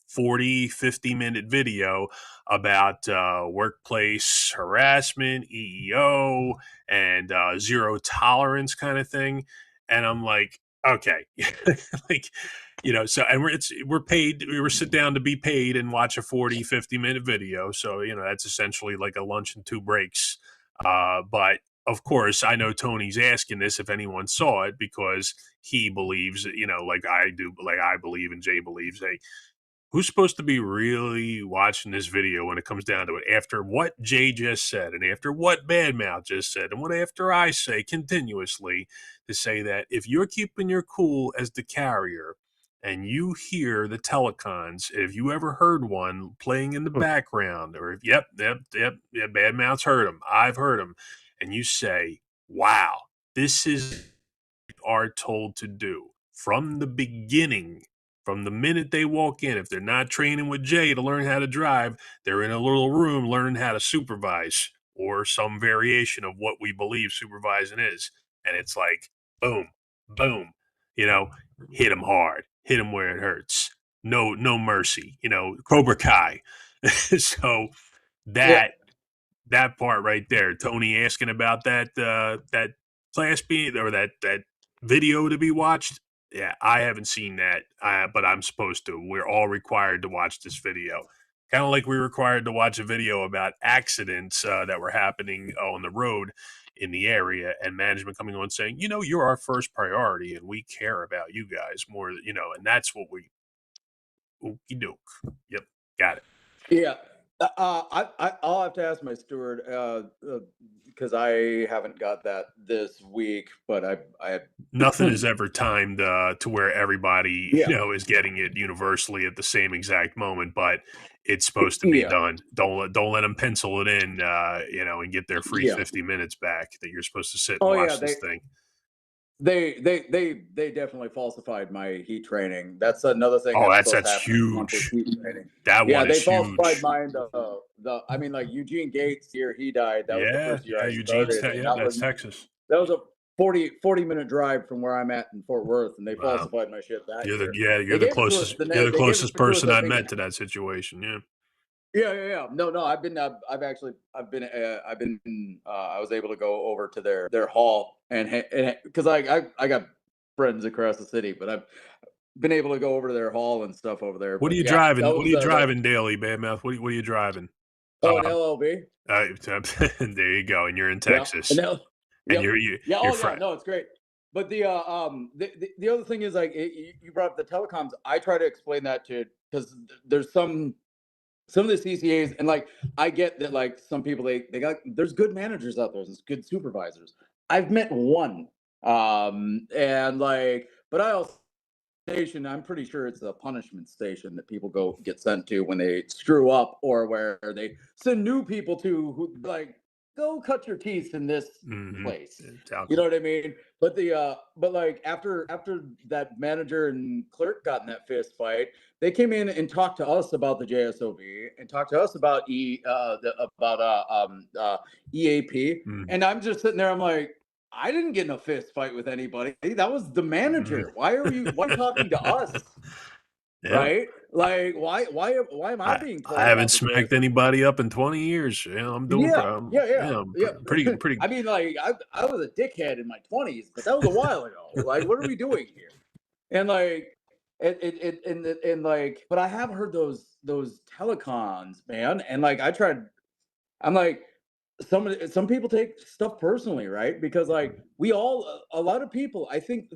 Speaker 2: 50-minute video about workplace harassment, EEO, and zero tolerance kind of thing. And I'm like, okay, like, so, and we're paid, we were sit down to be paid and watch a 50-minute video. So, that's essentially like a lunch and 2 breaks. But of course, I know Tony's asking this if anyone saw it, because he believes, like I do, like I believe and Jay believes, hey, who's supposed to be really watching this video when it comes down to it, after what Jay just said and after what Badmouth just said and what after I say continuously, to say that if you're keeping your cool as the carrier and you hear the telecons, if you ever heard one playing in the background, or if yep, Badmouth's heard him, I've heard him, and you say, wow, this is are told to do from the beginning, from the minute they walk in. If they're not training with Jay to learn how to drive, they're in a little room learning how to supervise, or some variation of what we believe supervising is. And it's like, boom, boom, hit them hard, hit them where it hurts. No mercy, Cobra Kai. So
Speaker 3: Yeah.
Speaker 2: that part right there, Tony asking about that class being, or that video to be watched. Yeah, I haven't seen that, but I'm supposed to. We're all required to watch this video, kind of like we're required to watch a video about accidents that were happening on the road in the area, and management coming on saying, you're our first priority and we care about you guys more, and that's what we. Okie doke. Yep, got it.
Speaker 3: Yeah. I'll have to ask my steward, because I haven't got that this week, but I
Speaker 2: Nothing is ever timed to where everybody
Speaker 3: yeah.
Speaker 2: is getting it universally at the same exact moment, but it's supposed to be
Speaker 3: Yeah.
Speaker 2: done. Don't let them pencil it in, and get their free
Speaker 3: Yeah.
Speaker 2: 50 minutes back that you're supposed to sit and
Speaker 3: Oh
Speaker 2: watch
Speaker 3: yeah,
Speaker 2: this thing.
Speaker 3: they definitely falsified my heat training. That's another thing
Speaker 2: Oh,
Speaker 3: that's
Speaker 2: that's
Speaker 3: supposed to happen this month is
Speaker 2: huge.
Speaker 3: heat training.
Speaker 2: That
Speaker 3: Yeah,
Speaker 2: one
Speaker 3: they
Speaker 2: is
Speaker 3: falsified
Speaker 2: huge.
Speaker 3: mine. I mean, like Eugene Gates year he died. That was the
Speaker 2: Yeah,
Speaker 3: first year I
Speaker 2: Eugene's.
Speaker 3: started, and
Speaker 2: Yeah, that's Texas.
Speaker 3: that was a 40-minute drive from where I'm at in Fort Worth, and they
Speaker 2: Wow.
Speaker 3: falsified my shit that year.
Speaker 2: You're
Speaker 3: They
Speaker 2: the
Speaker 3: gave it to us.
Speaker 2: closest. You're the
Speaker 3: They gave it
Speaker 2: closest
Speaker 3: to us.
Speaker 2: person
Speaker 3: I
Speaker 2: I've
Speaker 3: think.
Speaker 2: met to that situation. Yeah.
Speaker 3: Yeah. No. I've been. I was able to go over to their hall and because I got friends across the city, but I've been able to go over to their hall and stuff over there.
Speaker 2: What are
Speaker 3: But
Speaker 2: you
Speaker 3: yeah, that
Speaker 2: driving? What are
Speaker 3: was
Speaker 2: you driving daily, Badmouth? What are you driving?
Speaker 3: an LLB.
Speaker 2: There you go, and you're in
Speaker 3: Yeah,
Speaker 2: Texas, and
Speaker 3: yep, yeah.
Speaker 2: you're
Speaker 3: Oh yeah, no, it's great. But the other thing is like you brought up the telecoms. I try to explain that to because there's some of the CCAs, and like I get that like some people they got there's good managers out there, there's good supervisors. I've met one, and like, but I also station, I'm pretty sure it's a punishment station that people go get sent to when they screw up, or where they send new people to who like go cut your teeth in this
Speaker 2: Mm-hmm.
Speaker 3: place. You know what I mean? But like after that manager and clerk got in that fist fight, they came in and talked to us about the JSOB and talked to us about EAP.
Speaker 2: Mm-hmm.
Speaker 3: And I'm just sitting there, I'm like, I didn't get in a fist fight with anybody. That was the manager. Why are you talking to us?
Speaker 2: Yeah.
Speaker 3: Right? Like why am I being told
Speaker 2: I haven't
Speaker 3: about the
Speaker 2: smacked
Speaker 3: JSOB?
Speaker 2: anybody up in 20 years. Yeah, I'm doing. I'm pretty.
Speaker 3: I mean, like I was a dickhead in my 20s, but that was a while ago. Like, what are we doing here? And like, and like, but I have heard those telecons, man. And like, I'm like, some people take stuff personally, right? Because like a lot of people, I think,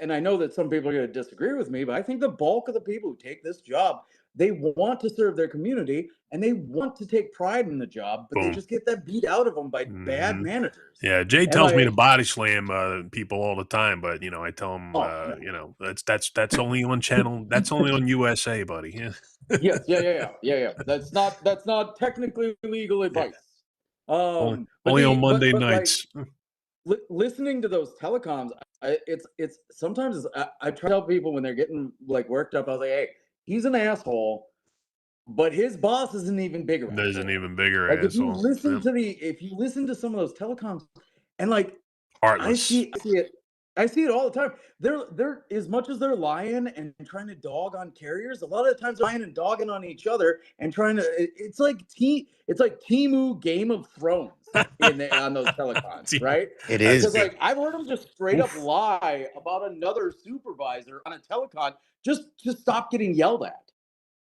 Speaker 3: and I know that some people are going to disagree with me, but I think the bulk of the people who take this job, they want to serve their community and they want to take pride in the job, but they
Speaker 2: Boom.
Speaker 3: just get that beat out of them by bad
Speaker 2: Hmm.
Speaker 3: managers.
Speaker 2: Yeah, Jay
Speaker 3: And
Speaker 2: tells me to
Speaker 3: like,
Speaker 2: body slam people all the time, but I tell him,
Speaker 3: oh no.
Speaker 2: that's only on channel, that's only on USA, buddy. Yeah,
Speaker 3: Yes, yeah. That's not technically legal
Speaker 2: yeah.
Speaker 3: advice. But
Speaker 2: Only on
Speaker 3: the
Speaker 2: Monday
Speaker 3: but like
Speaker 2: nights.
Speaker 3: listening to those telecoms, it's sometimes I try to tell people when they're getting like worked up. I was like, hey, he's an asshole, but his boss is an even bigger
Speaker 2: There's an
Speaker 3: asshole.
Speaker 2: even bigger
Speaker 3: Like
Speaker 2: asshole.
Speaker 3: if you listen to some of those telecoms, and like
Speaker 2: Heartless.
Speaker 3: I see it all the time. They're as much as they're lying and trying to dog on carriers, a lot of the times they're lying and dogging on each other and trying to. It's like Timu Game of Thrones on those telecoms, right?
Speaker 1: It
Speaker 3: Because
Speaker 1: is.
Speaker 3: like I've heard them just straight up
Speaker 2: Oof.
Speaker 3: lie about another supervisor on a telecon just to stop getting yelled at.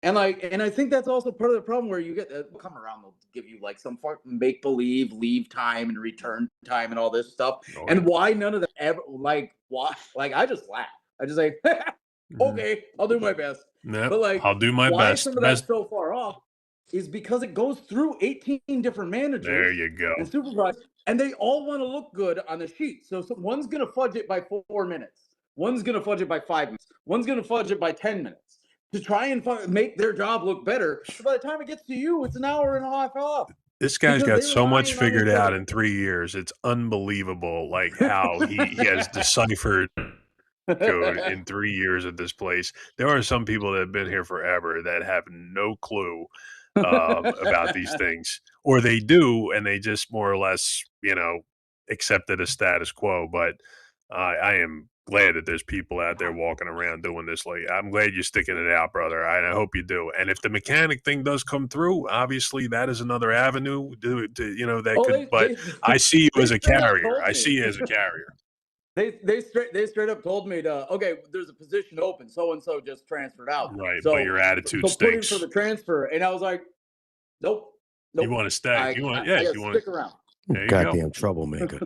Speaker 3: And I think that's also part of the problem where you get come around, they'll give you like some make believe leave time and return time and all this stuff.
Speaker 2: Oh,
Speaker 3: And
Speaker 2: yeah.
Speaker 3: why none of them ever like why like I just laugh. I just say,
Speaker 2: Mhm.
Speaker 3: okay, I'll do my best.
Speaker 2: Yep,
Speaker 3: But like
Speaker 2: I'll do my
Speaker 3: why
Speaker 2: best.
Speaker 3: some of that's so far off is because it goes through 18 different
Speaker 2: There
Speaker 3: managers
Speaker 2: you go.
Speaker 3: and supervisors, and they all want to look good on the sheet. So one's gonna fudge it by 4 minutes, one's gonna fudge it by 5 minutes, one's gonna fudge it by 10 minutes to try and make their job look better. So by the time it gets to you, it's an hour and a half off
Speaker 2: This guy's
Speaker 3: because
Speaker 2: got
Speaker 3: they were
Speaker 2: so much
Speaker 3: lying on
Speaker 2: figured
Speaker 3: each
Speaker 2: out
Speaker 3: other.
Speaker 2: in 3 years. It's unbelievable, like, how he has deciphered code in 3 years at this place. There are some people that have been here forever that have no clue, about these things. Or they do, and they just more or less, accept it as status quo, but I am glad that there's people out there walking around doing this. Like, I'm glad you're sticking it out, brother. I hope you do. And if the mechanic thing does come through, obviously that is another avenue that
Speaker 3: Oh,
Speaker 2: could. But I see you
Speaker 3: they
Speaker 2: as a
Speaker 3: straight up
Speaker 2: carrier.
Speaker 3: told
Speaker 2: I
Speaker 3: me.
Speaker 2: see you as a carrier.
Speaker 3: They straight up told me to, okay, there's a position open, so and so just transferred out,
Speaker 2: Right, but
Speaker 3: so
Speaker 2: your attitude
Speaker 3: put in for
Speaker 2: stinks.
Speaker 3: the transfer. And I was like, nope,
Speaker 2: You
Speaker 3: nope,
Speaker 2: want to stay.
Speaker 3: I gotta
Speaker 2: You want.
Speaker 3: stick around.
Speaker 2: There you go.
Speaker 1: Goddamn troublemaker.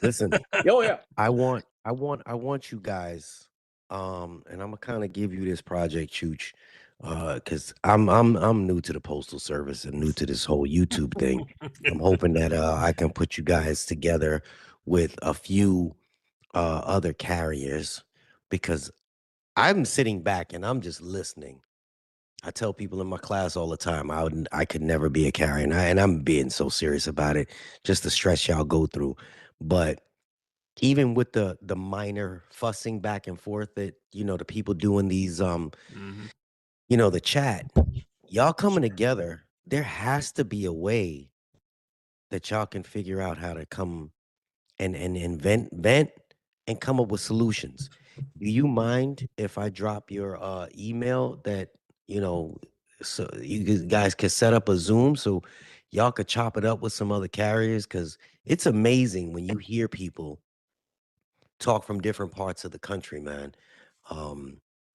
Speaker 1: Listen,
Speaker 3: Oh yeah.
Speaker 1: I want you guys, and I'm gonna kind of give you this project, Chooch, because I'm new to the Postal Service and new to this whole YouTube thing. I'm hoping that I can put you guys together with a few other carriers because I'm sitting back and I'm just listening. I tell people in my class all the time I could never be a carrier, and I'm being so serious about it, just the stress y'all go through. But even with the minor fussing back and forth that the people doing these
Speaker 2: Mhm.
Speaker 1: the chat, y'all coming together, there has to be a way that y'all can figure out how to come and invent vent and come up with solutions. Do you mind if I drop your email that you know so guys could set up a Zoom so y'all could chop it up with some other carriers? Because it's amazing when you hear people talk from different parts of the country, man.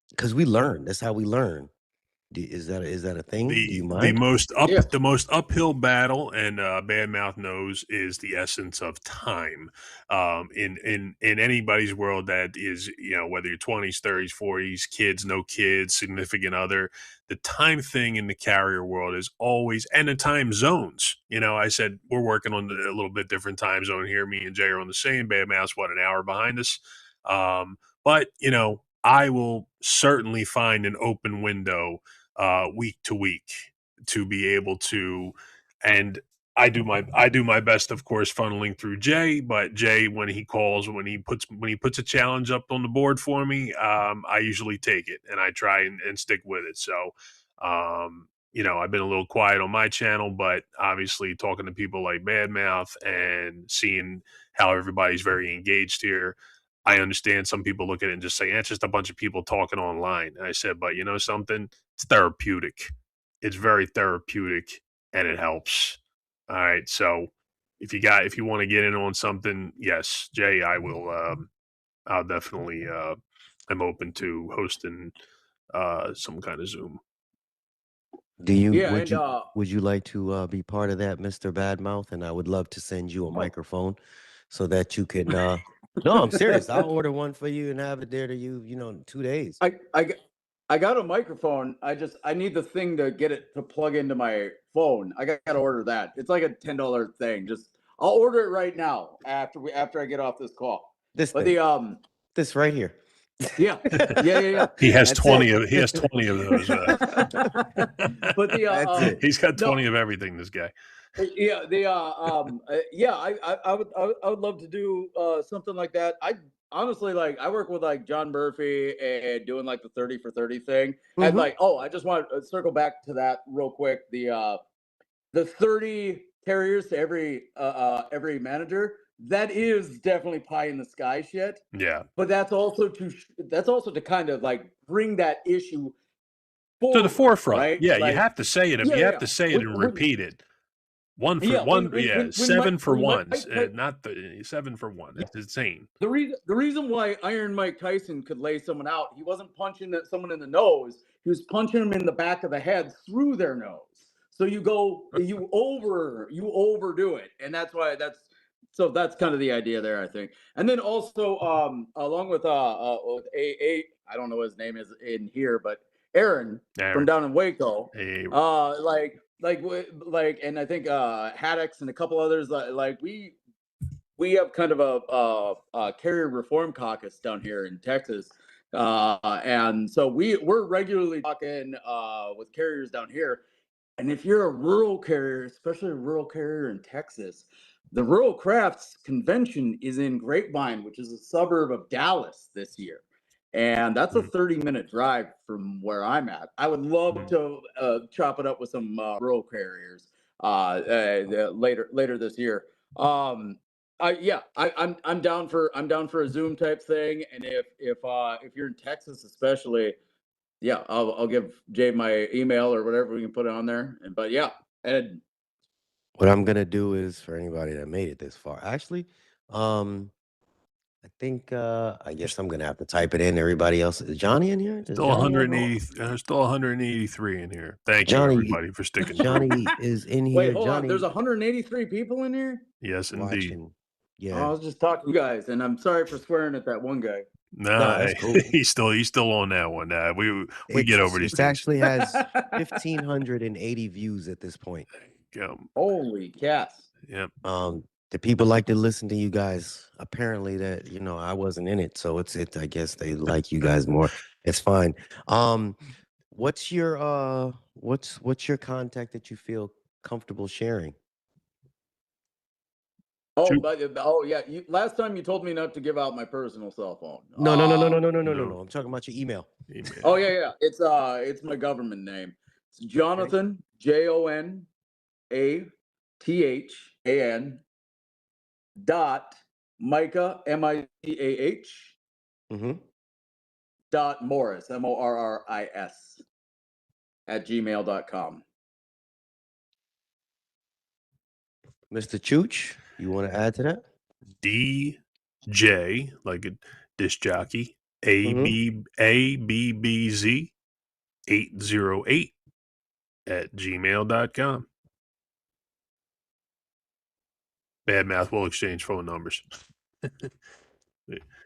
Speaker 1: Because we learn. That's how we learn. Is that a thing? Do you mind?
Speaker 3: Yeah.
Speaker 2: The most uphill battle, and Badmouth knows, is the essence of time. In anybody's world that is, whether you're 20s, 30s, 40s, kids, no kids, significant other, the time thing in the carrier world is always, and the time zones. I said we're working on a little bit different time zone here. Me and Jay are on the same. Badmouth's an hour behind us. But I will certainly find an open window week to week to be able to, and I do my best, of course, funneling through Jay. But Jay, when he calls, when he puts a challenge up on the board for me, I usually take it and I try and stick with it. So, I've been a little quiet on my channel, but obviously talking to people like Badmouth and seeing how everybody's very engaged here, I understand some people look at it and just say, it's just a bunch of people talking online. And I said, but you know something? It's therapeutic. It's very therapeutic and it helps. All right. So if you want to get in on something, yes, Jay, I will, I'll definitely, I'm open to hosting, some kind of Zoom.
Speaker 1: Do you
Speaker 3: Yeah,
Speaker 1: would
Speaker 3: and
Speaker 1: you would you like to be part of that, Mr. Badmouth? And I would love to send you a
Speaker 3: oh,
Speaker 1: microphone so that you can no, I'm serious. I'll order one for you and have it there to you, in 2 days.
Speaker 3: I got a microphone. I need the thing to get it to plug into my phone. I got to order that. It's like a $10 thing. I'll order it right now after I get off this call.
Speaker 1: This
Speaker 3: But
Speaker 1: thing. This right here.
Speaker 3: yeah.
Speaker 2: He has
Speaker 1: That's
Speaker 2: 20
Speaker 1: it.
Speaker 2: of he has 20 of those.
Speaker 3: But
Speaker 1: That's it.
Speaker 2: He's got
Speaker 3: no,
Speaker 2: 20 of everything, this guy.
Speaker 3: yeah, I would love to do something like that. I honestly, like, I work with like John Murphy and doing like the 30 for 30 thing. And
Speaker 1: Mhm.
Speaker 3: like, I just want to circle back to that real quick. The 30 carriers to every manager, that is definitely pie in the sky shit.
Speaker 2: Yeah.
Speaker 3: But that's also to kind of like bring that issue
Speaker 2: To the
Speaker 3: forward,
Speaker 2: forefront.
Speaker 3: right?
Speaker 2: Yeah, you
Speaker 3: Like,
Speaker 2: have to say it. You have to say it and
Speaker 3: when
Speaker 2: repeat it. One for
Speaker 3: yeah,
Speaker 2: one. Yeah,
Speaker 3: when Mike
Speaker 2: 7 for ones.
Speaker 3: Tyson,
Speaker 2: Not the 7 for one.
Speaker 3: yeah,
Speaker 2: It's insane.
Speaker 3: the reason why Iron Mike Tyson could lay someone out, he wasn't punching someone in the nose. He was punching them in the back of the head through their nose. So you overdo it, and that's kind of the idea there, I think. And then also, along with I don't know what his name is in here, but Aaron from
Speaker 2: Aaron.
Speaker 3: down in Waco,
Speaker 2: Hey,
Speaker 3: and I think Haddocks and a couple others, like we have kind of a carrier reform caucus down here in Texas. And so we're regularly talking with carriers down here. And if you're a rural carrier, especially a rural carrier in Texas, the Rural Crafts Convention is in Grapevine, which is a suburb of Dallas this year. And that's a 30-minute drive from where I'm at. I would love to chop it up with some rural carriers later this year. I'm down for a Zoom type thing, and if you're in Texas, especially, yeah, I'll give Jay my email or whatever we can put on there. But yeah, and
Speaker 1: What I'm gonna do is for anybody that made it this far. Actually, I think I guess I'm gonna have to type it in. Everybody else, is Johnny in here? Does
Speaker 2: still
Speaker 1: Johnny have
Speaker 2: 180. There's still 183 in here. Thank you,
Speaker 1: Johnny?
Speaker 2: everybody, for sticking through.
Speaker 1: Johnny is in
Speaker 3: wait,
Speaker 1: here.
Speaker 3: hold on. There's
Speaker 1: Johnny
Speaker 3: 183 people in here.
Speaker 2: Yes, indeed.
Speaker 1: watching.
Speaker 3: I
Speaker 1: Yeah.
Speaker 3: was just talking to you guys, and I'm sorry for swearing at that one guy.
Speaker 1: No,
Speaker 2: Nah,
Speaker 1: that's cool.
Speaker 2: he's still on that one. We get over these
Speaker 1: It
Speaker 2: things.
Speaker 1: actually has 1,580 views at this point.
Speaker 3: Holy cats!
Speaker 2: Yep.
Speaker 1: The people like to listen to you guys. Apparently, that I wasn't in it, so it's I guess they like you guys more. It's fine. What's your contact that you feel comfortable sharing?
Speaker 3: Yeah. Last time you told me not to give out my personal cell phone.
Speaker 1: No. I'm talking about your email.
Speaker 3: Oh yeah. It's my government name. It's Jonathan, JONATHAN .Micah MICAH .Morris MORRIS @gmail.com.
Speaker 1: Mr. Chooch, you want to add to that?
Speaker 2: DJ, like a disc jockey, ABBZ 808 @gmail.com. Bad math. We'll exchange phone numbers.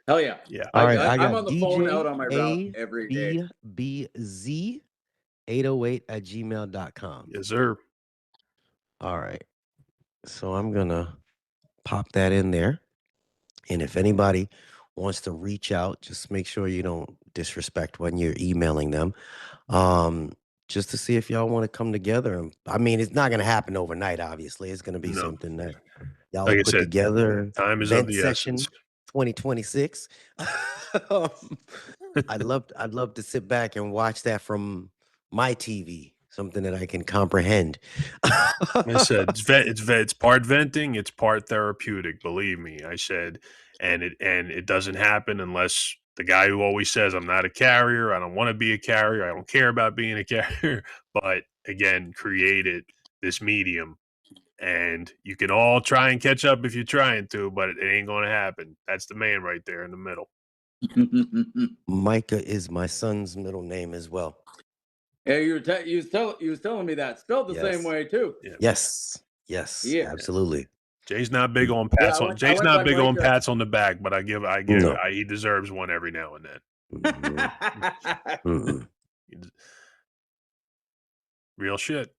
Speaker 3: Hell yeah.
Speaker 2: Yeah.
Speaker 1: All right. I got
Speaker 3: I'm on the phone out on my route every day.
Speaker 1: ABBZ 808 @gmail.com.
Speaker 2: Yes, sir.
Speaker 1: All right. So I'm going to pop that in there. And if anybody wants to reach out, just make sure you don't disrespect when you're emailing them. Just to see if y'all want to come together. I mean, it's not going to happen overnight, obviously. It's going to be something that y'all
Speaker 2: Like I
Speaker 1: put
Speaker 2: said,
Speaker 1: together.
Speaker 2: time is of the
Speaker 1: session
Speaker 2: essence.
Speaker 1: 2026. I'd love to sit back and watch that from my TV, something that I can comprehend.
Speaker 2: I said it's part venting, it's part therapeutic. Believe me, I said, and it doesn't happen unless the guy who always says I'm not a carrier, I don't want to be a carrier, I don't care about being a carrier, but again, created this medium, and you can all try and catch up if you're trying to, but it ain't going to happen. That's the man right there in the middle.
Speaker 1: Micah is my son's middle name as well.
Speaker 3: Yeah, you was telling me that spelled the same way too.
Speaker 2: Yeah.
Speaker 1: Yes,
Speaker 3: Yeah.
Speaker 1: absolutely.
Speaker 2: Jay's not big on pats on. Jay's not big on pats on the back, but
Speaker 1: No.
Speaker 2: he deserves one every now and then.
Speaker 1: Mm-mm.
Speaker 2: Real shit.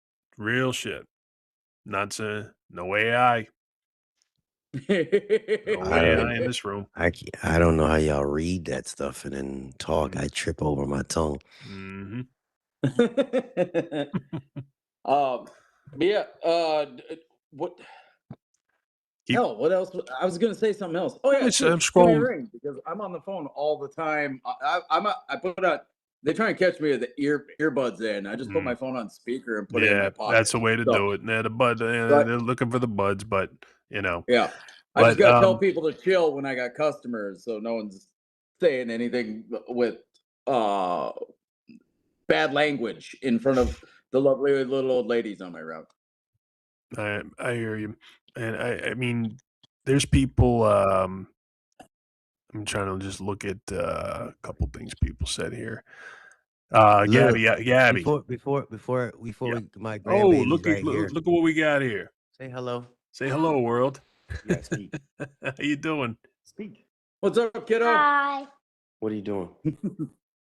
Speaker 2: Not saying no AI. No AI in this room.
Speaker 1: I don't know how y'all read that stuff and then talk. I trip over my tongue.
Speaker 2: Mm-hmm.
Speaker 3: Yeah. What? Hell, what else? I was gonna say something else. Oh yeah,
Speaker 2: I'm
Speaker 3: shoot, give me a
Speaker 2: scrolling.
Speaker 3: ring because I'm on the phone all the time. I put on. They try and catch me with the earbuds in. I just put my phone on speaker and put it in my pocket.
Speaker 2: That's the way to do it. They're they're looking for the buds, but you know.
Speaker 3: Yeah, I just gotta tell people to chill when I got customers, so no one's saying anything with bad language in front of the lovely little old ladies on my route.
Speaker 2: I hear you, and I mean, there's people. I'm trying to just look at a couple things people said here. Gabby.
Speaker 1: Before my grandbaby's
Speaker 2: Oh, look
Speaker 1: right here.
Speaker 2: Look at what we got here.
Speaker 1: Say hello.
Speaker 2: Say hello, world.
Speaker 1: Yeah, speak.
Speaker 2: How you doing?
Speaker 1: Speak.
Speaker 3: What's up, kiddo?
Speaker 4: Hi.
Speaker 1: What are you doing?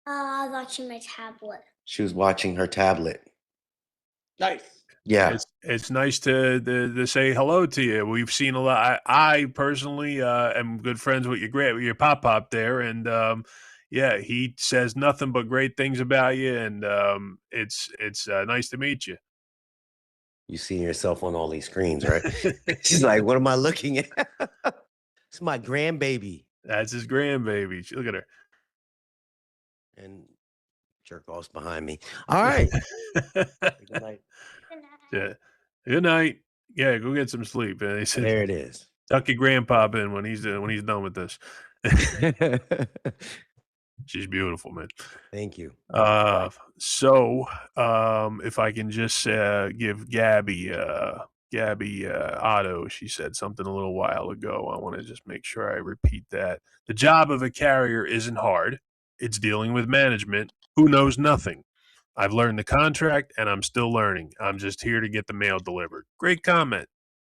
Speaker 4: I was watching my tablet.
Speaker 1: She was watching her tablet.
Speaker 3: Nice.
Speaker 1: Yeah.
Speaker 2: It's nice to say hello to you. We've seen a lot. I personally am good friends with your pop there, and yeah, he says nothing but great things about you, and it's nice to meet you.
Speaker 1: You see yourself on all these screens, right? She's like, what am I looking at? It's my grandbaby.
Speaker 2: That's his grandbaby. Look at her.
Speaker 1: And jerk off's behind me. All right. Good night.
Speaker 2: Yeah. Good night. Yeah, go get some sleep. He said,
Speaker 1: there it is.
Speaker 2: Tuck your grandpa in when he's done with this. She's beautiful, man.
Speaker 1: Thank you.
Speaker 2: So if I can just give Gabby Otto, she said something a little while ago. I want to just make sure I repeat that. The job of a carrier isn't hard. It's dealing with management who knows nothing. I've learned the contract and I'm still learning. I'm just here to get the mail delivered. Great comment.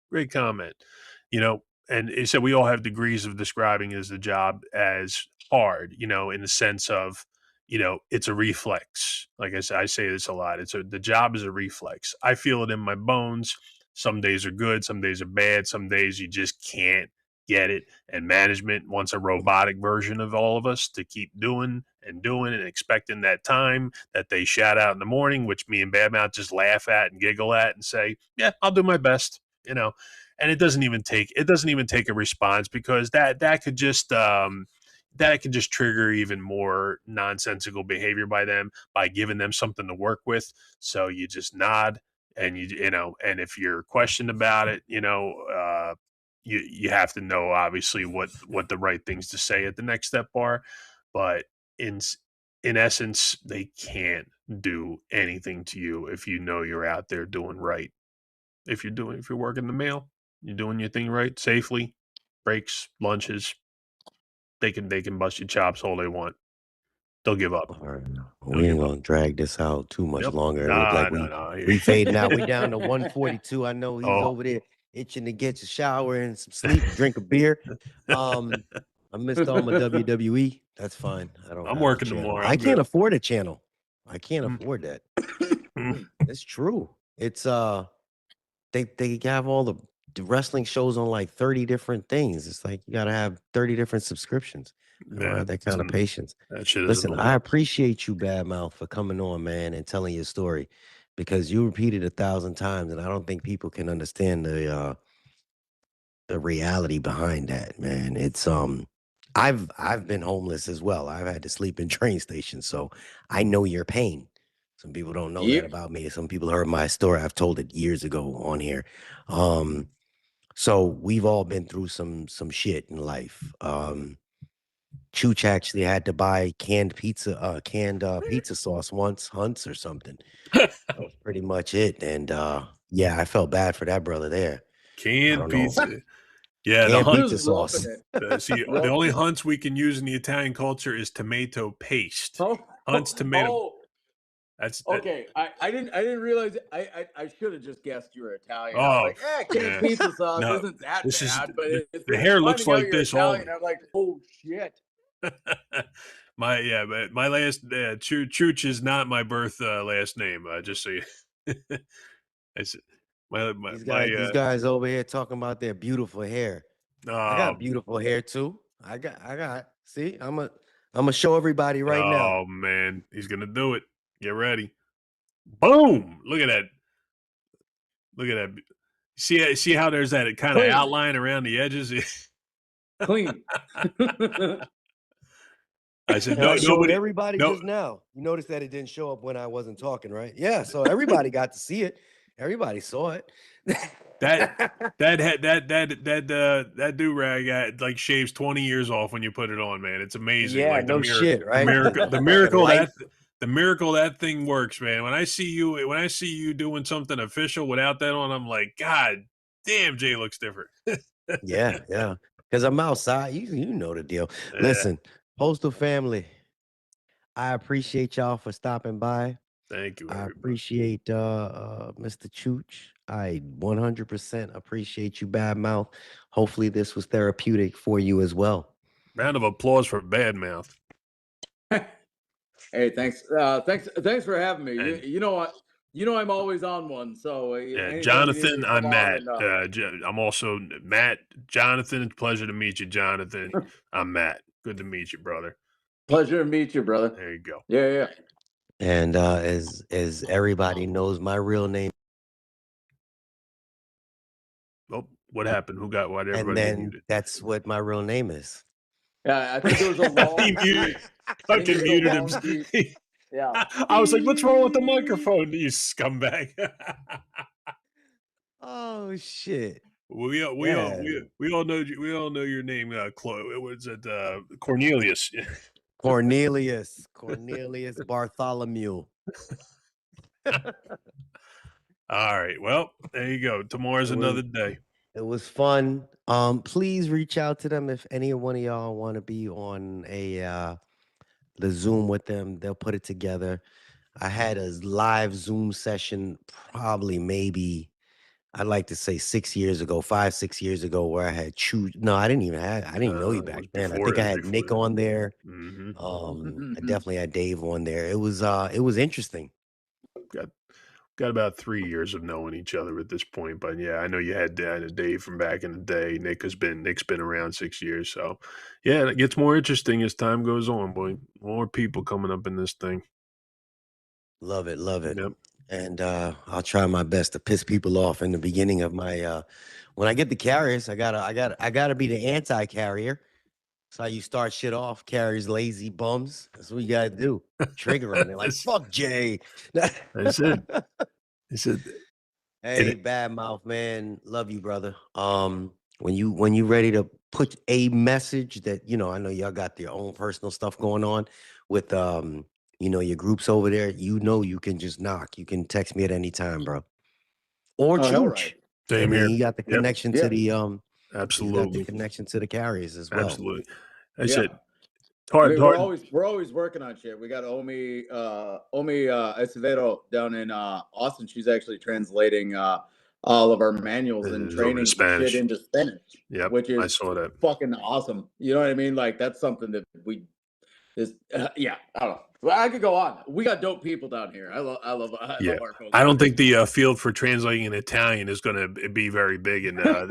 Speaker 2: You know, and he said we all have degrees of describing as the job as hard, you know, in the sense of, you know, it's a reflex. Like I said, I say this a lot. The job is a reflex. I feel it in my bones. Some days are good, some days are bad, some days you just can't get it. And management wants a robotic version of all of us to keep doing and expecting that time that they shout out in the morning, which me and Badmouth just laugh at and giggle at and say, yeah, I'll do my best, you know. And it doesn't even take a response because that could just trigger even more nonsensical behavior by them by giving them something to work with. So you just nod and you know, and if you're questioned about it, you know, you have to know obviously what the right things to say at the next step are. But in essence, they can't do anything to you if you know you're out there doing right. If you're working the mail, you're doing your thing right, safely, breaks, lunches, they can bust your chops all they want. They'll give up.
Speaker 1: All right. We ain't gonna drag this out too much longer. It look like
Speaker 2: No.
Speaker 1: we fading out. We down to 142. I know he's over there itching to get a shower and some sleep, drink a beer. I missed all my WWE. That's fine.
Speaker 2: I'm working tomorrow.
Speaker 1: I can't afford a channel. I can't afford that. It's true. It's they have all the wrestling shows on like 30 different things. It's like you gotta have 30 different subscriptions. I don't have that kind of patience.
Speaker 2: That shit
Speaker 1: Listen, I appreciate you, Badmouth, for coming on, man, and telling your story because you repeated 1,000 times, and I don't think people can understand the reality behind that, man. It's I've been homeless as well. I've had to sleep in train stations, so I know your pain. Some people don't know that about me. Some people heard my story. I've told it years ago on here. So we've all been through some shit in life. Chooch actually had to buy canned pizza sauce once, Hunt's or something. That was pretty much it. And yeah, I felt bad for that brother there.
Speaker 2: Canned pizza. Yeah,
Speaker 1: canned pizza sauce.
Speaker 2: See, the only Hunts we can use in the Italian culture is tomato paste. Hunt's tomato. That's that.
Speaker 3: Okay, I didn't realize I should have just guessed you were Italian. I'm
Speaker 2: Oh
Speaker 3: like, canned
Speaker 2: yeah,
Speaker 3: pizza sauce
Speaker 2: no,
Speaker 3: isn't that
Speaker 2: this is
Speaker 3: bad, but it's
Speaker 2: the hair looks
Speaker 3: finding out
Speaker 2: like
Speaker 3: you're
Speaker 2: this all.
Speaker 3: Italian. I'm like, oh shit.
Speaker 2: But my last Chooch is not my birth last name. Just so you, it's
Speaker 1: These guys over here talking about their beautiful hair. I got
Speaker 2: oh
Speaker 1: beautiful hair too. I got. See, I'm gonna show everybody right now.
Speaker 2: oh man, he's gonna do it. Get ready. Boom! Look at that. Look at that. See how there's that kind of
Speaker 3: Clean.
Speaker 2: outline around the edges.
Speaker 3: Clean.
Speaker 2: I said
Speaker 1: And I showed
Speaker 2: nobody.
Speaker 1: everybody
Speaker 2: No,
Speaker 1: just now. You noticed that it didn't show up when I wasn't talking, right? Yeah, so everybody got to see it. Everybody saw it.
Speaker 2: that do rag like shaves 20 years off when you put it on, man. It's amazing.
Speaker 1: Yeah,
Speaker 2: Like
Speaker 1: no shit, right?
Speaker 2: the
Speaker 1: Fucking
Speaker 2: miracle
Speaker 1: life.
Speaker 2: the miracle that thing works, man. When I see you doing something official without that on, I'm like, God damn, Jay looks different.
Speaker 1: Yeah. Because I'm outside. You know the deal.
Speaker 2: Yeah.
Speaker 1: Listen, Postal family, I appreciate y'all for stopping by.
Speaker 2: Thank you.
Speaker 1: I
Speaker 2: Everybody.
Speaker 1: appreciate Mr. Chooch. I 100% appreciate you, Bad Mouth. Hopefully this was therapeutic for you as well.
Speaker 2: Round of applause for Bad Mouth.
Speaker 3: Hey, thanks for having me.
Speaker 2: And-
Speaker 3: You know what? You know I'm always on one. So
Speaker 2: Jonathan, I'm Matt.
Speaker 3: And,
Speaker 2: I'm also Matt. Jonathan, it's a pleasure to meet you, Jonathan. I'm Matt. Good to meet you, brother.
Speaker 3: pleasure to meet you, brother.
Speaker 2: There you go.
Speaker 3: Yeah.
Speaker 1: And as everybody knows, my real name.
Speaker 2: Oh, what happened? Who got what?
Speaker 1: And
Speaker 2: Everybody
Speaker 1: then
Speaker 2: muted.
Speaker 1: that's what my real name is.
Speaker 3: Yeah, I think there was a long
Speaker 2: Fucking muted him.
Speaker 3: Yeah.
Speaker 2: I was like, what's wrong with the microphone, you scumbag?
Speaker 1: Oh shit.
Speaker 2: We all know your name, Chloe. Was it Cornelius?
Speaker 1: Cornelius Bartholomew.
Speaker 2: All right. Well, there you go. Tomorrow's another day.
Speaker 1: It was fun. Please reach out to them if any one of y'all want to be on the Zoom with them. They'll put it together. I had a live Zoom session probably maybe I'd like to say 6 years ago, 5-6 years ago, where I had No, I didn't even know you back then. I think I had Nick on there.
Speaker 2: Mm-hmm.
Speaker 1: I definitely had Dave on there. It was interesting.
Speaker 2: Got about 3 years of knowing each other at this point, but yeah, I know you had Dave from back in the day. Nick's been around 6 years, so yeah, it gets more interesting as time goes on, boy. More people coming up in this thing.
Speaker 1: Love it.
Speaker 2: Yep.
Speaker 1: And I'll try my best to piss people off in the beginning of my when I get the carriers. I gotta be the anti-carrier. That's how you start shit off. Carriers, lazy bums. That's what you gotta do. Trigger them. They're like, fuck Jay.
Speaker 2: That's it.
Speaker 1: Hey, Bad Mouth, man. Love you, brother. When you ready to put a message that, I know y'all got your own personal stuff going on with your groups over there, you can just knock. You can text me at any time, bro. Or Chooch.
Speaker 3: Right.
Speaker 2: Same here.
Speaker 1: You got the connection to the
Speaker 2: absolutely.
Speaker 1: You got the connection to the carriers as well.
Speaker 2: Absolutely. I said
Speaker 3: we're always working on shit. We got Omi Esvero down in Austin. She's actually translating all of our manuals and training shit into Spanish.
Speaker 2: Yeah,
Speaker 3: which is
Speaker 2: I saw that.
Speaker 3: Fucking awesome. You know what I mean? Like that's something that we is I don't know. Well, I could go on. We got dope people down here. I love our folks.
Speaker 2: I don't think the field for translating in Italian is going to be very big, and I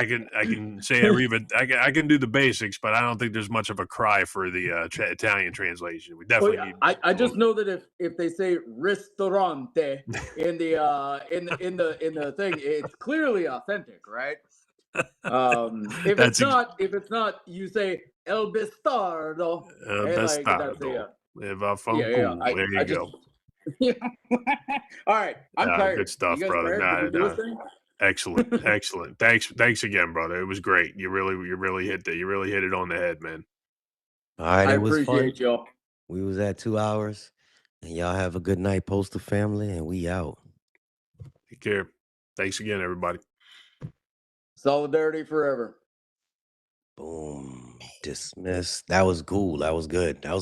Speaker 2: can say I can do the basics, but I don't think there's much of a cry for the Italian translation. We definitely need.
Speaker 3: I just know that if they say ristorante in the thing, it's clearly authentic, right? If it's not, you say El Bastardo.
Speaker 2: Bastardo. There you go.
Speaker 3: All right, I'm tired.
Speaker 2: Good stuff, brother. Excellent. Thanks again, brother. It was great. You really hit it on the head, man.
Speaker 1: All right,
Speaker 3: I
Speaker 1: it was
Speaker 3: appreciate
Speaker 1: fun.
Speaker 3: y'all.
Speaker 1: We was at 2 hours, and y'all have a good night, Postal family, and we out.
Speaker 2: Take care. Thanks again, everybody.
Speaker 3: Solidarity forever.
Speaker 1: Boom. Dismissed. That was cool. That was good. That was